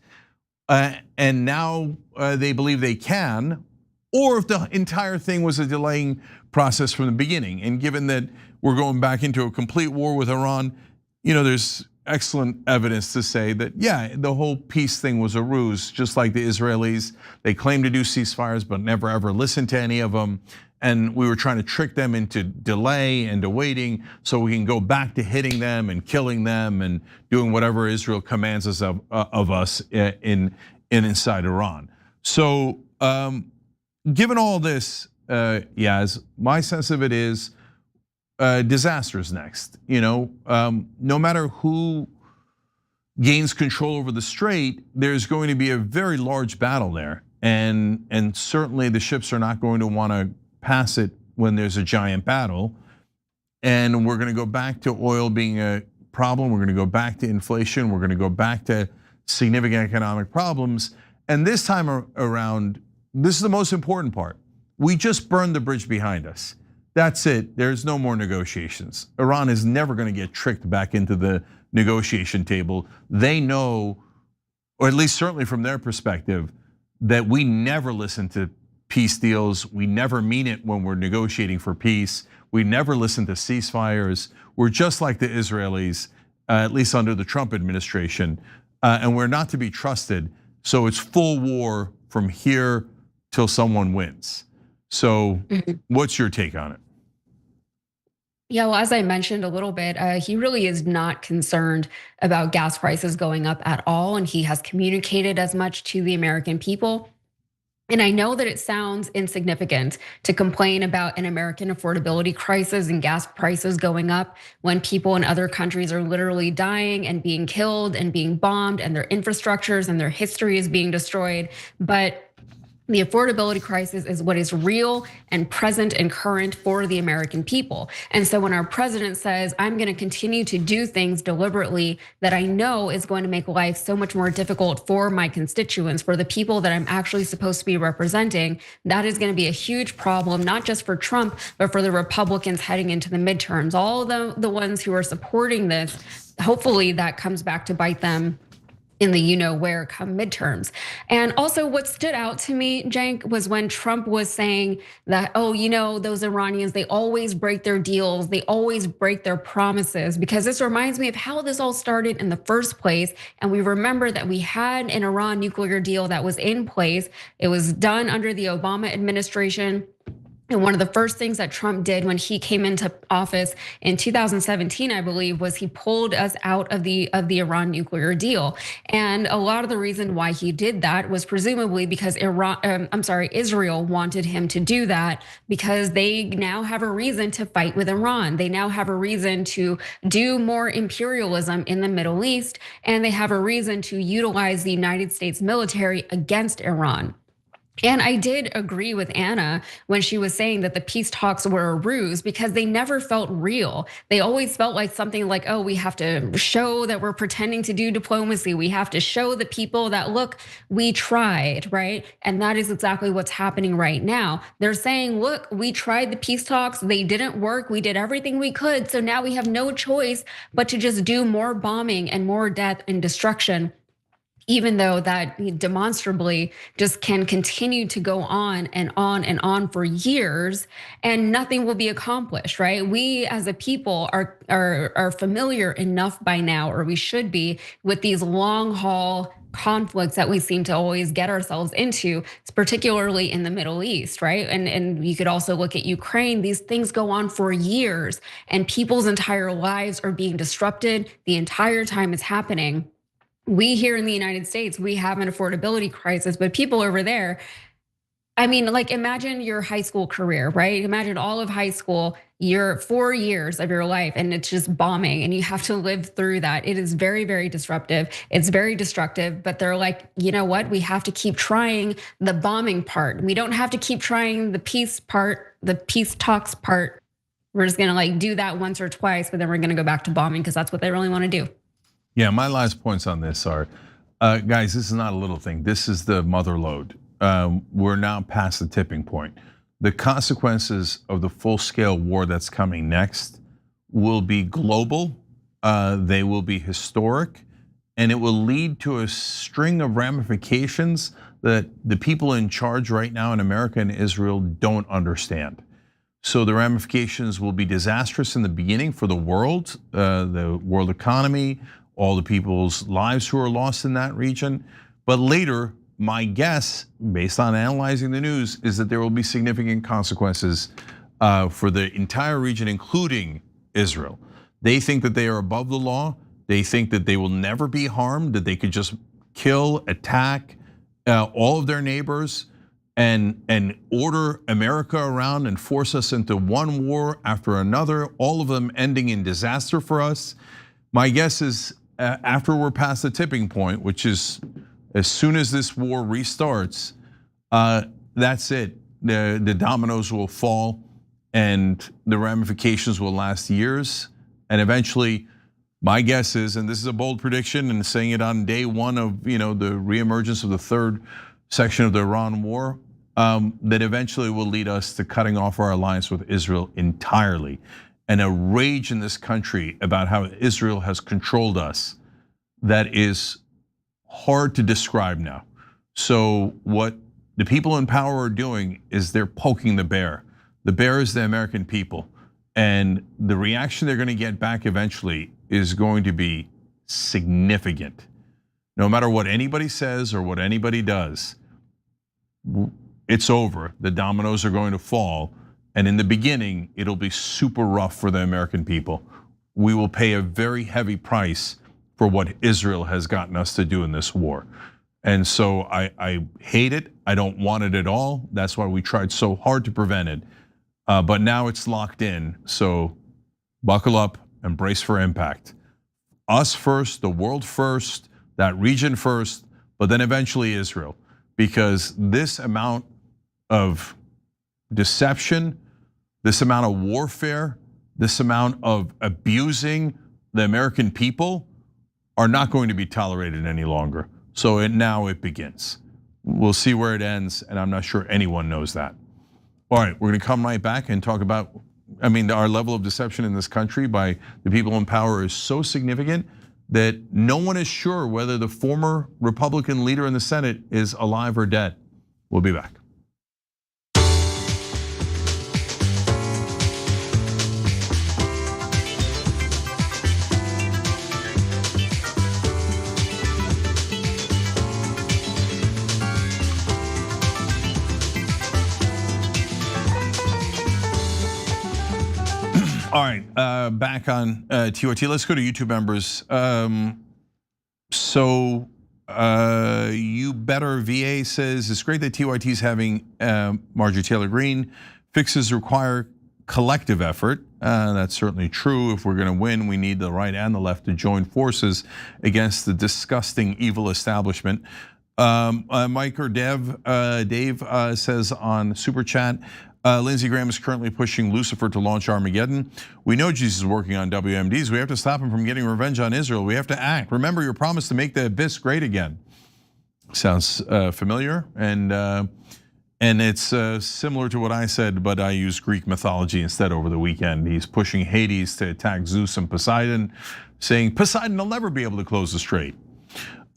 And now they believe they can, or if the entire thing was a delaying process from the beginning. And given that we're going back into a complete war with Iran, there's excellent evidence to say that, yeah, the whole peace thing was a ruse, just like the Israelis. They claimed to do ceasefires, but never ever listened to any of them. And we were trying to trick them into delay and to waiting so we can go back to hitting them and killing them and doing whatever Israel commands us of us inside Iran. So given all this, Yaz, my sense of it is disaster's next. No matter who gains control over the strait, there's going to be a very large battle there. And certainly the ships are not going to want to pass it when there's a giant battle. And we're going to go back to oil being a problem. We're going to go back to inflation. We're going to go back to significant economic problems. And this time around, this is the most important part. We just burned the bridge behind us. That's it. There's no more negotiations. Iran is never going to get tricked back into the negotiation table. They know, or at least certainly from their perspective, that we never listen to peace deals. We never mean it when we're negotiating for peace. We never listen to ceasefires. We're just like the Israelis, at least under the Trump administration, and we're not to be trusted. So it's full war from here till someone wins. So what's your take on it?
Yeah, well, as I mentioned a little bit, he really is not concerned about gas prices going up at all, and he has communicated as much to the American people. And I know that it sounds insignificant to complain about an American affordability crisis and gas prices going up when people in other countries are literally dying and being killed and being bombed and their infrastructures and their history is being destroyed. But the affordability crisis is what is real and present and current for the American people. And so when our president says, I'm going to continue to do things deliberately that I know is going to make life so much more difficult for my constituents, for the people that I'm actually supposed to be representing, that is going to be a huge problem, not just for Trump, but for the Republicans heading into the midterms. All of the ones who are supporting this, hopefully that comes back to bite them in the where come midterms. And also what stood out to me, Cenk, was when Trump was saying that, those Iranians, they always break their deals, they always break their promises, because this reminds me of how this all started in the first place. And we remember that we had an Iran nuclear deal that was in place. It was done under the Obama administration. And one of the first things that Trump did when he came into office in 2017, I believe, was he pulled us out of the Iran nuclear deal. And a lot of the reason why he did that was presumably because Israel wanted him to do that, because they now have a reason to fight with Iran. They now have a reason to do more imperialism in the Middle East, and they have a reason to utilize the United States military against Iran. And I did agree with Anna when she was saying that the peace talks were a ruse, because they never felt real. They always felt like something like, we have to show that we're pretending to do diplomacy. We have to show the people that, look, we tried, right? And that is exactly what's happening right now. They're saying, look, we tried the peace talks. They didn't work. We did everything we could. So now we have no choice but to just do more bombing and more death and destruction, even though that demonstrably just can continue to go on and on and on for years, and nothing will be accomplished, right? We as a people are familiar enough by now, or we should be, with these long haul conflicts that we seem to always get ourselves into, particularly in the Middle East, right? And you could also look at Ukraine. These things go on for years, and people's entire lives are being disrupted the entire time it's happening. We here in the United States, we have an affordability crisis, but people over there, imagine your high school career, right? Imagine all of high school, your 4 years of your life, and it's just bombing, and you have to live through that. It is very, very disruptive. It's very destructive, but they're like, you know what? We have to keep trying the bombing part. We don't have to keep trying the peace part, the peace talks part. We're just gonna do that once or twice, but then we're gonna go back to bombing because that's what they really wanna do.
Yeah, my last points on this are, guys, this is not a little thing. This is the mother lode. We're now past the tipping point. the consequences of the full-scale war that's coming next will be global, they will be historic, and it will lead to a string of ramifications that the people in charge right now in America and Israel don't understand. So the ramifications will be disastrous in the beginning for the world economy, all the people's lives who are lost in that region. But later, my guess, based on analyzing the news, is that there will be significant consequences for the entire region, including Israel. They think that they are above the law. They think that they will never be harmed, that they could just kill, attack all of their neighbors and order America around and force us into one war after another, all of them ending in disaster for us. My guess is after we're past the tipping point, which is as soon as this war restarts, that's it. The dominoes will fall and the ramifications will last years. And eventually, my guess is, and this is a bold prediction and saying it on day one of the reemergence of the third section of the Iran war, that eventually will lead us to cutting off our alliance with Israel entirely. And a rage in this country about how Israel has controlled us that is hard to describe now. So what the people in power are doing is they're poking the bear. The bear is the American people. And the reaction they're going to get back eventually is going to be significant. No matter what anybody says or what anybody does, it's over. The dominoes are going to fall. And in the beginning, it'll be super rough for the American people. We will pay a very heavy price for what Israel has gotten us to do in this war. And so I hate it. I don't want it at all. That's why we tried so hard to prevent it. But now it's locked in. So buckle up and brace for impact. Us first, the world first, that region first, but then eventually Israel. Because this amount of deception, this amount of warfare, this amount of abusing the American people are not going to be tolerated any longer. So now it begins. We'll see where it ends, and I'm not sure anyone knows that. All right, we're gonna come right back and talk about, our level of deception in this country by the people in power is so significant that no one is sure whether the former Republican leader in the Senate is alive or dead. We'll be back. All right, back on TYT. Let's go to YouTube members. You Better VA says it's great that TYT is having Marjorie Taylor Greene. Fixes require collective effort. That's certainly true. If we're going to win, we need the right and the left to join forces against the disgusting, evil establishment. Mike or Dave says on Super Chat, Lindsey Graham is currently pushing Lucifer to launch Armageddon. We know Jesus is working on WMDs. We have to stop him from getting revenge on Israel. We have to act. Remember your promise to make the abyss great again. Sounds familiar, and it's similar to what I said, but I used Greek mythology instead over the weekend. He's pushing Hades to attack Zeus and Poseidon, saying Poseidon will never be able to close the strait.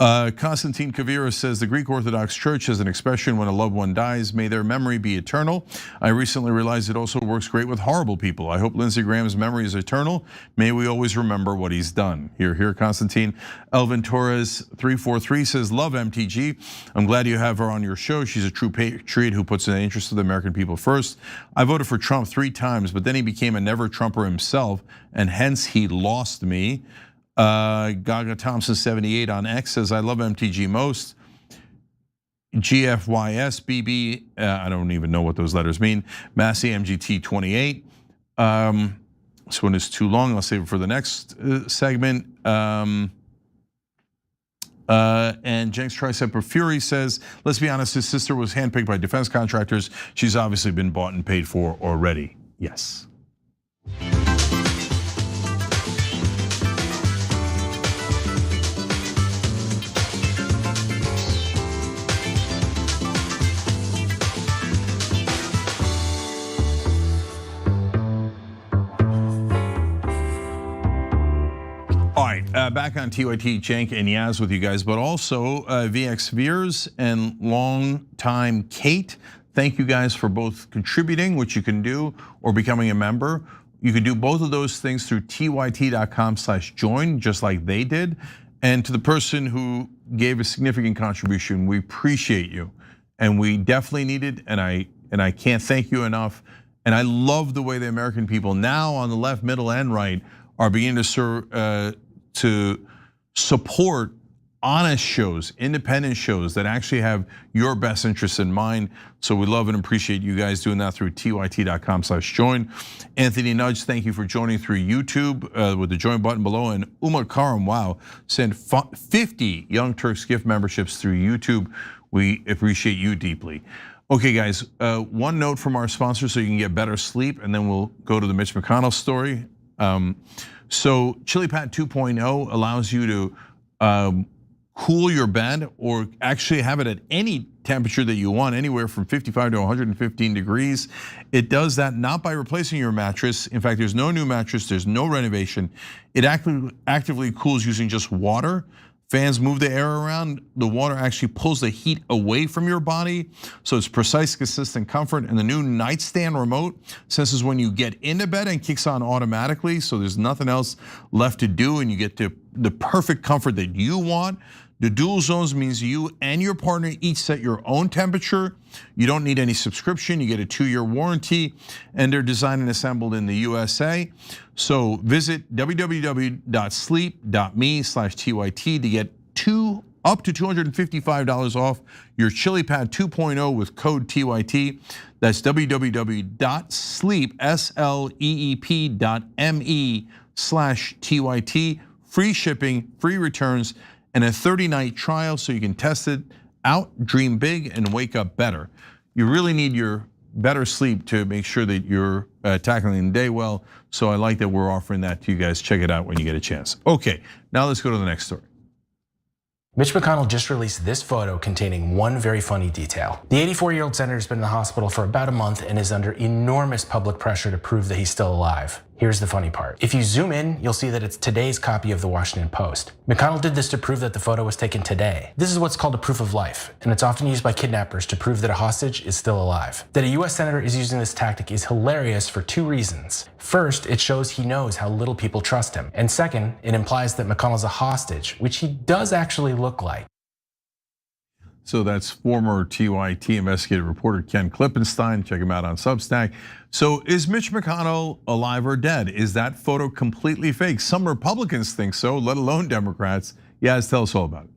Constantine Kavira says the Greek Orthodox Church has an expression when a loved one dies, may their memory be eternal. I recently realized it also works great with horrible people. I hope Lindsey Graham's memory is eternal. May we always remember what he's done. Here, Constantine. Elvin Torres 343 says, love MTG. I'm glad you have her on your show. She's a true patriot who puts the interest of the American people first. I voted for Trump 3 times, but then he became a never Trumper himself, and hence he lost me. Gaga Thompson 78 on X says, I love MTG most. GFYS BB, I don't even know what those letters mean. Massey MGT 28. This one is too long. I'll save it for the next segment. And Jenks Tricep Fury says, let's be honest, his sister was handpicked by defense contractors. She's obviously been bought and paid for already. Yes. on TYT, Cenk and Yaz with you guys, but also VX Veers and longtime Kate. Thank you guys for both contributing, which you can do, or becoming a member. You can do both of those things through tyt.com/join, just like they did. And to the person who gave a significant contribution, we appreciate you. And we definitely need it, and I can't thank you enough. And I love the way the American people now on the left, middle, and right are beginning to support honest shows, independent shows that actually have your best interests in mind. So we love and appreciate you guys doing that through tyt.com/join. Anthony Nudge, thank you for joining through YouTube with the join button below. And Umar Karam, wow, sent 50 Young Turks gift memberships through YouTube. We appreciate you deeply. Okay, guys, one note from our sponsor so you can get better sleep, and then we'll go to the Mitch McConnell story. So Chili Pad 2.0 allows you to cool your bed, or actually have it at any temperature that you want, anywhere from 55 to 115 degrees. It does that not by replacing your mattress. In fact, there's no new mattress, there's no renovation. It actively cools using just water. Fans move the air around, the water actually pulls the heat away from your body. So it's precise, consistent comfort. And the new nightstand remote senses when you get into bed and kicks on automatically. So there's nothing else left to do, and you get the perfect comfort that you want. The dual zones means you and your partner each set your own temperature. You don't need any subscription, you get a 2-year warranty, and they're designed and assembled in the USA. So visit www.sleep.me/TYT to get up to $255 off your Chili Pad 2.0 with code TYT. That's www.sleep.me/TYT. Free shipping, free returns, and a 30-night trial so you can test it out, dream big, and wake up better. You really need your better sleep to make sure that you're tackling the day well. So I like that we're offering that to you guys. Check it out when you get a chance. Okay, now let's go to the next story.
Mitch McConnell just released this photo containing one very funny detail. The 84-year-old senator has been in the hospital for about a month and is under enormous public pressure to prove that he's still alive. Here's the funny part. If you zoom in, you'll see that it's today's copy of the Washington Post. McConnell did this to prove that the photo was taken today. This is what's called a proof of life, and it's often used by kidnappers to prove that a hostage is still alive. That a US senator is using this tactic is hilarious for 2 reasons. First, it shows he knows how little people trust him. And second, it implies that McConnell's a hostage, which he does actually look like.
So that's former TYT investigative reporter Ken Klippenstein. Check him out on Substack. So is Mitch McConnell alive or dead? Is that photo completely fake? Some Republicans think so, let alone Democrats. Yaz, tell us all about it.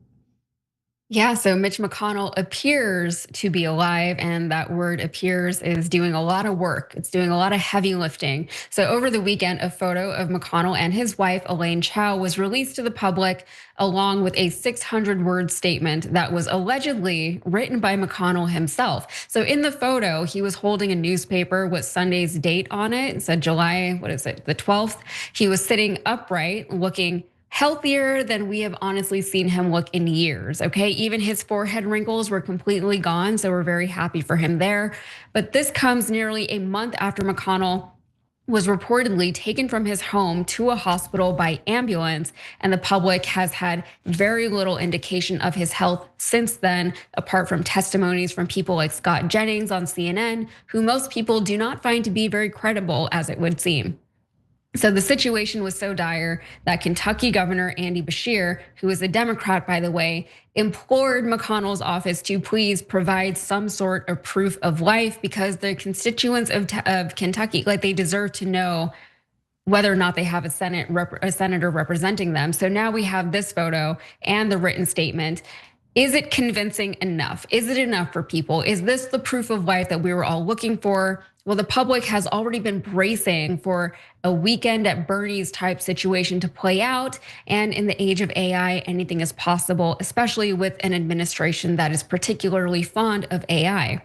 Yeah, so Mitch McConnell appears to be alive, and that word appears is doing a lot of work. It's doing a lot of heavy lifting. So over the weekend, a photo of McConnell and his wife, Elaine Chao, was released to the public along with a 600-word statement that was allegedly written by McConnell himself. So in the photo, he was holding a newspaper with Sunday's date on it. It said July, the 12th. He was sitting upright, looking healthier than we have honestly seen him look in years, okay? Even his forehead wrinkles were completely gone, so we're very happy for him there. But this comes nearly a month after McConnell was reportedly taken from his home to a hospital by ambulance, and the public has had very little indication of his health since then, apart from testimonies from people like Scott Jennings on CNN, who most people do not find to be very credible, as it would seem. So the situation was so dire that Kentucky Governor Andy Beshear, who is a Democrat, by the way, implored McConnell's office to please provide some sort of proof of life, because the constituents of Kentucky, like, they deserve to know whether or not they have a senator representing them. So now we have this photo and the written statement. Is it convincing enough? Is it enough for people? Is this the proof of life that we were all looking for? Well, the public has already been bracing for a weekend at Bernie's type situation to play out. And in the age of AI, anything is possible, especially with an administration that is particularly fond of AI.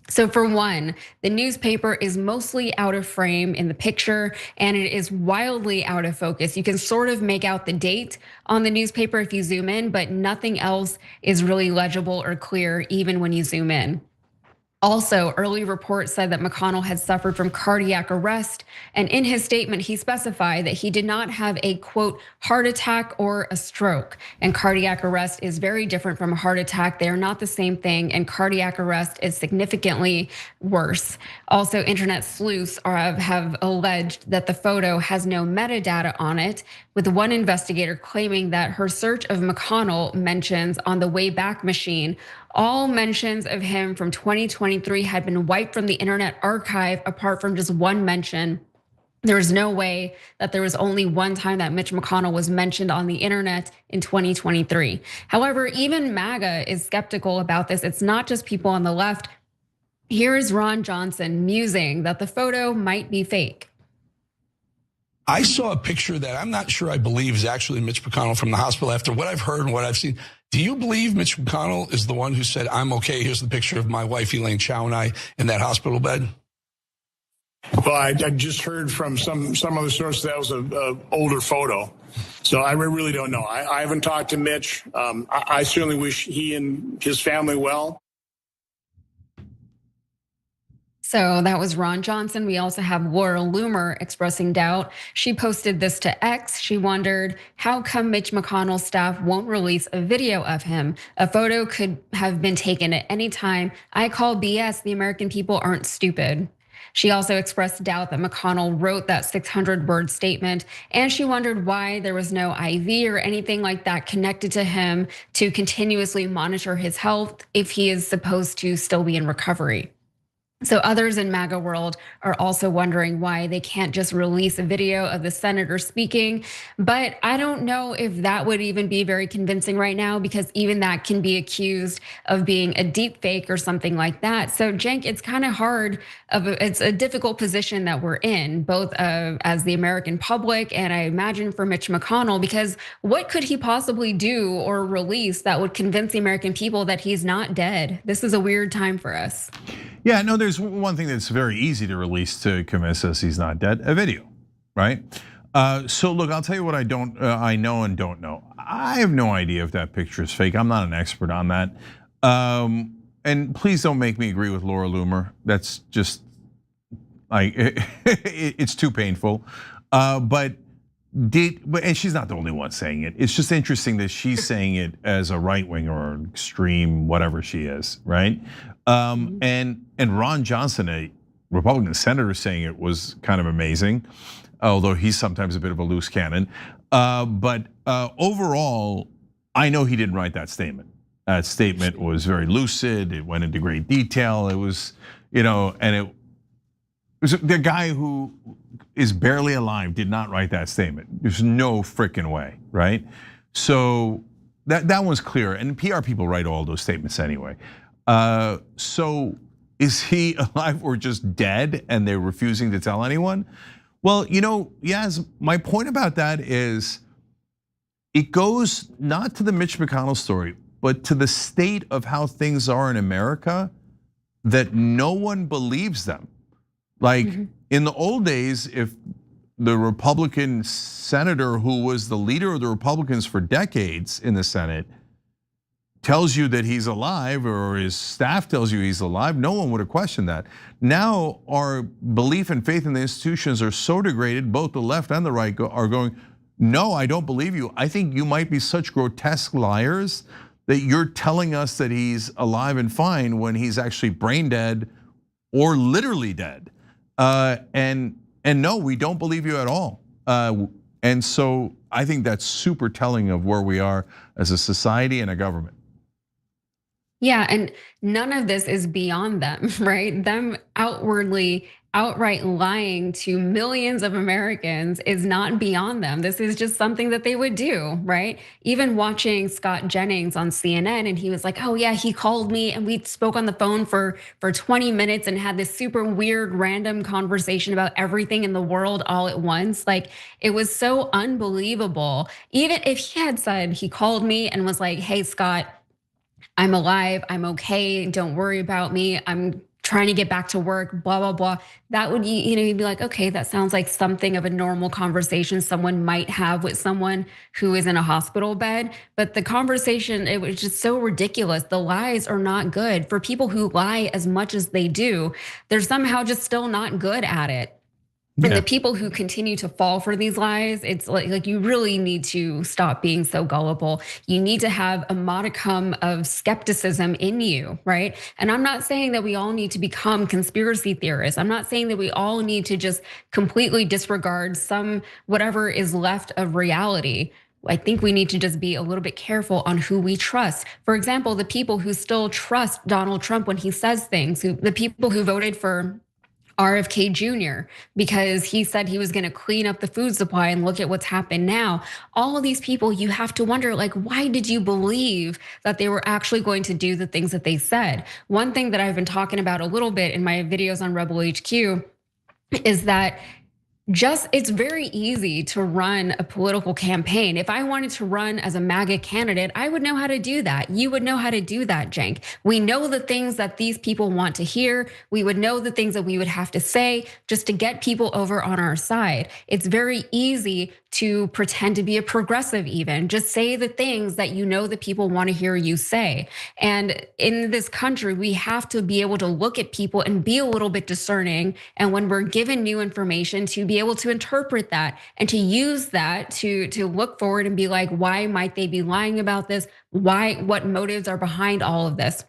So for one, the newspaper is mostly out of frame in the picture, and it is wildly out of focus. You can sort of make out the date on the newspaper if you zoom in, but nothing else is really legible or clear even when you zoom in. Also, early reports said that McConnell had suffered from cardiac arrest. And in his statement, he specified that he did not have a quote, heart attack or a stroke. And cardiac arrest is very different from a heart attack. They are not the same thing. And cardiac arrest is significantly worse. Also, internet sleuths have alleged that the photo has no metadata on it, with one investigator claiming that her search of McConnell mentions on the Wayback Machine, all mentions of him from 2023 had been wiped from the internet archive apart from just one mention. There is no way that there was only one time that Mitch McConnell was mentioned on the internet in 2023. However, even MAGA is skeptical about this. It's not just people on the left. Here is Ron Johnson musing that the photo might be fake.
I saw a picture that I'm not sure I believe is actually Mitch McConnell from the hospital after what I've heard and what I've seen. Do you believe Mitch McConnell is the one who said, I'm okay, here's the picture of my wife, Elaine Chao, and I in that hospital bed?
Well, I just heard from some other source that was an older photo. So I really don't know. I haven't talked to Mitch. I certainly wish he and his family well.
So that was Ron Johnson. We also have Laura Loomer expressing doubt. She posted this to X. She wondered, how come Mitch McConnell's staff won't release a video of him? A photo could have been taken at any time. I call BS. The American people aren't stupid. She also expressed doubt that McConnell wrote that 600-word statement, and she wondered why there was no IV or anything like that connected to him to continuously monitor his health if he is supposed to still be in recovery. So others in MAGA world are also wondering why they can't just release a video of the senator speaking. But I don't know if that would even be very convincing right now, because even that can be accused of being a deep fake or something like that. So Cenk, it's kind of hard. It's a difficult position that we're in, both as the American public and I imagine for Mitch McConnell, because what could he possibly do or release that would convince the American people that he's not dead? This is a weird time for us.
Yeah, no, there's one thing that's very easy to release to convince us he's not dead: a video, right? So look, I'll tell you what I know and don't know. I have no idea if that picture is fake. I'm not an expert on that. And please don't make me agree with Laura Loomer. That's just like it's too painful. But she's not the only one saying it. It's just interesting that she's saying it as a right winger or extreme, whatever she is, right? And Ron Johnson, a Republican senator, saying it was kind of amazing, although he's sometimes a bit of a loose cannon. But overall, I know he didn't write that statement. That statement was very lucid. It went into great detail. It was, and it was the guy who is barely alive did not write that statement. There's no freaking way, right? So that one's clear. And PR people write all those statements anyway. So is he alive or just dead and they're refusing to tell anyone? Well, yes, my point about that is it goes not to the Mitch McConnell story, but to the state of how things are in America, that no one believes them. Like in the old days, if the Republican senator who was the leader of the Republicans for decades in the Senate tells you that he's alive, or his staff tells you he's alive, no one would have questioned that. Now our belief and faith in the institutions are so degraded, both the left and the right are going, no, I don't believe you. I think you might be such grotesque liars that you're telling us that he's alive and fine when he's actually brain dead or literally dead. And no, we don't believe you at all. And so I think that's super telling of where we are as a society and a government.
Yeah, and none of this is beyond them, right? Them outright lying to millions of Americans is not beyond them. This is just something that they would do, right? Even watching Scott Jennings on CNN, and he was like, oh yeah, he called me and we spoke on the phone for 20 minutes and had this super weird random conversation about everything in the world all at once. Like, it was so unbelievable. Even if he had said he called me and was like, hey Scott, I'm alive, I'm okay, don't worry about me, I'm trying to get back to work, blah, blah, blah. That would, you'd be like, okay, that sounds like something of a normal conversation someone might have with someone who is in a hospital bed. But the conversation, it was just so ridiculous. The lies are not good. For people who lie as much as they do, they're somehow just still not good at it. And the people who continue to fall for these lies, it's like you really need to stop being so gullible. You need to have a modicum of skepticism in you, right? And I'm not saying that we all need to become conspiracy theorists. I'm not saying that we all need to just completely disregard whatever is left of reality. I think we need to just be a little bit careful on who we trust. For example, the people who still trust Donald Trump when he says things, the people who voted for RFK Jr. because he said he was going to clean up the food supply, and look at what's happened now. All of these people, you have to wonder, like, why did you believe that they were actually going to do the things that they said? One thing that I've been talking about a little bit in my videos on Rebel HQ is that it's very easy to run a political campaign. If I wanted to run as a MAGA candidate, I would know how to do that. You would know how to do that, Cenk. We know the things that these people want to hear. We would know the things that we would have to say just to get people over on our side. It's very easy to pretend to be a progressive even. Just say the things that you know that people want to hear you say. And in this country, we have to be able to look at people and be a little bit discerning. And when we're given new information, to be able to interpret that and to use that to look forward and be like, why might they be lying about this? What motives are behind all of this?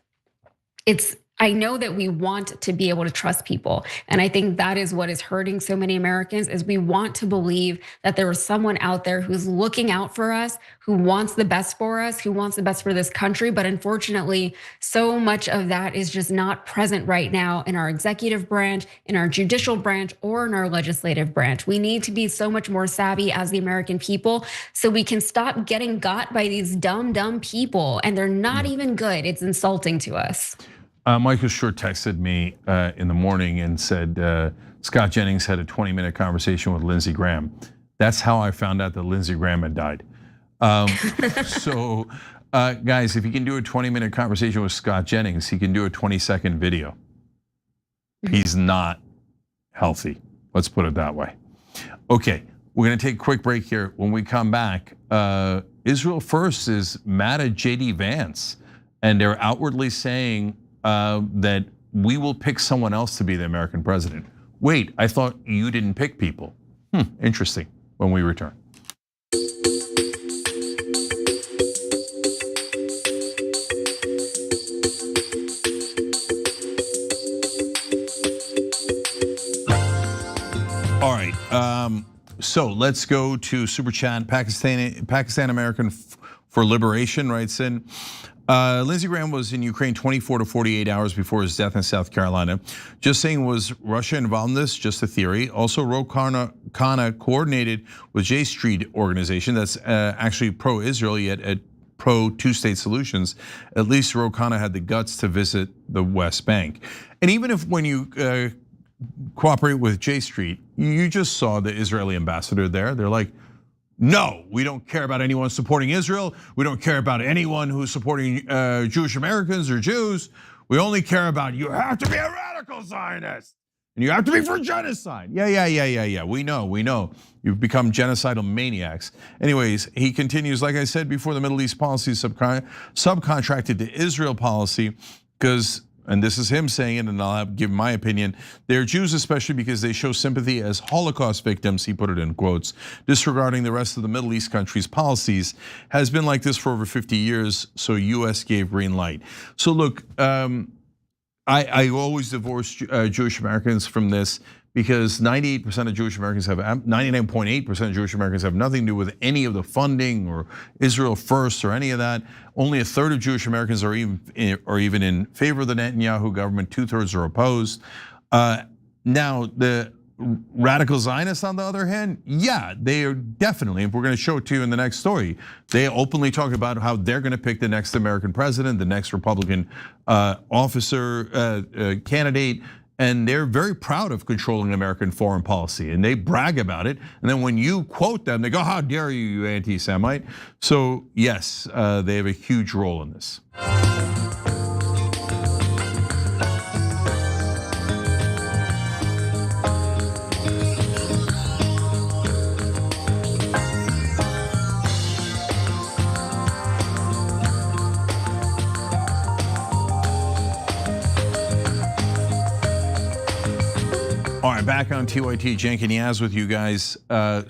I know that we want to be able to trust people. And I think that is what is hurting so many Americans, is we want to believe that there is someone out there who's looking out for us, who wants the best for us, who wants the best for this country. But unfortunately, so much of that is just not present right now in our executive branch, in our judicial branch, or in our legislative branch. We need to be so much more savvy as the American people so we can stop getting got by these dumb people. And they're not even good. It's insulting to us.
Michael Schur texted me in the morning and said Scott Jennings had a 20-minute conversation with Lindsey Graham. That's how I found out that Lindsey Graham had died. So guys, if he can do a 20-minute conversation with Scott Jennings, he can do a 20-second video. He's not healthy. Let's put it that way. Okay, we're gonna take a quick break here. When we come back, Israel First is mad at JD Vance, and they're outwardly saying that we will pick someone else to be the American president. Wait, I thought you didn't pick people. Interesting. When we return. All right, so let's go to Super Chat. Pakistan American for Liberation writes in, Lindsey Graham was in Ukraine 24 to 48 hours before his death in South Carolina. Just saying, was Russia involved in this? Just a theory. Also, Khanna coordinated with J Street organization that's actually pro-Israel yet at pro-two-state solutions. At least Khanna had the guts to visit the West Bank. And even if when you cooperate with J Street, you just saw the Israeli ambassador there. They're like, no, we don't care about anyone supporting Israel. We don't care about anyone who's supporting Jewish Americans or Jews. We only care about you have to be a radical Zionist and you have to be for genocide. Yeah. We know. You've become genocidal maniacs. Anyways, he continues, like I said before, the Middle East policy subcontracted to Israel policy because, and this is him saying it, and I'll give my opinion, they're Jews especially because they show sympathy as Holocaust victims, he put it in quotes, disregarding the rest of the Middle East countries' policies, has been like this for over 50 years, so US gave green light. So look, I always divorce Jewish Americans from this because 98% of Jewish Americans have, 99.8% of Jewish Americans have nothing to do with any of the funding or Israel First or any of that. Only a third of Jewish Americans are even in favor of the Netanyahu government. 2/3 are opposed. Now the radical Zionists, on the other hand, yeah, they are definitely, if we're gonna show it to you in the next story, they openly talk about how they're gonna pick the next American president, the next Republican officer, candidate, and they're very proud of controlling American foreign policy, and they brag about it. And then when you quote them, they go, how dare you, you anti-Semite. So yes, they have a huge role in this. All right, back on TYT, Cenk and Yaz with you guys.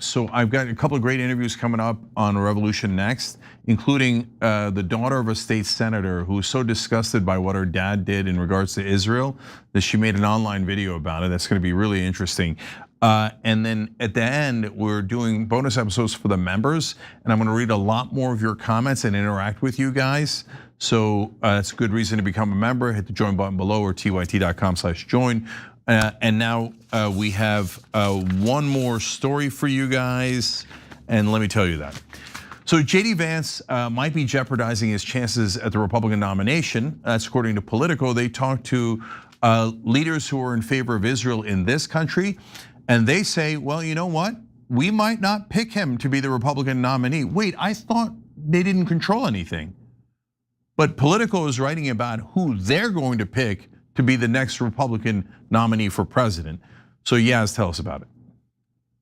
So I've got a couple of great interviews coming up on Revolution Next, including the daughter of a state senator who was so disgusted by what her dad did in regards to Israel that she made an online video about it. That's going to be really interesting. And then at the end, we're doing bonus episodes for the members, and I'm going to read a lot more of your comments and interact with you guys. So it's a good reason to become a member. Hit the join button below or tyt.com/join. And now we have one more story for you guys, and let me tell you that. So JD Vance might be jeopardizing his chances at the Republican nomination. That's according to Politico. They talked to leaders who are in favor of Israel in this country, and they say, well, you know what? We might not pick him to be the Republican nominee. Wait, I thought they didn't control anything. But Politico is writing about who they're going to pick to be the next Republican nominee for president. So Yaz, tell us about it.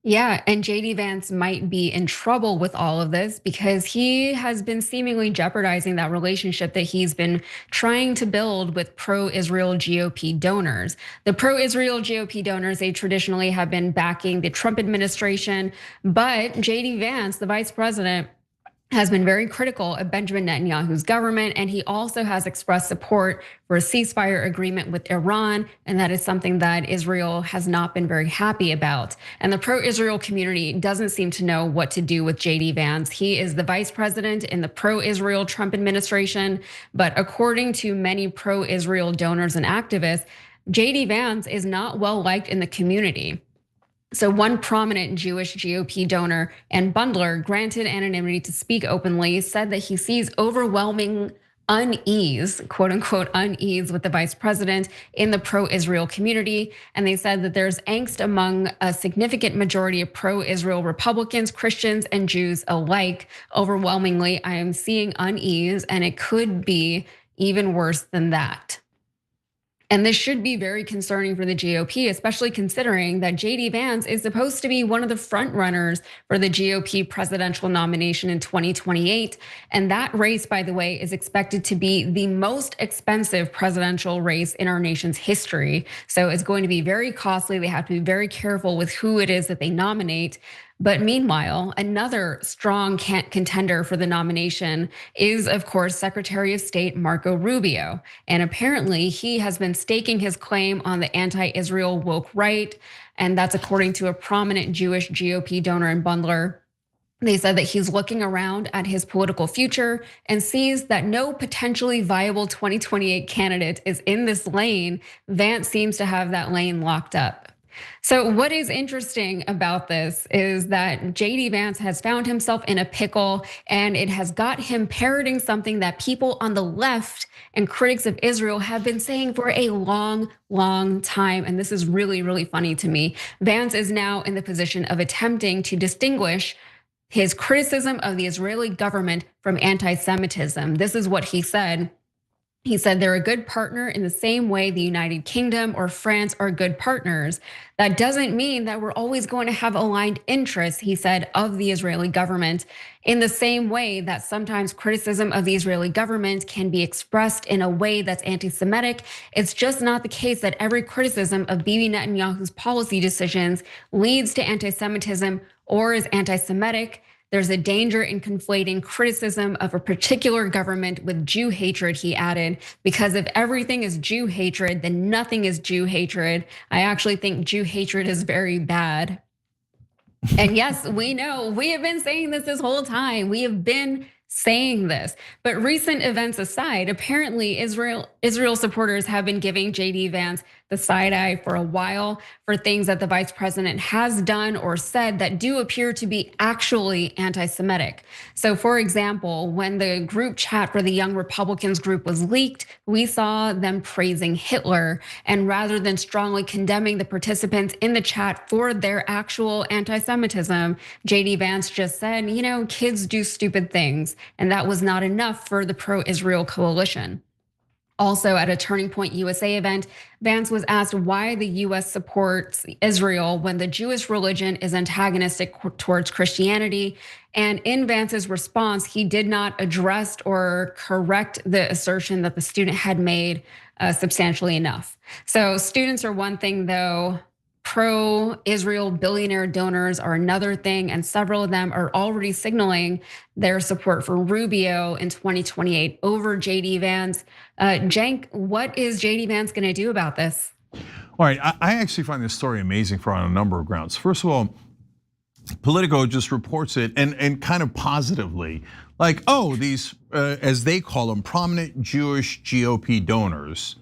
Yeah, and JD Vance might be in trouble with all of this because he has been seemingly jeopardizing that relationship that he's been trying to build with pro-Israel GOP donors. The pro-Israel GOP donors, they traditionally have been backing the Trump administration, but JD Vance, the vice president, has been very critical of Benjamin Netanyahu's government, and he also has expressed support for a ceasefire agreement with Iran, and that is something that Israel has not been very happy about. And the pro-Israel community doesn't seem to know what to do with JD Vance. He is the vice president in the pro-Israel Trump administration, but according to many pro-Israel donors and activists, JD Vance is not well liked in the community. So one prominent Jewish GOP donor and bundler, granted anonymity to speak openly, said that he sees overwhelming unease, quote unquote unease, with the vice president in the pro-Israel community. And they said that there's angst among a significant majority of pro-Israel Republicans, Christians, and Jews alike. Overwhelmingly, I am seeing unease, and it could be even worse than that. And this should be very concerning for the GOP, especially considering that JD Vance is supposed to be one of the front runners for the GOP presidential nomination in 2028. And that race, by the way, is expected to be the most expensive presidential race in our nation's history. So it's going to be very costly. They have to be very careful with who it is that they nominate. But meanwhile, another strong contender for the nomination is, of course, Secretary of State Marco Rubio. And apparently he has been staking his claim on the anti-Israel woke right. And that's according to a prominent Jewish GOP donor and bundler. They said that he's looking around at his political future and sees that no potentially viable 2028 candidate is in this lane. Vance seems to have that lane locked up. So what is interesting about this is that JD Vance has found himself in a pickle, and it has got him parroting something that people on the left and critics of Israel have been saying for a long, long time. And this is really, really funny to me. Vance is now in the position of attempting to distinguish his criticism of the Israeli government from anti-Semitism. This is what he said. He said they're a good partner in the same way the United Kingdom or France are good partners. That doesn't mean that we're always going to have aligned interests, he said, of the Israeli government. In the same way that sometimes criticism of the Israeli government can be expressed in a way that's anti-Semitic, it's just not the case that every criticism of Bibi Netanyahu's policy decisions leads to anti-Semitism or is anti-Semitic. There's a danger in conflating criticism of a particular government with Jew hatred, he added, because if everything is Jew hatred, then nothing is Jew hatred. I actually think Jew hatred is very bad. And yes, we know, we have been saying this whole time. We have been saying this, but recent events aside, apparently Israel supporters have been giving JD Vance the side eye for a while for things that the vice president has done or said that do appear to be actually anti-Semitic. So for example, when the group chat for the Young Republicans group was leaked, we saw them praising Hitler. And rather than strongly condemning the participants in the chat for their actual anti-Semitism, JD Vance just said, you know, kids do stupid things. And that was not enough for the pro-Israel coalition. Also at a Turning Point USA event, Vance was asked why the US supports Israel when the Jewish religion is antagonistic towards Christianity. And in Vance's response, he did not address or correct the assertion that the student had made substantially enough. So students are one thing though, pro-Israel billionaire donors are another thing, and several of them are already signaling their support for Rubio in 2028 over JD Vance. Cenk, what is JD Vance going to do about this?
All right, I actually find this story amazing on a number of grounds. First of all, Politico just reports it and kind of positively, like, oh, these, as they call them, prominent Jewish GOP donors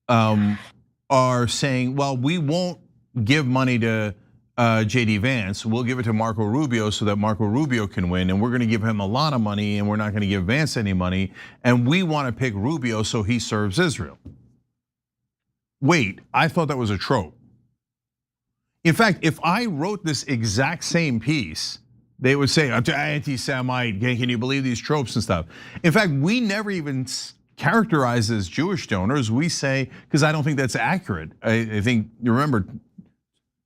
are saying, well, we won't give money to JD Vance, we'll give it to Marco Rubio so that Marco Rubio can win, and we're gonna give him a lot of money and we're not gonna give Vance any money, and we wanna pick Rubio so he serves Israel. Wait, I thought that was a trope. In fact, if I wrote this exact same piece, they would say, I'm anti-Semite, can you believe these tropes and stuff? In fact, we never even characterize as Jewish donors. We say, because I don't think that's accurate. I think, you remember,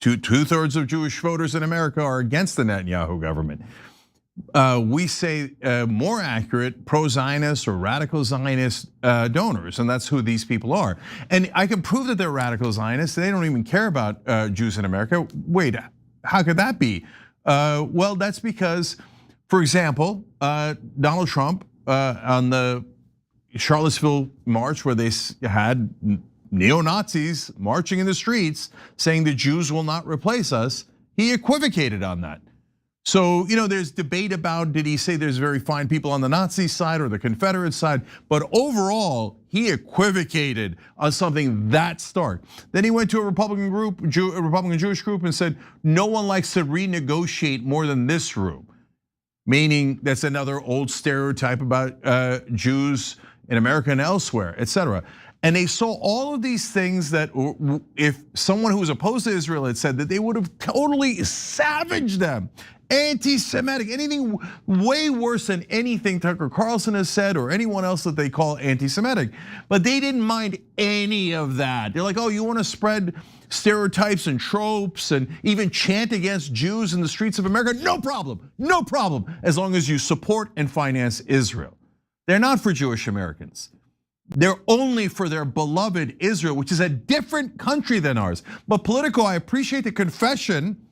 two-thirds of Jewish voters in America are against the Netanyahu government. We say more accurate pro-Zionist or radical Zionist donors, and that's who these people are. And I can prove that they're radical Zionists. They don't even care about Jews in America. Wait, how could that be? Well, that's because, for example, Donald Trump on the Charlottesville march, where they had neo-Nazis marching in the streets saying the Jews will not replace us, he equivocated on that. So, there's debate about, did he say there's very fine people on the Nazi side or the Confederate side? But overall, he equivocated on something that stark. Then he went to a Republican group, a Republican Jewish group, and said, no one likes to renegotiate more than this group. Meaning that's another old stereotype about Jews in America and elsewhere, etc. And they saw all of these things that if someone who was opposed to Israel had said, that they would have totally savaged them. Anti-Semitic, anything way worse than anything Tucker Carlson has said or anyone else that they call anti-Semitic. But they didn't mind any of that. They're like, oh, you want to spread stereotypes and tropes and even chant against Jews in the streets of America? No problem, as long as you support and finance Israel. They're not for Jewish Americans. They're only for their beloved Israel, which is a different country than ours. But Politico, I appreciate the confession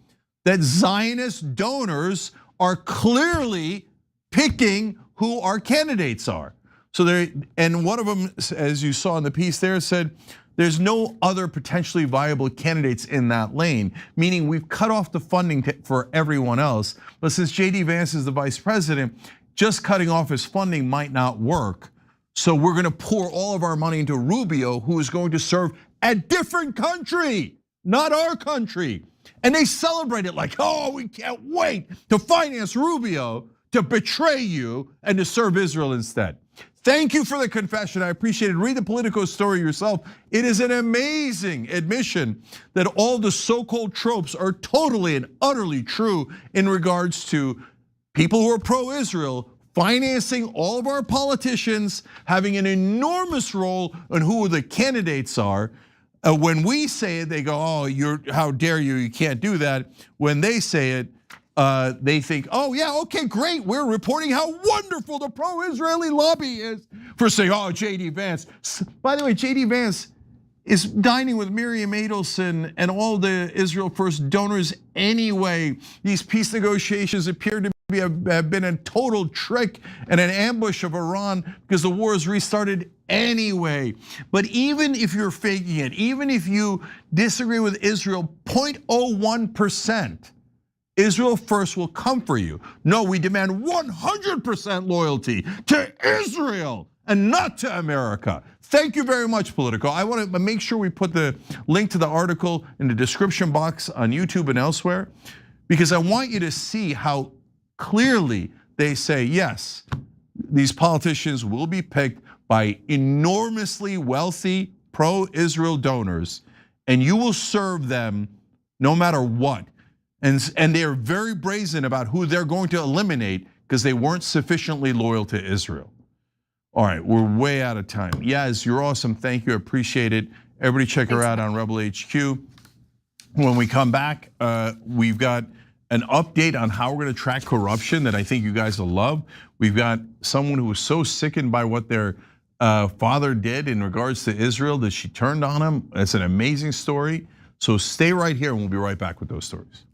that Zionist donors are clearly picking who our candidates are. So and one of them, as you saw in the piece there, said there's no other potentially viable candidates in that lane, meaning we've cut off the funding for everyone else. But since JD Vance is the vice president, just cutting off his funding might not work. So we're gonna pour all of our money into Rubio, who is going to serve a different country, not our country. And they celebrate it like, oh, we can't wait to finance Rubio to betray you and to serve Israel instead. Thank you for the confession, I appreciate it. Read the Politico story yourself. It is an amazing admission that all the so-called tropes are totally and utterly true in regards to people who are pro-Israel financing all of our politicians, having an enormous role in who the candidates are. When we say it, they go, oh, how dare you, you can't do that. When they say it, they think, oh yeah, okay, great. We're reporting how wonderful the pro-Israeli lobby is for saying, oh, JD Vance. By the way, JD Vance is dining with Miriam Adelson and all the Israel First donors anyway. These peace negotiations appear to have been a total trick and an ambush of Iran because the war has restarted anyway. But even if you're faking it, even if you disagree with Israel 0.01%, Israel First will come for you. No, we demand 100% loyalty to Israel and not to America. Thank you very much, Politico. I want to make sure we put the link to the article in the description box on YouTube and elsewhere, because I want you to see how clearly they say, yes, these politicians will be picked by enormously wealthy pro-Israel donors, and you will serve them no matter what. And they are very brazen about who they're going to eliminate because they weren't sufficiently loyal to Israel. All right, we're way out of time. Yaz, you're awesome, thank you, appreciate it. Everybody check her out on Rebel HQ. When we come back, we've got an update on how we're gonna track corruption that I think you guys will love. We've got someone who was so sickened by what their father did in regards to Israel that she turned on him. It's an amazing story. So stay right here and we'll be right back with those stories.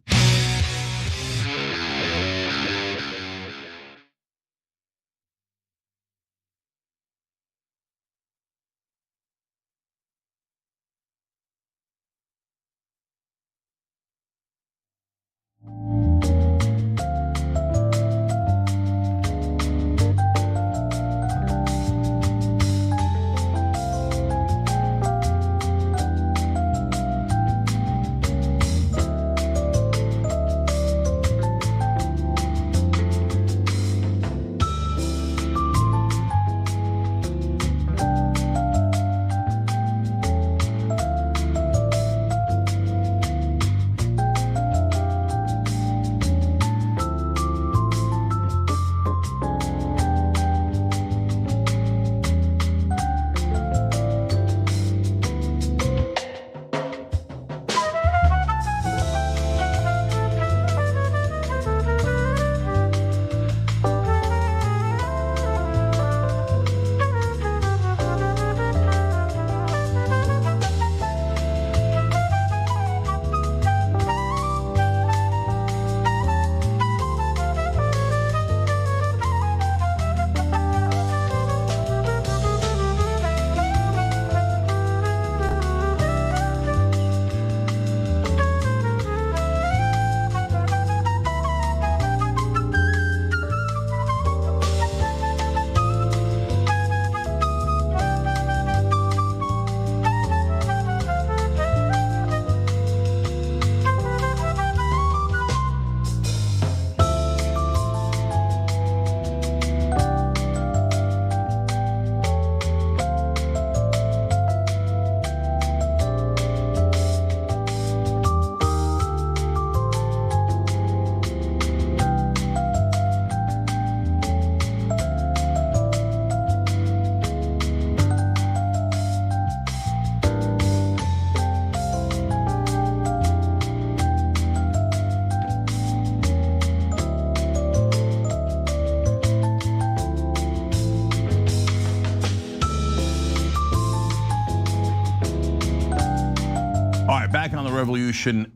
Back on the revolution,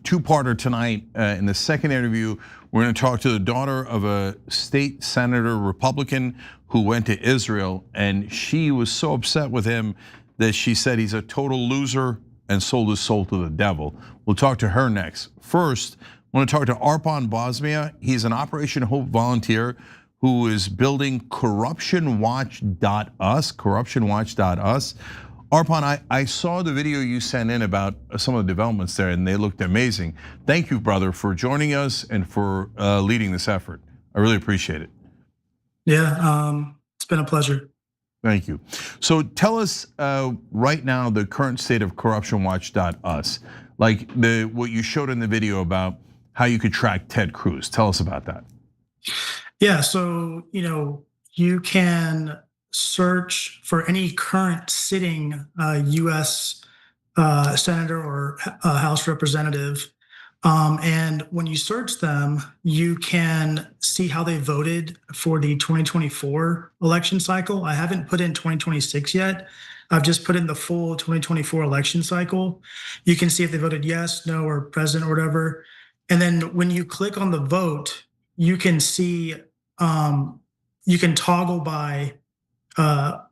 two-parter tonight. In the second interview, we're going to talk to the daughter of a state senator Republican who went to Israel, and she was so upset with him that she said he's a total loser and sold his soul to the devil. We'll talk to her next. First, I want to talk to Arpan Bosmia. He's an Operation Hope volunteer who is building corruptionwatch.us, corruptionwatch.us. Arpan, I saw the video you sent in about some of the developments there, and they looked amazing. Thank you, brother, for joining us and for leading this effort. I really appreciate it.
Yeah, it's been a pleasure.
Thank you. So tell us right now the current state of corruptionwatch.us, like what you showed in the video about how you could track Ted Cruz. Tell us about that.
Yeah, so you can search for any current sitting U.S. senator or House representative, and when you search them, you can see how they voted for the 2024 election cycle. I haven't put in 2026 yet. I've just put in the full 2024 election cycle. You can see if they voted yes, no, or present or whatever. And then when you click on the vote, you can see, you can toggle by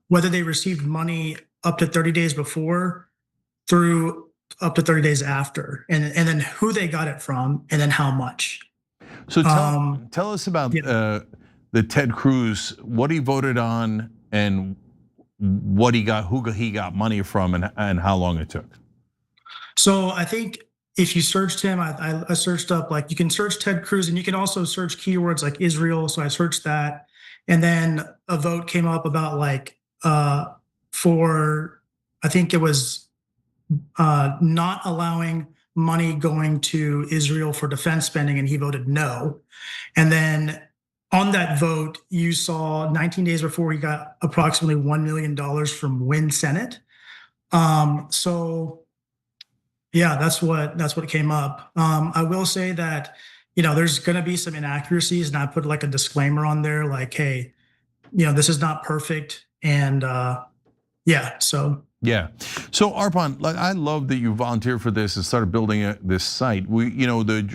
whether they received money up to 30 days before through up to 30 days after, and then who they got it from, and then how much.
So tell us about the Ted Cruz, what he voted on, and what he got, who he got money from, and how long it took.
So I think if you searched him, I searched up, like, you can search Ted Cruz, and you can also search keywords like Israel. So I searched that, and then a vote came up about like for, I think it was not allowing money going to Israel for defense spending, and he voted no. And then on that vote, you saw 19 days before he got approximately $1 million from Win Senate. So yeah, that's what came up. I will say that, there's gonna be some inaccuracies, and I put like a disclaimer on there, like, hey, this is not perfect. And yeah, so
Yeah. So Arpan, like, I love that you volunteered for this and started building this site.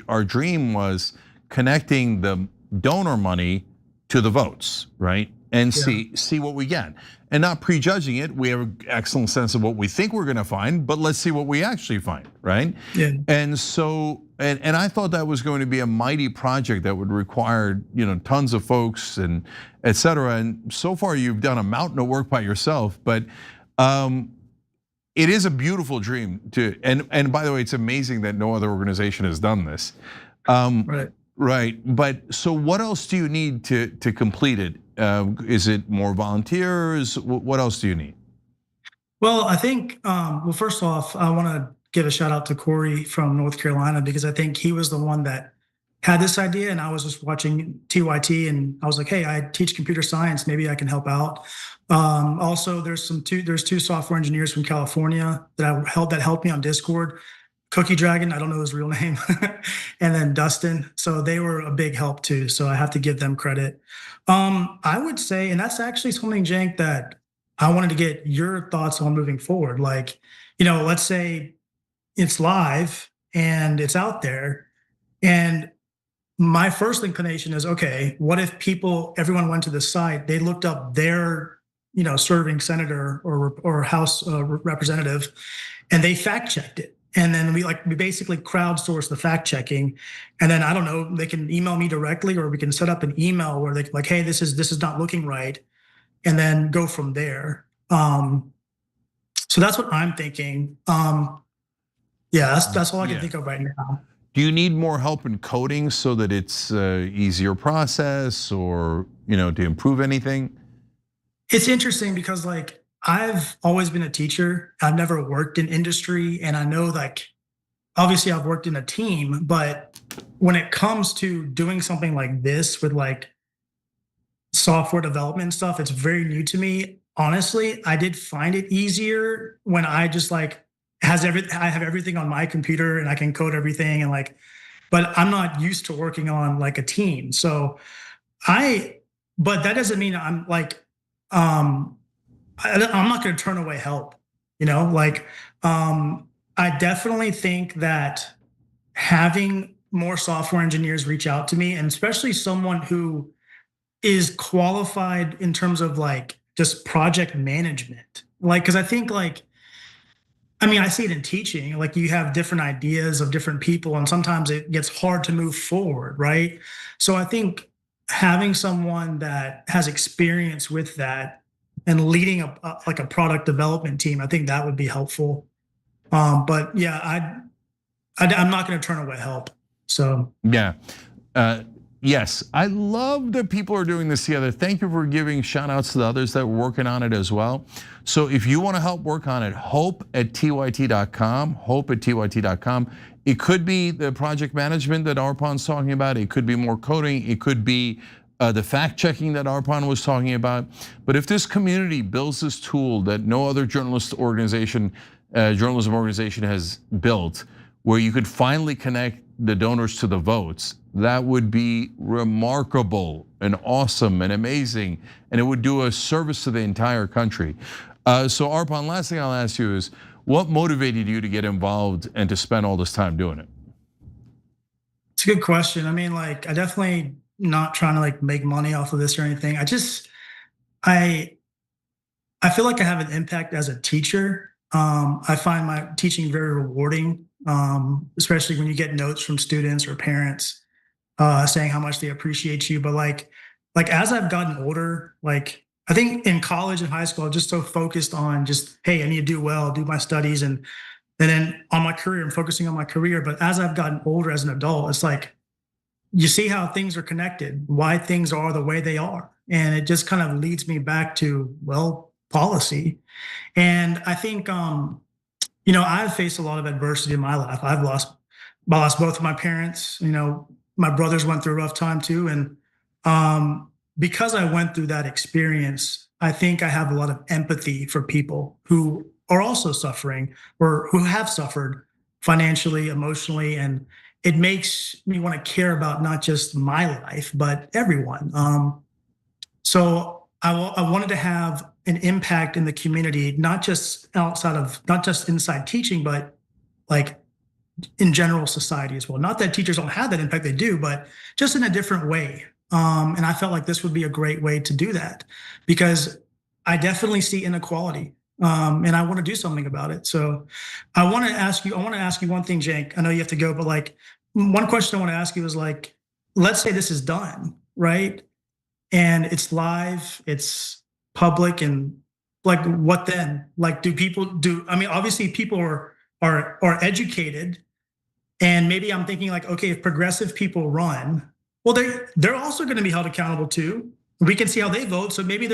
Our dream was connecting the donor money to the votes, right? And see what we get, and not prejudging it. We have an excellent sense of what we think we're going to find, but let's see what we actually find, right?
Yeah.
And so, and I thought that was going to be a mighty project that would require, tons of folks and et cetera. And so far, you've done a mountain of work by yourself, but it is a beautiful dream to. And by the way, it's amazing that no other organization has done this.
Right.
Right, but so what else do you need to complete it? Is it more volunteers? What else do you need?
Well, I think, well, first off, I want to give a shout out to Corey from North Carolina, because I think he was the one that had this idea, and I was just watching TYT, and I was like, hey, I teach computer science, maybe I can help out. Also, there's two software engineers from California that helped me on Discord. Cookie Dragon, I don't know his real name, and then Dustin. So they were a big help too. So I have to give them credit. I would say, and that's actually something, Cenk, that I wanted to get your thoughts on moving forward. Like, let's say it's live and it's out there, and my first inclination is, okay, what if everyone went to the site, they looked up their, serving senator or House representative, and they fact checked it. And then we basically crowdsource the fact checking, and then I don't know, they can email me directly, or we can set up an email where they like, hey, this is not looking right, and then go from there. So that's what I'm thinking. Yeah, that's all I can think of right now.
Do you need more help in coding so that it's easier process, or to improve anything?
It's interesting because I've always been a teacher. I've never worked in industry, and I know obviously I've worked in a team, but when it comes to doing something like this with software development stuff, it's very new to me. Honestly, I did find it easier when I just I have everything on my computer and I can code everything, and but I'm not used to working on a team. So but that doesn't mean I'm I'm not going to turn away help, I definitely think that having more software engineers reach out to me, and especially someone who is qualified in terms of just project management, because I think I see it in teaching, you have different ideas of different people, and sometimes it gets hard to move forward, right? So I think having someone that has experience with that and leading a product development team, I think that would be helpful. But yeah, I'm not going to turn away help. So
yeah, yes, I love that people are doing this together. Thank you for giving shout outs to the others that were working on it as well. So if you want to help work on it, hope@tyt.com, hope@tyt.com. It could be the project management that Arpan's talking about. It could be more coding. It could be the fact checking that Arpan was talking about. But if this community builds this tool that no other journalism organization has built, where you could finally connect the donors to the votes, that would be remarkable and awesome and amazing, and it would do a service to the entire country. So Arpan, last thing I'll ask you is, what motivated you to get involved and to spend all this time doing it?
It's a good question. I definitely not trying to make money off of this or anything. I feel like I have an impact as a teacher. I find my teaching very rewarding, especially when you get notes from students or parents saying how much they appreciate you. But as I've gotten older, I think in college and high school, I'm just so focused on just, hey, I need to do well, do my studies, and then on my career, I'm focusing on my career. But as I've gotten older as an adult, it's you see how things are connected, why things are the way they are. And it just kind of leads me back to, policy. And I think, I've faced a lot of adversity in my life. I've lost both of my parents. My brothers went through a rough time too. And because I went through that experience, I think I have a lot of empathy for people who are also suffering or who have suffered financially, emotionally, and it makes me want to care about not just my life, but everyone. So I wanted to have an impact in the community, not just inside teaching, but like in general society as well. Not that teachers don't have that impact, they do, but just in a different way. And I felt like this would be a great way to do that, because I definitely see inequality, and I want to do something about it. So I want to ask you one thing, Cenk. I know you have to go, but like one question I want to ask you is like, let's say this is done, right? And it's live, it's public, and like, what then? Like, I mean, obviously people are educated, and maybe I'm thinking like, okay, if progressive people run, well, they're also going to be held accountable too. We can see how they vote. So maybe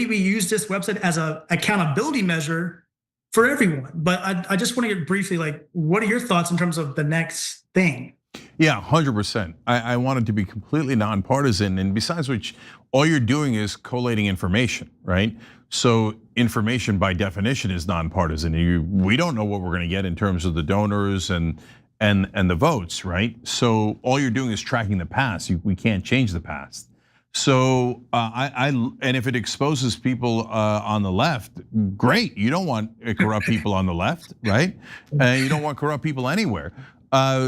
we use this website as a accountability measure for everyone. But I just want to get briefly, like, what are your thoughts in terms of the next thing?
Yeah, 100%. I want it to be completely nonpartisan, and besides which, all you're doing is collating information, right? So information by definition is nonpartisan. We don't know what we're going to get in terms of the donors and the votes, right? So all you're doing is tracking the past. We can't change the past. So and if it exposes people on the left, great. You don't want corrupt people on the left, right? You don't want corrupt people anywhere.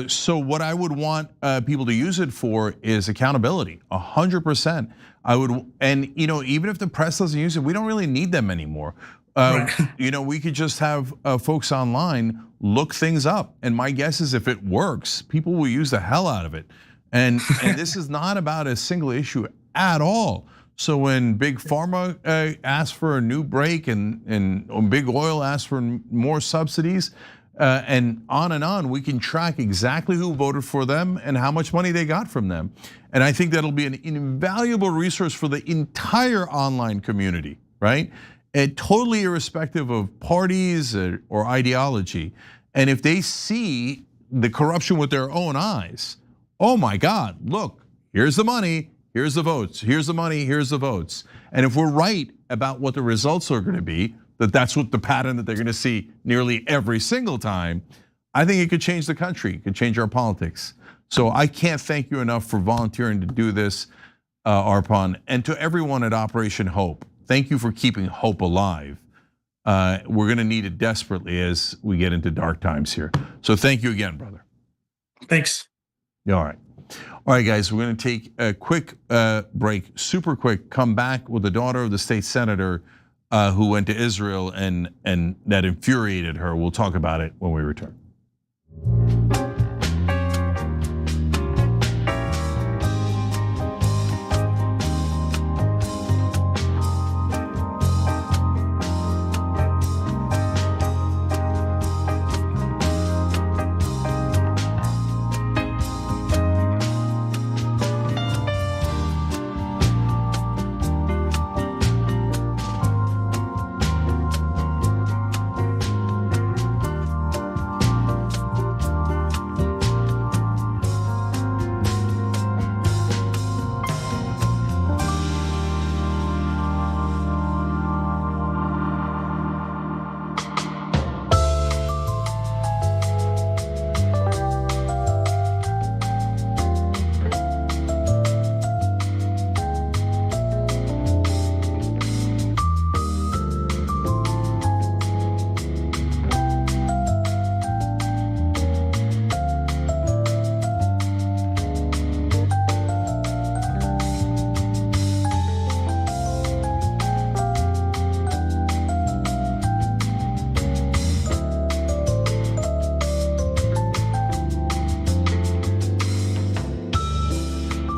So what I would want people to use it for is accountability, 100%. And even if the press doesn't use it, we don't really need them anymore. We could just have folks online look things up, and my guess is if it works, people will use the hell out of it. And this is not about a single issue at all. So when Big Pharma asks for a new break and Big Oil asks for more subsidies, and on, we can track exactly who voted for them and how much money they got from them. And I think that'll be an invaluable resource for the entire online community, right? And totally irrespective of parties or ideology. And if they see the corruption with their own eyes, oh my God, look, here's the money, here's the votes, here's the money, here's the votes. And if we're right about what the results are going to be, that's what the pattern that they're going to see nearly every single time, I think it could change the country, it could change our politics. So I can't thank you enough for volunteering to do this, Arpan, and to everyone at Operation Hope. Thank you for keeping hope alive. We're going to need it desperately as we get into dark times here. So thank you again, brother.
Thanks.
All right, guys, we're going to take a quick break, super quick. Come back with the daughter of the state senator who went to Israel and that infuriated her. We'll talk about it when we return.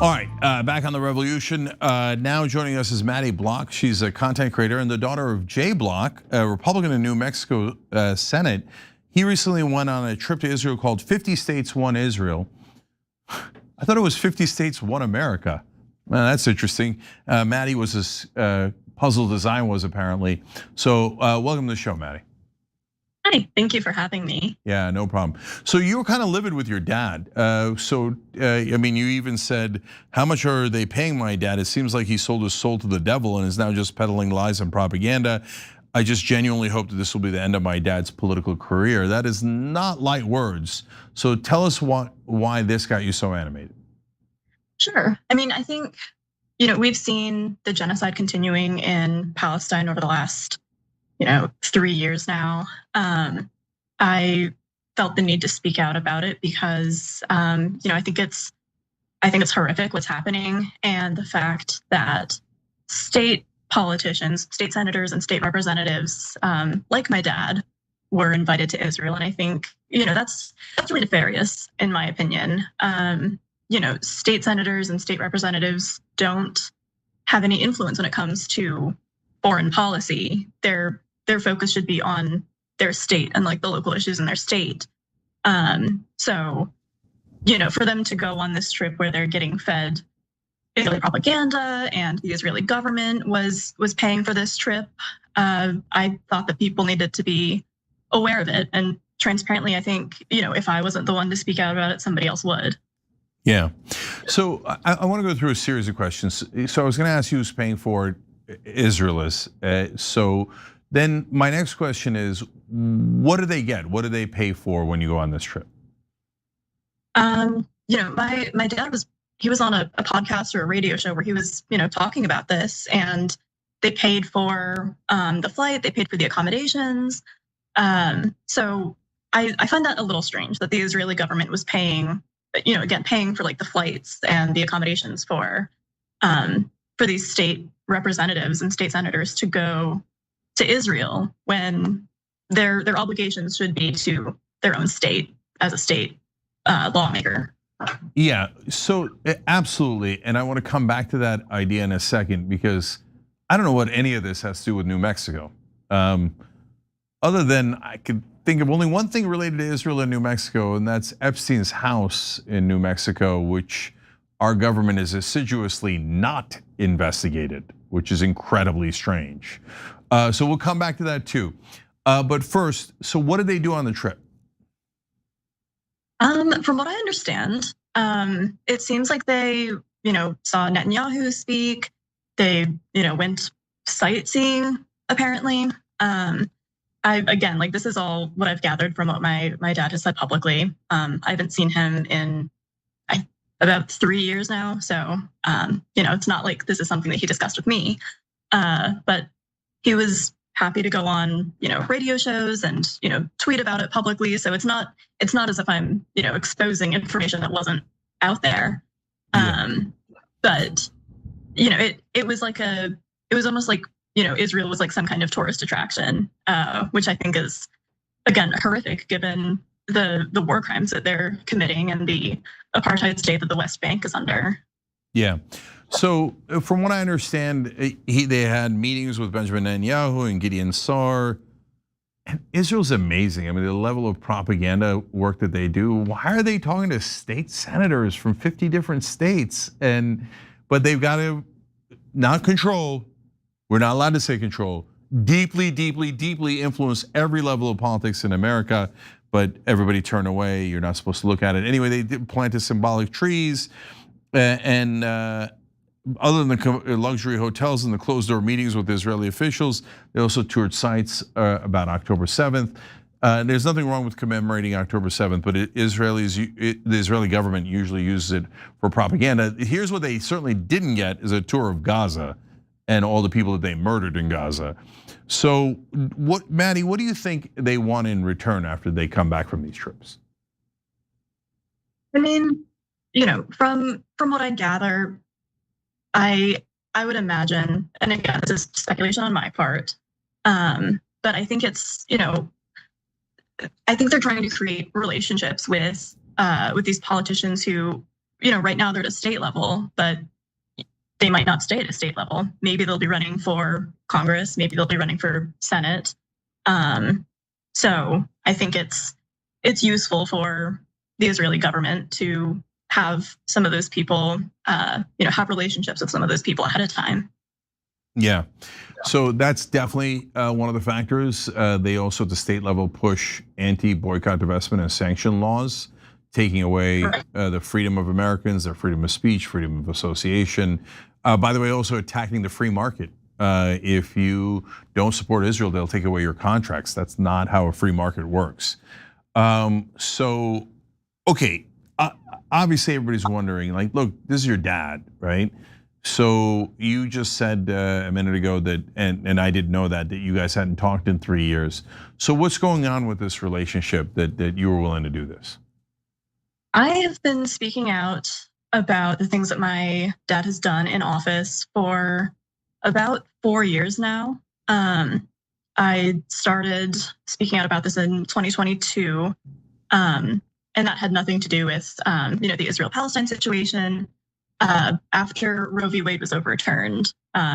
All right, back on the revolution. Now joining us is Maddie Block. She's a content creator and the daughter of Jay Block, a Republican in New Mexico Senate. He recently went on a trip to Israel called 50 States, One Israel. I thought it was 50 States, One America. Well, that's interesting. Maddie was this puzzled as I was apparently. So welcome to the show, Maddie.
Hi, thank you for having me.
Yeah, no problem. So you were kind of livid with your dad. I mean, you even said, how much are they paying my dad? It seems like he sold his soul to the devil and is now just peddling lies and propaganda. I just genuinely hope that this will be the end of my dad's political career. That is not light words. So tell us why this got you so animated.
Sure. I mean, I think we've seen the genocide continuing in Palestine over the last, 3 years now. I felt the need to speak out about it because, I think it's horrific what's happening, and the fact that state politicians, state senators, and state representatives, like my dad, were invited to Israel, and I think that's really nefarious, in my opinion. State senators and state representatives don't have any influence when it comes to foreign policy. Their focus should be on their state and like the local issues in their state. So, for them to go on this trip where they're getting fed Israeli propaganda and the Israeli government was paying for this trip, I thought that people needed to be aware of it. And transparently, I think, if I wasn't the one to speak out about it, somebody else would.
Yeah. So I want to go through a series of questions. So I was going to ask you who's paying for it. Israel is. So then my next question is, what do they get? What do they pay for when you go on this trip?
My dad was on a podcast or a radio show where he was, talking about this, and they paid for the flight, they paid for the accommodations. So I find that a little strange that the Israeli government was paying, paying for like the flights and the accommodations for these state representatives and state senators to go to Israel when their obligations should be to their own state as a state lawmaker.
Yeah, so absolutely, and I want to come back to that idea in a second because I don't know what any of this has to do with New Mexico. Other than I could think of only one thing related to Israel and New Mexico, and that's Epstein's house in New Mexico, which our government is assiduously not investigated, which is incredibly strange. So we'll come back to that too. But first, so what did they do on the trip?
From what I understand, it seems like they, saw Netanyahu speak. They, went sightseeing apparently. This is all what I've gathered from what my dad has said publicly. I haven't seen him in about 3 years now, so it's not like this is something that he discussed with me. But he was happy to go on, radio shows and tweet about it publicly. So it's not as if I'm exposing information that wasn't out there. But it was almost like Israel was like some kind of tourist attraction, which I think is again horrific given the war crimes that they're committing and the apartheid state that the West Bank is under.
Yeah. So from what I understand, they had meetings with Benjamin Netanyahu and Gideon Sa'ar. And Israel's amazing. I mean, the level of propaganda work that they do. Why are they talking to state senators from 50 different states? But they've got to not control. We're not allowed to say control. Deeply, deeply, deeply influence every level of politics in America. But everybody turn away. You're not supposed to look at it. Anyway, they planted symbolic trees and other than the luxury hotels and the closed-door meetings with Israeli officials, they also toured sites about October 7th. There's nothing wrong with commemorating October 7th, but the Israeli government usually uses it for propaganda. Here's what they certainly didn't get is a tour of Gaza and all the people that they murdered in Gaza. So, Maddie, what do you think they want in return after they come back from these trips?
I mean, from what I gather, I would imagine, and again, this is speculation on my part, but I think it's, I think they're trying to create relationships with these politicians who, right now they're at a state level, but they might not stay at a state level. Maybe they'll be running for Congress, maybe they'll be running for Senate. So I think it's useful for the Israeli government to have some of those people, have relationships with some of those people ahead of time.
Yeah, so that's definitely one of the factors. They also at the state level push anti-boycott, divestment, and sanction laws, taking away the freedom of Americans, their freedom of speech, freedom of association. By the way, also attacking the free market. If you don't support Israel, they'll take away your contracts. That's not how a free market works. So, okay. Obviously, everybody's wondering, like, look, this is your dad, right? So you just said a minute ago that, and I didn't know that you guys hadn't talked in 3 years. So what's going on with this relationship that you were willing to do this?
I have been speaking out about the things that my dad has done in office for about 4 years now. I started speaking out about this in 2022, and that had nothing to do with the Israel-Palestine situation. After Roe v. Wade was overturned,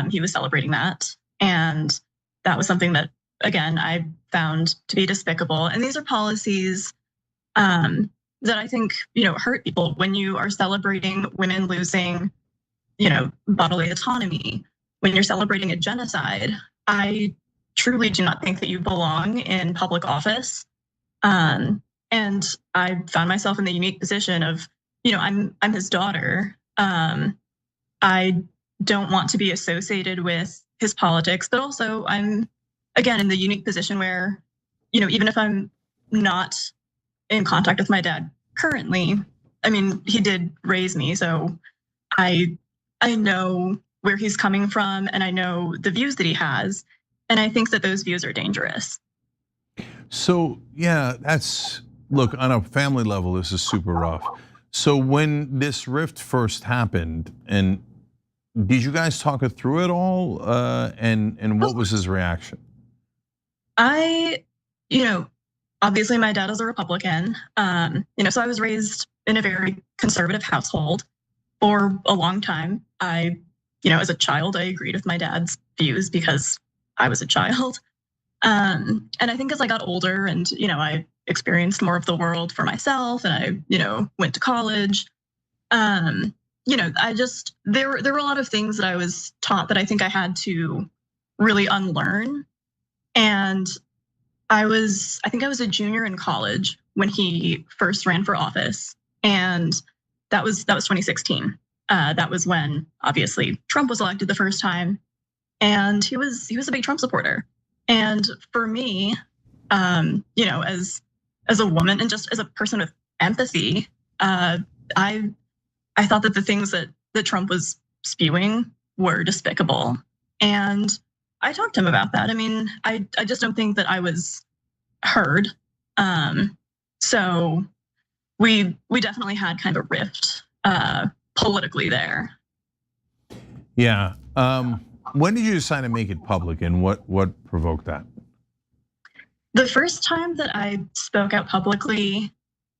he was celebrating that, and that was something that, again, I found to be despicable. And these are policies that I think hurt people. When you are celebrating women losing, bodily autonomy, when you're celebrating a genocide, I truly do not think that you belong in public office. And I found myself in the unique position of, I'm his daughter. I don't want to be associated with his politics, but also I'm, again, in the unique position where, even if I'm not in contact with my dad currently, I mean, he did raise me, so I know where he's coming from, and I know the views that he has, and I think that those views are dangerous.
So yeah, look, on a family level, this is super rough. So when this rift first happened, and did you guys talk it through at all? And what was his reaction?
Obviously my dad is a Republican. So I was raised in a very conservative household for a long time. As a child, I agreed with my dad's views because I was a child. And I think as I got older and, I experienced more of the world for myself and I, went to college, there were a lot of things that I was taught that I think I had to really unlearn. And I think I was a junior in college when he first ran for office. And that was 2016. That was when obviously Trump was elected the first time. And he was a big Trump supporter. And for me, as a woman and just as a person with empathy, I thought that the things that Trump was spewing were despicable. And I talked to him about that. I mean, I just don't think that I was heard. So we definitely had kind of a rift politically there.
Yeah. When did you decide to make it public, and what provoked that?
The first time that I spoke out publicly,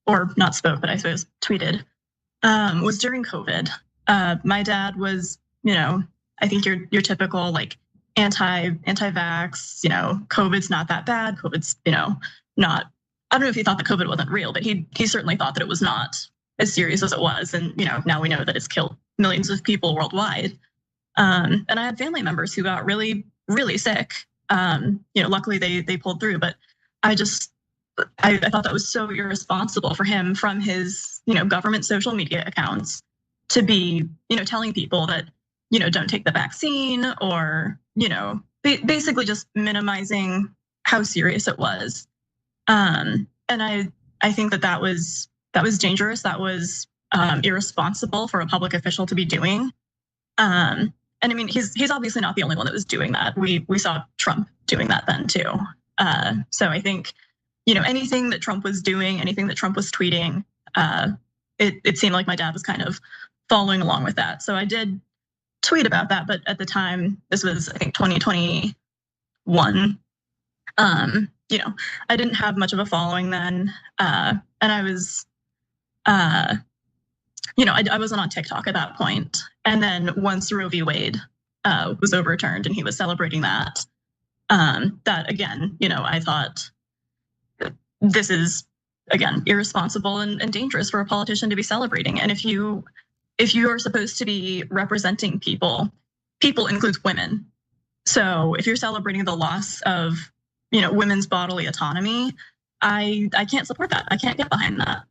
or not spoke, but I suppose tweeted, was during COVID. My dad was, I think your typical like anti-vax, COVID's not that bad. COVID's, not. I don't know if he thought that COVID wasn't real, but he certainly thought that it was not as serious as it was. And now we know that it's killed millions of people worldwide. And I had family members who got really, really sick. Luckily they pulled through, but I thought that was so irresponsible for him from his, government social media accounts to be, telling people that, don't take the vaccine or, basically just minimizing how serious it was. And I think that was dangerous. That was irresponsible for a public official to be doing. And I mean, he's obviously not the only one that was doing that. We saw Trump doing that then too. So I think, anything that Trump was doing, anything that Trump was tweeting, it seemed like my dad was kind of following along with that. So I did tweet about that, but at the time, this was, I think, 2021. I didn't have much of a following then. And I was, I wasn't on TikTok at that point. And then once Roe v. Wade was overturned and he was celebrating that, that again, I thought this is, again, irresponsible and dangerous for a politician to be celebrating. And if you are supposed to be representing people includes women. So if you're celebrating the loss of, women's bodily autonomy, I can't support that. I can't get behind that.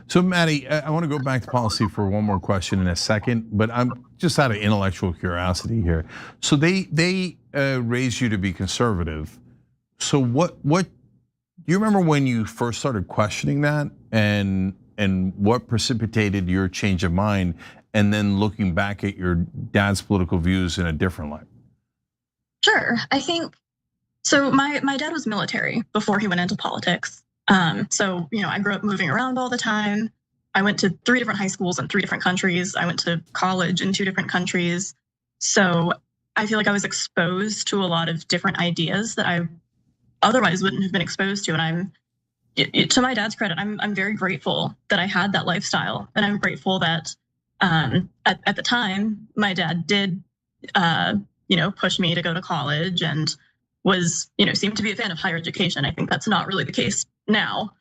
So Maddie, I want to go back to policy for one more question in a second, but I'm just out of intellectual curiosity here. So they raised you to be conservative. So what do you remember when you first started questioning that, and what precipitated your change of mind? and then looking back at your dad's political views in a different light?
Sure. I think so. My dad was military before he went into politics. So I grew up moving around all the time. I went to 3 different high schools in 3 different countries. I went to college in 2 different countries. So I feel like I was exposed to a lot of different ideas that I otherwise wouldn't have been exposed to. And to my dad's credit, I'm very grateful that I had that lifestyle, and I'm grateful that at the time my dad did push me to go to college and was seemed to be a fan of higher education. I think that's not really the case now.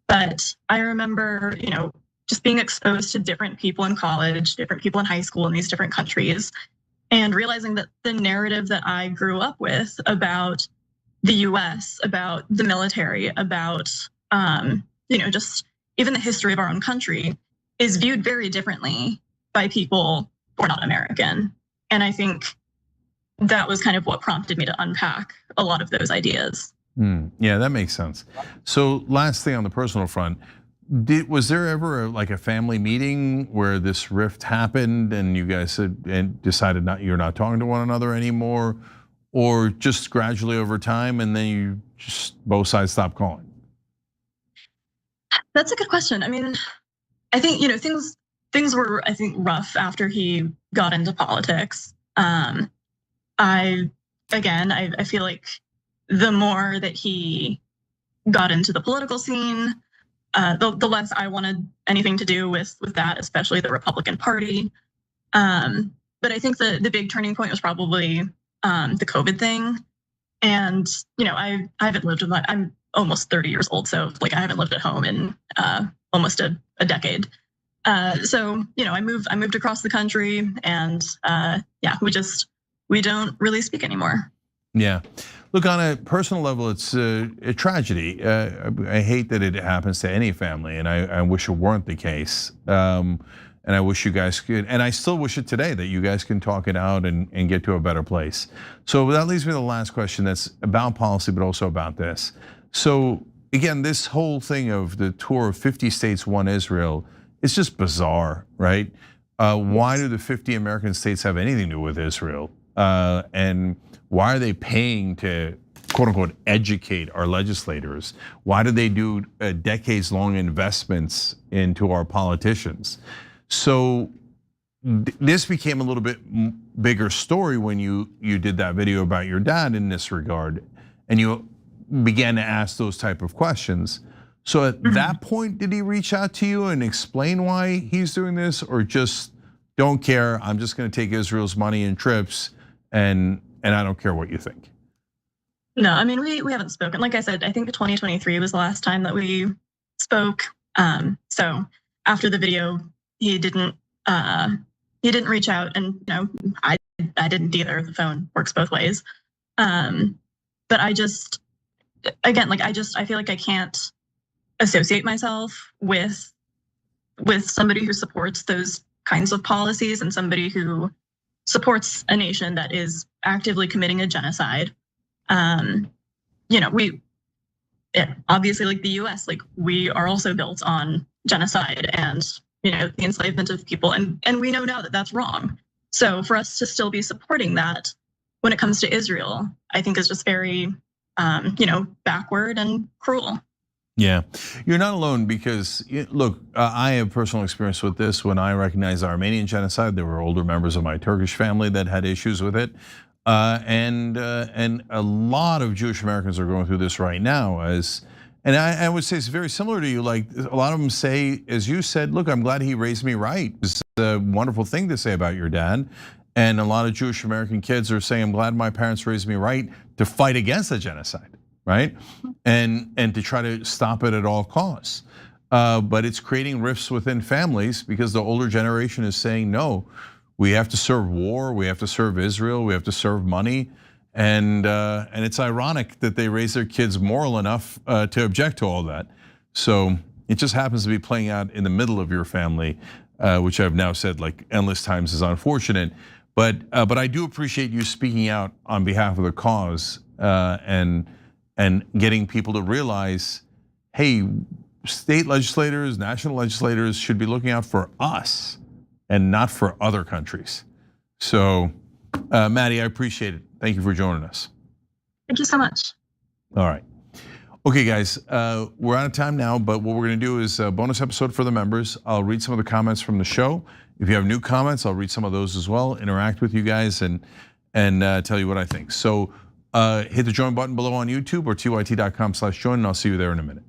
But I remember, just being exposed to different people in college, different people in high school in these different countries, and realizing that the narrative that I grew up with about the US, about the military, about, just even the history of our own country is viewed very differently by people who are not American. And I think that was kind of what prompted me to unpack a lot of those ideas.
Yeah, that makes sense. So last thing on the personal front, was there ever a family meeting where this rift happened and you guys decided you're not talking to one another anymore, or just gradually over time and then you just both sides stopped calling?
That's a good question. I mean, I think things were, I think, rough after he got into politics. I feel like the more that he got into the political scene, the less I wanted anything to do with that, especially the Republican Party. But I think the big turning point was probably the COVID thing. And I haven't lived with I'm almost 30 years old, so I haven't lived at home in almost a decade. So I moved across the country, and we don't really speak anymore.
Yeah, look, on a personal level, it's a tragedy. I hate that it happens to any family, and I wish it weren't the case. And I wish you guys could, and I still wish it today, that you guys can talk it out and get to a better place. So that leads me to the last question that's about policy, but also about this. So again, this whole thing of the tour of 50 states, one Israel, it's just bizarre, right? Why do the 50 American states have anything to do with Israel? And why are they paying to, quote unquote, educate our legislators? Why do they do decades-long investments into our politicians? So this became a little bit bigger story when you did that video about your dad in this regard, and you began to ask those type of questions. So at that point, did he reach out to you and explain why he's doing this, or just don't care, I'm just gonna take Israel's money and trips, and I don't care what you think?
No, I mean, we haven't spoken. Like I said, I think 2023 was the last time that we spoke. So after the video, he didn't reach out, and I didn't either. The phone works both ways. But I just, again, I feel like I can't associate myself with somebody who supports those kinds of policies and somebody who supports a nation that is actively committing a genocide. We obviously, like the US, we are also built on genocide and the enslavement of people, and we know now that that's wrong. So for us to still be supporting that when it comes to Israel, I think is just very backward and cruel.
Yeah, you're not alone, because look, I have personal experience with this. When I recognized the Armenian genocide, there were older members of my Turkish family that had issues with it. And a lot of Jewish Americans are going through this right now. And I would say it's very similar to you. Like, a lot of them say, as you said, look, I'm glad he raised me right. It's a wonderful thing to say about your dad. And a lot of Jewish American kids are saying, I'm glad my parents raised me right to fight against the genocide, right? And to try to stop it at all costs. But it's creating rifts within families, because the older generation is saying, no, we have to serve war, we have to serve Israel, we have to serve money. And it's ironic that they raise their kids moral enough to object to all that. So it just happens to be playing out in the middle of your family, which I've now said like endless times is unfortunate. But I do appreciate you speaking out on behalf of the cause and getting people to realize, hey, state legislators, national legislators should be looking out for us and not for other countries. So, Maddie, I appreciate it. Thank you for joining us.
Thank you so much.
All right. Okay, guys, we're out of time now, but what we're gonna do is a bonus episode for the members. I'll read some of the comments from the show. If you have new comments, I'll read some of those as well, interact with you guys and tell you what I think. So hit the join button below on YouTube or tyt.com/join, and I'll see you there in a minute.